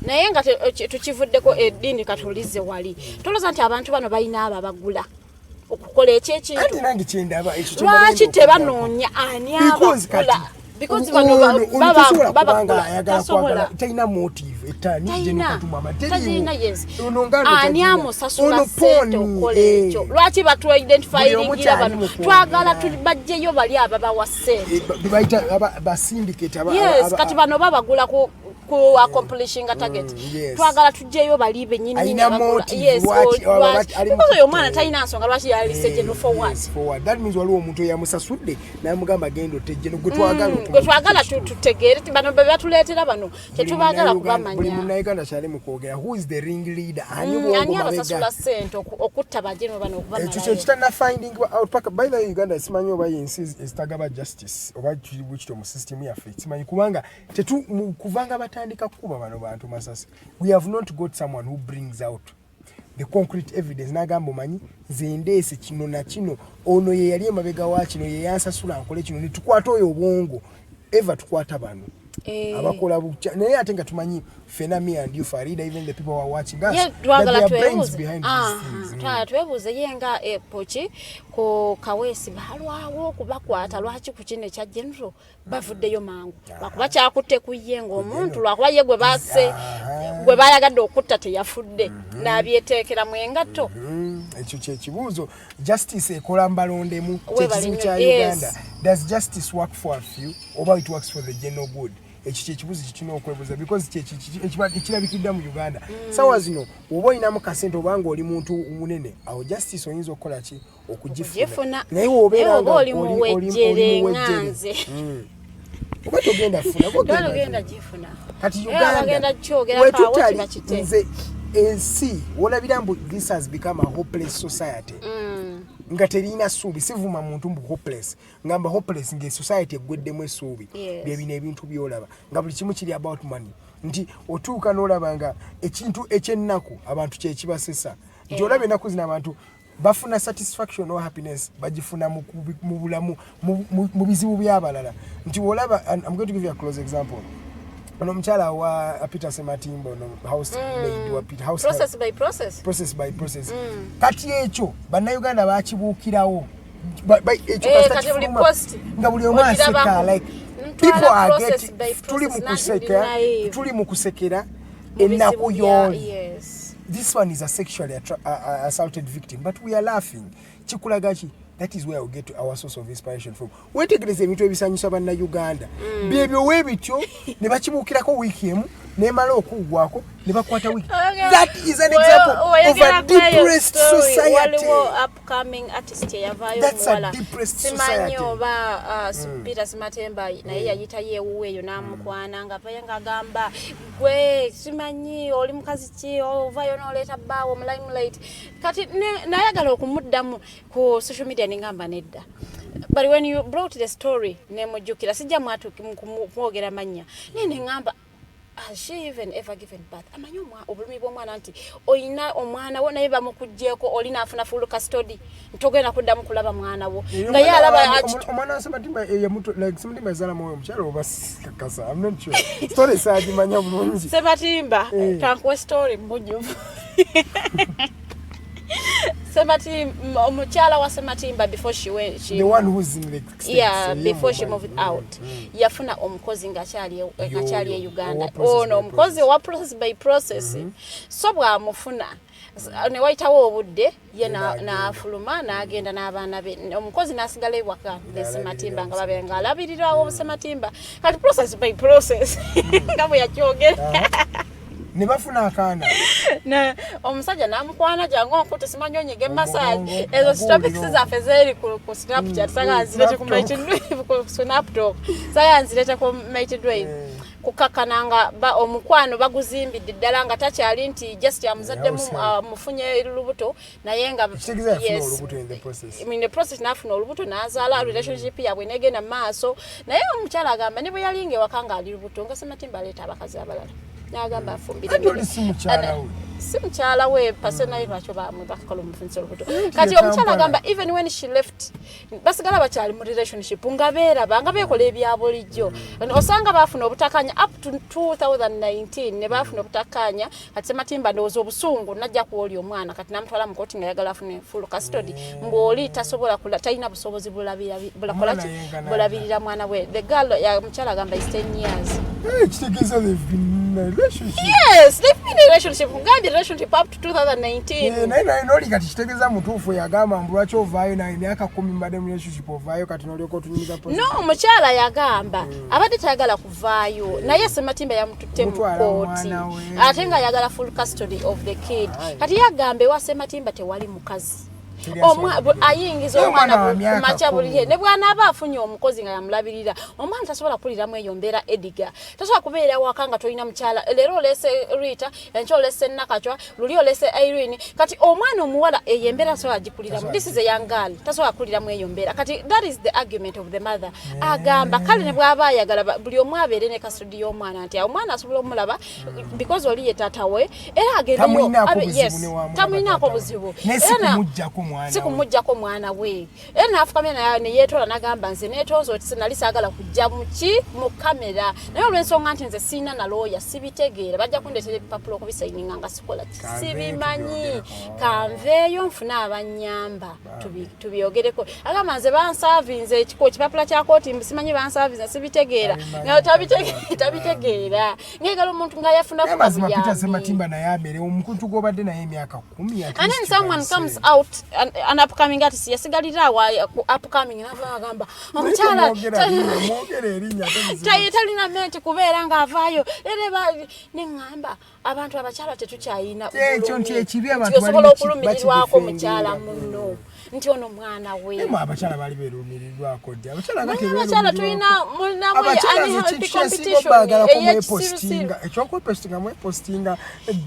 Speaker 7: naye nga tukivuddeko eddiini katulize wali tolooza nti abantu bano balina abo abagula okukola ekyekintu lwaki tebanoonya ani abagula because bano
Speaker 8: talina motive etani
Speaker 7: ani amusasula ssente okukola ekyo lwaki batwaidentifyingira bano twagala bajjeyo bali ababawa ssente kati bano babagula ku accomplishing a target twagala tujjeyo bali bennyini because oyo mwana talina nsonga lwaki yalise General for what
Speaker 8: that means waliwo omuntu eyamusasudde namugamba genda otejjeno gwe
Speaker 7: twagala tutegeere bano be batuleetera bano tetubagala kubamanya
Speaker 8: buli munnayuganda kyali mu kwogera who is the ring leader
Speaker 7: ani abasasula ssente okutta bajeno bano okubamanya
Speaker 8: ekyo kitana finding out paka by the Uganda simanyi oba yensitagaba justice oba kiribu kito mu system yaffe simanyi kubanga kuvanga batandika kuba bano bantu masasi we have not got someone who brings out the concrete evidence nagamba manyi zendeese kino na kino ono ye yali emabega wa kino ye yansasula nkole kino nitukwata oyo obwongo eva tukwata bano abakola bucha naye ate nga tumanyi Fenami and you Farida even the people who are watching us
Speaker 7: twagala
Speaker 8: twebuze
Speaker 7: yenga pochi ko Kawesi balwawo okubakwata lwaki ku kino ekya General bavuddeyo mangu bakuba kyakutte kuyenga omuntu lwakuba ye gwe basse gwe bayagadde okutta teyafudde n'abyeteekera mu engatto
Speaker 8: ekyo kyekibuuzo justice ekola mbalondemu kyekizibu kya Uganda does justice work for a few or it works for the general good ekyo kyekibuuzo kikina okwebuuza because ekirabikidde mu Uganda sawa zino oba olinamu kasente obanga oli muntu munene awo justice oyinza okukola ki okugifuna naye wobeera
Speaker 7: oli muwejjere nganze
Speaker 8: oba togenda
Speaker 7: funa gifuna
Speaker 8: kati Uganda wetutali nze ensi olabira mbu this has become a hopeless society nga terina suubi sivuma muntu mbu hopeless ngamba hopeless nge society egweddemu essuubi byebino ebintu byolaba nga buli kimu kiri about money nti otuuka n'olaba nga ekintu ekyennaku abantu kyekibasesa nti olaba ennaku zino abantu bafuna satisfaction or happiness bagifuna mu bulamu mu bizibu by'abalala nti olaba I'm going to give you a close example ono mchala wa Peter Sematimbo no house made wa Peter house process by process kati ekyo bannayuganda bakibuukirawo ekyo kati buli post nga buli omaseka like people are getting tuli mu kusekera ennaku yes this one is a sexually assaulted victim but we are laughing chikulagachi that is where we get our source of inspiration from wetegereze ebintu ebisanyusa banna Uganda byebyo webityo ne bakibuukirako wiiki emu nemala okuggwako ne bakwata wiiki that is an example of a depressed society
Speaker 7: upcoming artist yavayo
Speaker 8: that's a depressed society
Speaker 7: oba Peter Simatemba naye yayita yeewuweeyo namukwana nga payanga agamba gwe simanyi oli mukazi ki ovayo n'oleeta bbaawo mu limelight kati nayagala okumuddamu ku social media ningamba nedda But when you brought the story, nemujukira sijja mwatu kumwogera manya. Nene ngamba has she even ever given birth? Amanyo obulumi bw'omwana nti oyina omwana wo naye bamukuggyeko olina afuna full custody ntogenda kuddamu kulaba mwana wo nga ye alaba
Speaker 8: omwana wa Ssematimba yamuto like Ssematimba yazala mwoyo omukyala oba kakasa I'm not sure story saagimanya bulungi Ssematimba
Speaker 7: tankuwa story mbujuvu Ssematimba omukyala wa Ssematimba before she
Speaker 8: the one who's in the States,
Speaker 7: yeah before she moved out yafuna omukozi ngakyali e Uganda ono omukozi wa process by process so bwamufuna ne wayitawo obudde ye n'afuluma n'agenda n'abaana be omukozi n'asigala ewaka ne Ssematimba nga babenga alabirirawo Ssematimba kati process by process nga bwe yakyogera
Speaker 8: ne bafuna akaana
Speaker 7: na omusajja namukwana jangu okuti simanyi onyige massage ezo topics zaffe zeri ku Snapchat saganzirete ku Mighty Drive ku Snaptalk saganzirete ku Mighty Drive kukakananga omukwano baguzimbidde ddala nga takyali nti just amuzadde mufunye lubuto naye nga
Speaker 8: yes
Speaker 7: in the process nafuna olubuto n'azaala relationship yabwe negenda maaso naye omukyala agamba ne bwe yalinga ewaka nga ali lubuto nga Ssematimba aleeta abakazi abalala n'agamba afumbire si mukyala we personally lwakyo bakola omufunisa olubuto kati omukyala agamba even when she left basigala bakyali mu relationship nga beeraba nga beekola ebya bulijjo osanga baafuna obutakkaanya up to 2019 ne baafuna obutakkaanya kati Ssematimba ndowooza obusungu najja kuwoli omwana kati namutwala mu kooti nga yagala afune full custody ng'oli tasobola talina busobozi bulabirira mwana we the girl ya mukyala agamba is 10 years
Speaker 8: kitegeeza they've been in a relationship
Speaker 7: yes they've been in a relationship ngambye relationship up to 2019
Speaker 8: naye noli kati kitegeeza mutuufu yagamba mbu lwaki ovaayo naye emyaka 10 mbadde mu relationship ovaayo kati nolyoka otunyumiza
Speaker 7: no omukyala yagamba abadde tayagala kuvaayo naye Ssematimba yamututte mu kooti ate nga ayagala full custody of the kid kati yagamba ewa Ssematimba tewali mukazi ayingiza omwana kumacha buliye ne bw'anaaba afunye omukozi nga yamulabirira omwana tasobola kuliramu eyo mbeera Edgar tasobola kubeera wakanga tolina mukyala leero olese Rita encho olese Nakachwa luli olese Irene kati omwana omuwala eyembera so agikuliramu this is a young girl tasobola kuliramu eyo mbeera kati that is the argument of the mother agamba kale ne bw'aba ayagala buli omu abeere ne custody y'omwana nti omwana asobola omulaba because oli ye taata we era agenda tamuyinaako buzibu sikumujjako mwana we era nafukamya ne yeetola nagamba nze neetooza oti sinali saagala kujja mu kamera naye olw'ensonga nti nze siina na looya sibitegeera bajja kundeetera ebipapulo okubisayininga nga sikola sibimanyi kanveeyo nfune abannyamba tubyogereko agamba nze bansaavinze ekipapula kya kooti simanyi bansaavinze sibitegeera nga tabitegeera ng'egala omuntu nga yafunaku
Speaker 8: mazima Ssematimba naye abeere omuntu gw'obadde naye emyaka 10
Speaker 7: and then someone comes out and upcoming artist yasigalira wa upcoming nagamba omukyala talina mente kubeera nga avaayo ere nengamba abantu abakyala tetukyayina
Speaker 8: ekyo nti ekibi abantu
Speaker 7: bali okulumirirwako mukyala muno nti ono mwana we
Speaker 8: abakyala bali beerumirirwako ddi
Speaker 7: abakyala tulina
Speaker 8: competition ekyokupostinga mwepostinga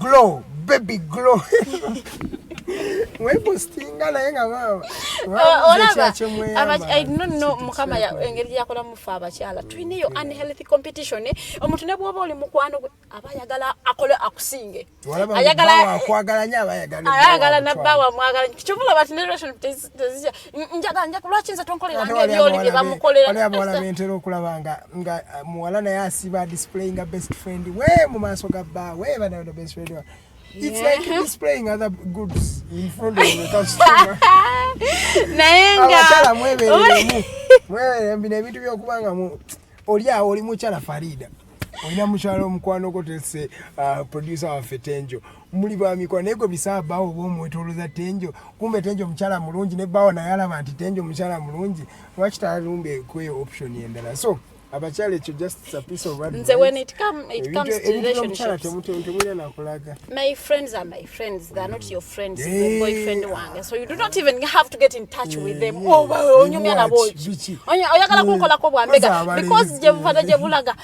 Speaker 8: glow baby glow mwepostinga naye nga
Speaker 7: I don't know mukama engeri yakola mufa abakyala tulina eyo unhealthy competition omuntu ne bwoba oli mukwano gwe aba ayagala akole akusinge ayagala nabbawa mwagala kikivula bati relation njaga lwaki nze tonkolera ng'ebyoli bye bamukolera
Speaker 8: abawala bentera okulaba nga muwala naye asiba displaying a best friend we mu maaso ga bba we bana best friend it's like displaying other goods in front of the customer
Speaker 7: nayenga
Speaker 8: abachala mweberemu bino ebintu byokubanga oli mukyala Farida olina mukyala omukwano gwo tese producer waffe Tenjo muli bamikwano naye gwe bisaabawo bwomwetoloza Tenjo kumbe Tenjo mukyala mulungi ne bawo naye alaba nti Tenjo mukyala mulungi lwaki talumbe kweyo option endala so abakyala ekyo just a piece of advice.
Speaker 7: Nze when it comes to relationships, my friends are my friends, they are not your friends, the boyfriend wange. So you do not even have to get in touch with them. Onyumya boy. Oyagala kukolako bwambega because je bufata je bulaga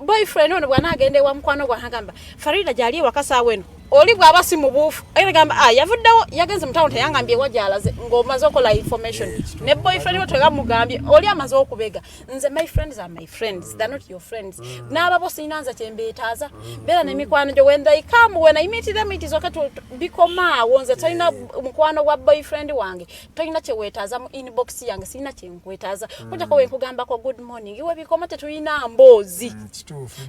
Speaker 7: boyfriend ono bwana agende wa mukwano gwa hagamba Farida jali wakasa wenu oli bwaba si mubuufu ayagamba yavuddewo yagenze mu town teyangambye wajalaze ng'omaze okola information ne boyfriend we tegamugambye oli amaze okubega nze my friends are my friends they're not your friends n'ababo sinanza kyembeetaaza beera n'emikwano gyo when they come when I meet them it is okay to bikomaawo nze talina mukwano gwa boyfriend wange talina kyeweetaaza mu inbox yange sirina kyenkwetaaza kujjako wenkugambako good morning iwe bikoma tetulina mboozi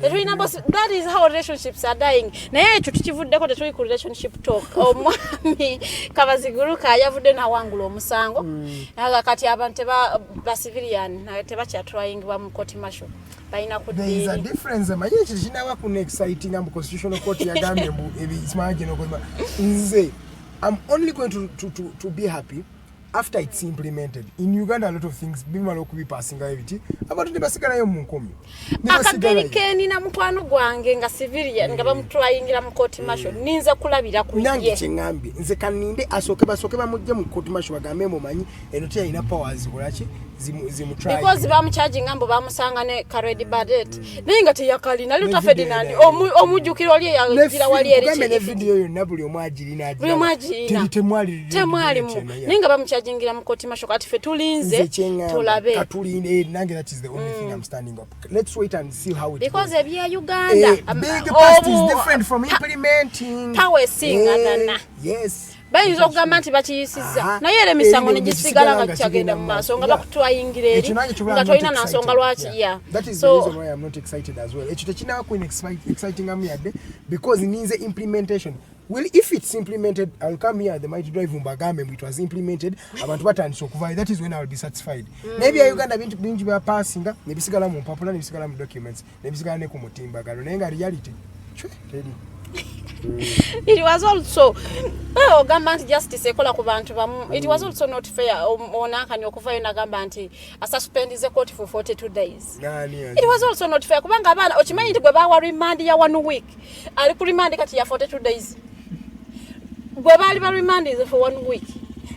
Speaker 7: tetulina mboozi that is how relationships are dying naye ekyo tukivuddeko tetuli ku relationship talk omwami kabaziguruka yavudde nawangula omusango kati abantu ba civilian tebakyatryingibwa mu court martial balina
Speaker 8: there is a difference manye ekyo kinawa ku exciting am constitutional court yagambye mbu ebisimanje nokuba nze I'm only going to be happy after it's implemented. In Uganda, a lot of things bimala okubi passing everything. Abantu ne basigala yo mu nkomi.
Speaker 7: Akagerike nina mukwano gwange nga civilian nga bamutwayingira mu court martial ninza kulabira ku
Speaker 8: nange kyengambye nze kaninde asoke bamujje mu court martial bagambe mumanyi eno tia ina powers kulaki zimu try
Speaker 7: because bamucharging ambo bamusanga ne Karedi Badet ninga teyakali nali ta Ferdinand omujukiro oli yagira wali eri
Speaker 8: ne video yo nabuli omwajiri nagira temwali
Speaker 7: ninga bamuchargingira mu court martial kati fe tulinze tulabe
Speaker 8: katulinde nange that is the only thing I'm standing up. Let's wait and see how it
Speaker 7: because
Speaker 8: goes.
Speaker 7: Ebya Uganda
Speaker 8: big past is different from implementing
Speaker 7: power singa
Speaker 8: yes
Speaker 7: bayinza okugamba nti bakiyisiza naye era emisango ne gisigala nga kyagenda mu maaso nga bakutwayingira eri nga tolina nansonga lwaki ya
Speaker 8: that is the reason why I'm not excited as well. Ekyo tekinawa ku exciting am yadde because it needs implementation. Well, if it's implemented, I'll come here, the Mighty Drive Umbagambe, it was implemented, abantu batandise okuvayo, that is when I'll be satisfied. Maybe Uganda bingi bya passing, nebisigala mu mpapula, nebisigala mu documents, nebisigala ne ku mutimbagano, naye nga reality.
Speaker 7: It was also government justice ekola ku bantu bamu. It was also not fair onakani okuvayo nagamba nti suspend the court for 42 days. It was also not fair kubanga abana okimanyi nti gwe bawa remand ya 1 week ali ku remand kati ya 42 days gwe bali ba remand for 1 week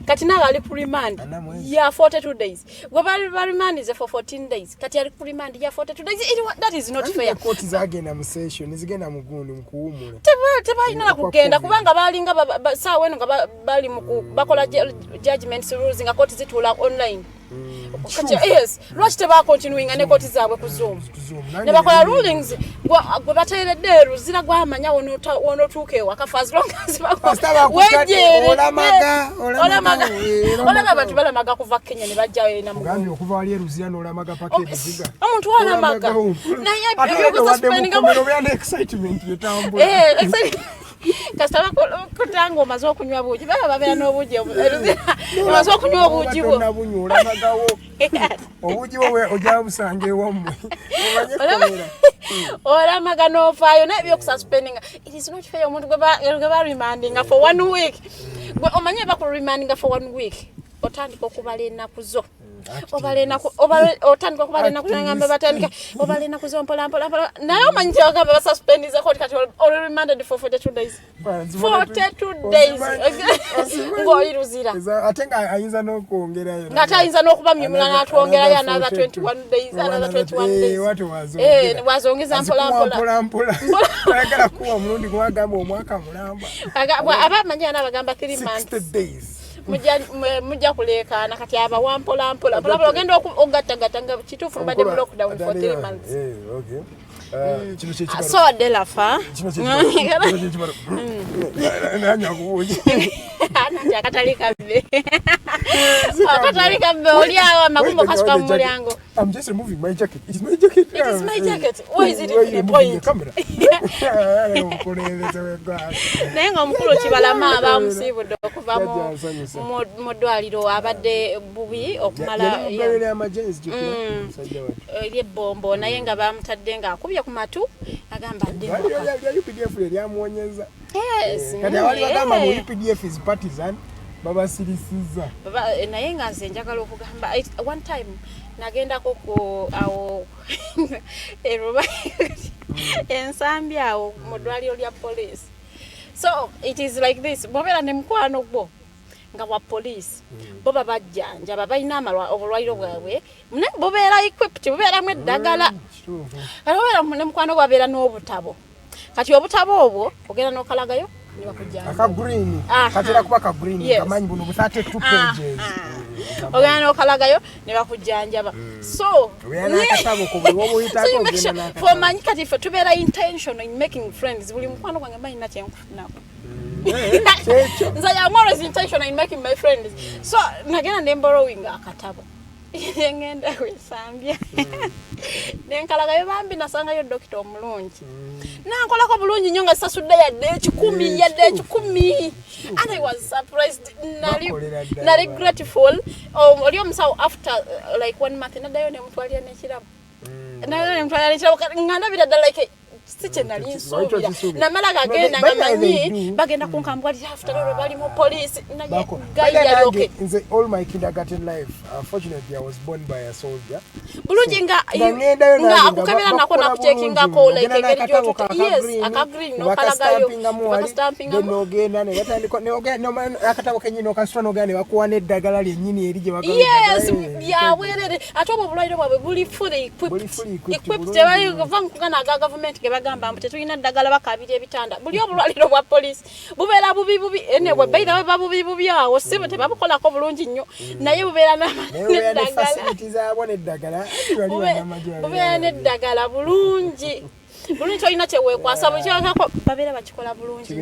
Speaker 7: kati naga ali ku remand ya 42 days gwe bali ba remand for 14 days kati ali ku remand ya 42 days. That is not fair.
Speaker 8: The court zagenda mu session zigenda mu gundi mukuwumula
Speaker 7: teba ina kugenda kubanga balinga sawa eno nga bali mu bakola judgments rules nga court zitula online. Yes, lwaki teba continuing ne court zaabwe ku Zoom ne bakola rulings gwe bateeredde ruzira gwamanya wonotuuke wakafa as long as olamaga abantu balamaga kuva Kenya ne bajja na
Speaker 8: mugambi okuva ali eruzira n'olamaga package ziga
Speaker 7: omuntu walamaga naye
Speaker 8: ebyo excitement yetambula
Speaker 7: kasaba kutango mazo okunywa buji baba babera n'obuji mazo okunywa obuji bo
Speaker 8: nabunyula magawo obuji bo oja busange wamwe
Speaker 7: ola magano fayo na byo kususpending. It is not fair omuntu gwe ba remanding for 1 week gwe omanye ba ku remanding for 1 week otandika okubala ennaku zo otandika okubala ennaku ngamba batandika obala ennaku zo mpola naye omanyi nti bagamba ba suspend the court kati or remanded for 42 days 42 days ng'oliruzira
Speaker 8: ate nga ayinza n'okwongerayo
Speaker 7: ng'ate ayinza n'okuba myumula n'atwongerayo another 21 days wazongeza mpola
Speaker 8: ayagala kuwa omulundi gwagamba omwaka mulamba
Speaker 7: abamanyi anabagamba 3 months mujja kulekana kati aba wampola ogenda ogattagatta nga kituufu mbadde mu lockdown for 3 months. So de la fa akatalika be oli awa magumbo kasuka mu mulyango.
Speaker 8: I'm just removing my jacket. It's my jacket.
Speaker 7: It is my jacket. Why is it in the point? Naye nga omukulu kibalama abamusibudde okuva mu ddwaliro abadde bubi okumala ebyebombo naye nga bamutadde nga akubye ku matu agamba
Speaker 8: UPDF eryamuwonyeza kati awali bagamba mu UPDF is partisan babasirisiza
Speaker 7: naye nga nze njagala okugamba one time nagendako ku awo eruba ensambi awo mu ddwaliro lya police. So it is like this bobera ne mukwano gwo nga wa police bo babajjanja babalina obulwairo bwabwe ne bobera equipped bobera mu eddagala bobera ne mukwano gwabeera n'obutabo kati obutabo obwo ogenda n'okalagayo
Speaker 8: aka green katera kuba ka green kamanyi buno busate 2 pages
Speaker 7: ogana okalagayo ne bakujanjaba so
Speaker 8: akatabo ko bwo buyitako gena
Speaker 7: for manyi kati for tubera intention in making friends buli mukwano gwange manyi na kyenkufunako nzaya more is intention in making my friends so nagenda ne borrowing akatabo ngenda kwesambya nenkalagayo bambi nasangayo doctor omulungi nankolako bulungi nnyo nga sasudde yadde 10 and I was surprised nali grateful oli omusawo after like 1 month nadayo ne mutwalira nekiramu nganda bidada like siche nali nsuubira namala gagenda nga manyi bagenda kunkambwa li after all bali mu police gaya yoke
Speaker 8: nze all my kindergarten life unfortunately I was born by a soldier
Speaker 7: bulungi nga akukabira nako nakuchekinga ko like engeri gyoto yes akagreen no kalagayo
Speaker 8: bakastampinga no genda ne batandiko ne ogenda no akatabo kenyino kasitano gane bakuwane eddagala lyennyini erije bagalo
Speaker 7: yes yawerere atobo bulwaire bwabwe buli fully equipped tebali kuvanga na government bagamba mbu tetulina ddagala bakabira ebitanda buli obulwaliro bwa police bubeera bubi ene bwe bayira babubi awo sibo tebabukolako bulungi nnyo naye bubeera n'eddagala bulungi bulungi tolina kyeweekwasa bukyakako babeera bakikola bulungi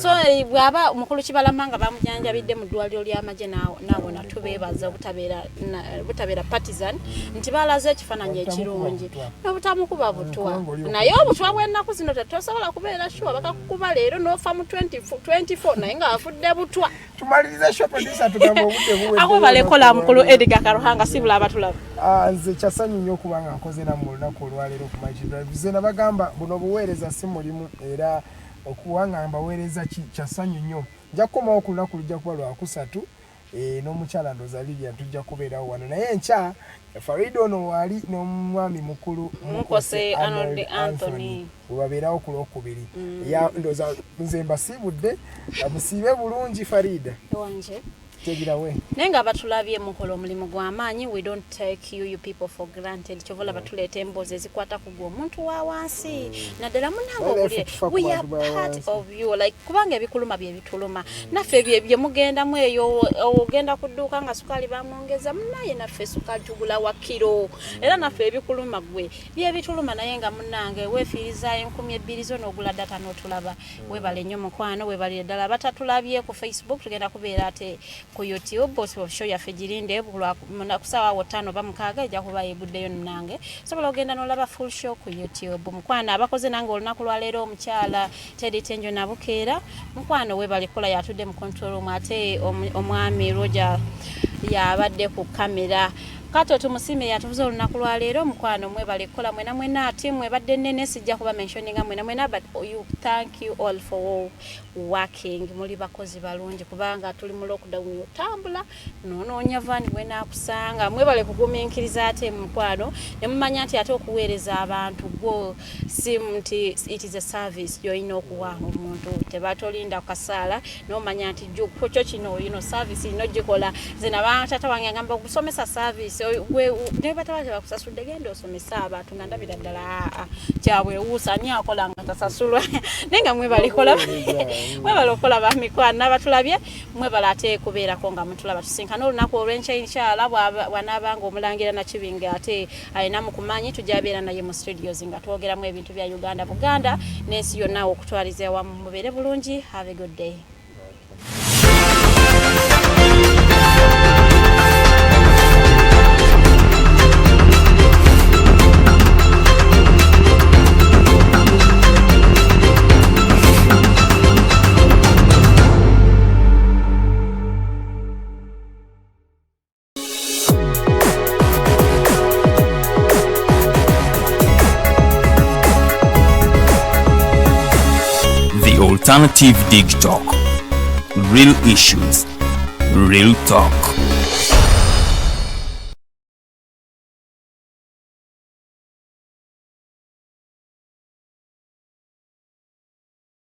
Speaker 7: so bwaba omukulu kibalamanga bamujanjabidde mu ddwaliro ly'amagye naawona tubeebaza butabeera partisan nti balaze ekifaananyi ekirungi n'obutamukuba butwa naye obutwa bw'ennaku zino tetosobola kubeera shuwa bakakukuba leero n'ofa mu 24 naye nga afudde butwa
Speaker 8: tumaliriza show producer tugamba obudde buwe
Speaker 7: ako balekola mukulu Edgar Karuhanga sibula abatulaba
Speaker 8: nze kyasanyu nnyo okubanga nkoze na mu lunaku olwaleero ku Omanyi Drive ze nabagamba buno buweereza si mulimu era okuwanga mbaweereza kyasanyu nnyo nja kukomawo ku lunaku lujja kuba lwakusatu n'omukyala ndoza Lydia tujja kubeerawo wano naye enkya Farida ono wali n'omwami mukulu
Speaker 7: Mukose Anthony
Speaker 8: webabeerawo ku lwokubiri ndoza nze mbasiibudde amusiibe bulungi Farida
Speaker 7: wanje
Speaker 8: tegirawe
Speaker 7: nenga batulabye mukola omulimu gw'amaanyi we don't take you people for granted chovola batuleeta emboozi ezikwata ku gwe omuntu wa wansi naddala munange obulire we are part of you like kubanga ebikuluma bye bituluma naffe bye mugendamu eyo ogenda ku dduuka nga sukaali bamwongeza munaye naffe sukaali tugula wa kiro era naffe ebikuluma gwe bye bituluma naye nga munange weefiirizayo 2,000 zo n'ogula data n'otulaba webale nnyo mukwano webalire ddala batatulabye ku Facebook tugenda kubeera ate ku YouTube show yaffe girinde kusawa 5 ba 6 ejja kuba yeguddeyo nange sobola ogenda n'olaba full show ku YouTube mukwana abakoze nange olunaku lwaleero omukyala Teddy Tenjo nabukeera mukwano webalikola yatudde mu control room ate omwami Roger yabadde ku kamera kato tumusime yatuvuza olunaku lwaleero mukwano mwebale kola mwena ati mwebadde nene sijja kuba mentioning mwena but you thank you all for working muli bakozi balungi kubanga tuli mu lockdown yotambula noonya vani mwena akusanga mwebale kugumiikiriza ate mukwano ne mumanya nti ate okuweereza abantu go simti it is a service yoyina okuwa omuntu tebatolinda kasaala nomanya nti kyo kino service ino gikola zina batata wange agamba okusomesa service we nebatawaje bakusasudde genda osomesa abantu nga ndabira ddala kyabwe usani akola nga tasasulwa nenga mwebalikola mwebalokola bamikwana nabatulabye mwebalate kubeerako nga mutulaba tusinkana olunaku olw'enkya inshallah bwanabanga omulangira na kibinga ate ayina mukumanyi tujabeera naye mu studios nga twogeramu ebintu bya Uganda Buganda n'ensi yonna okutwaliza awamu mubeere bulungi have a good day.
Speaker 1: Alternative Dig Talk. Real issues, real talk.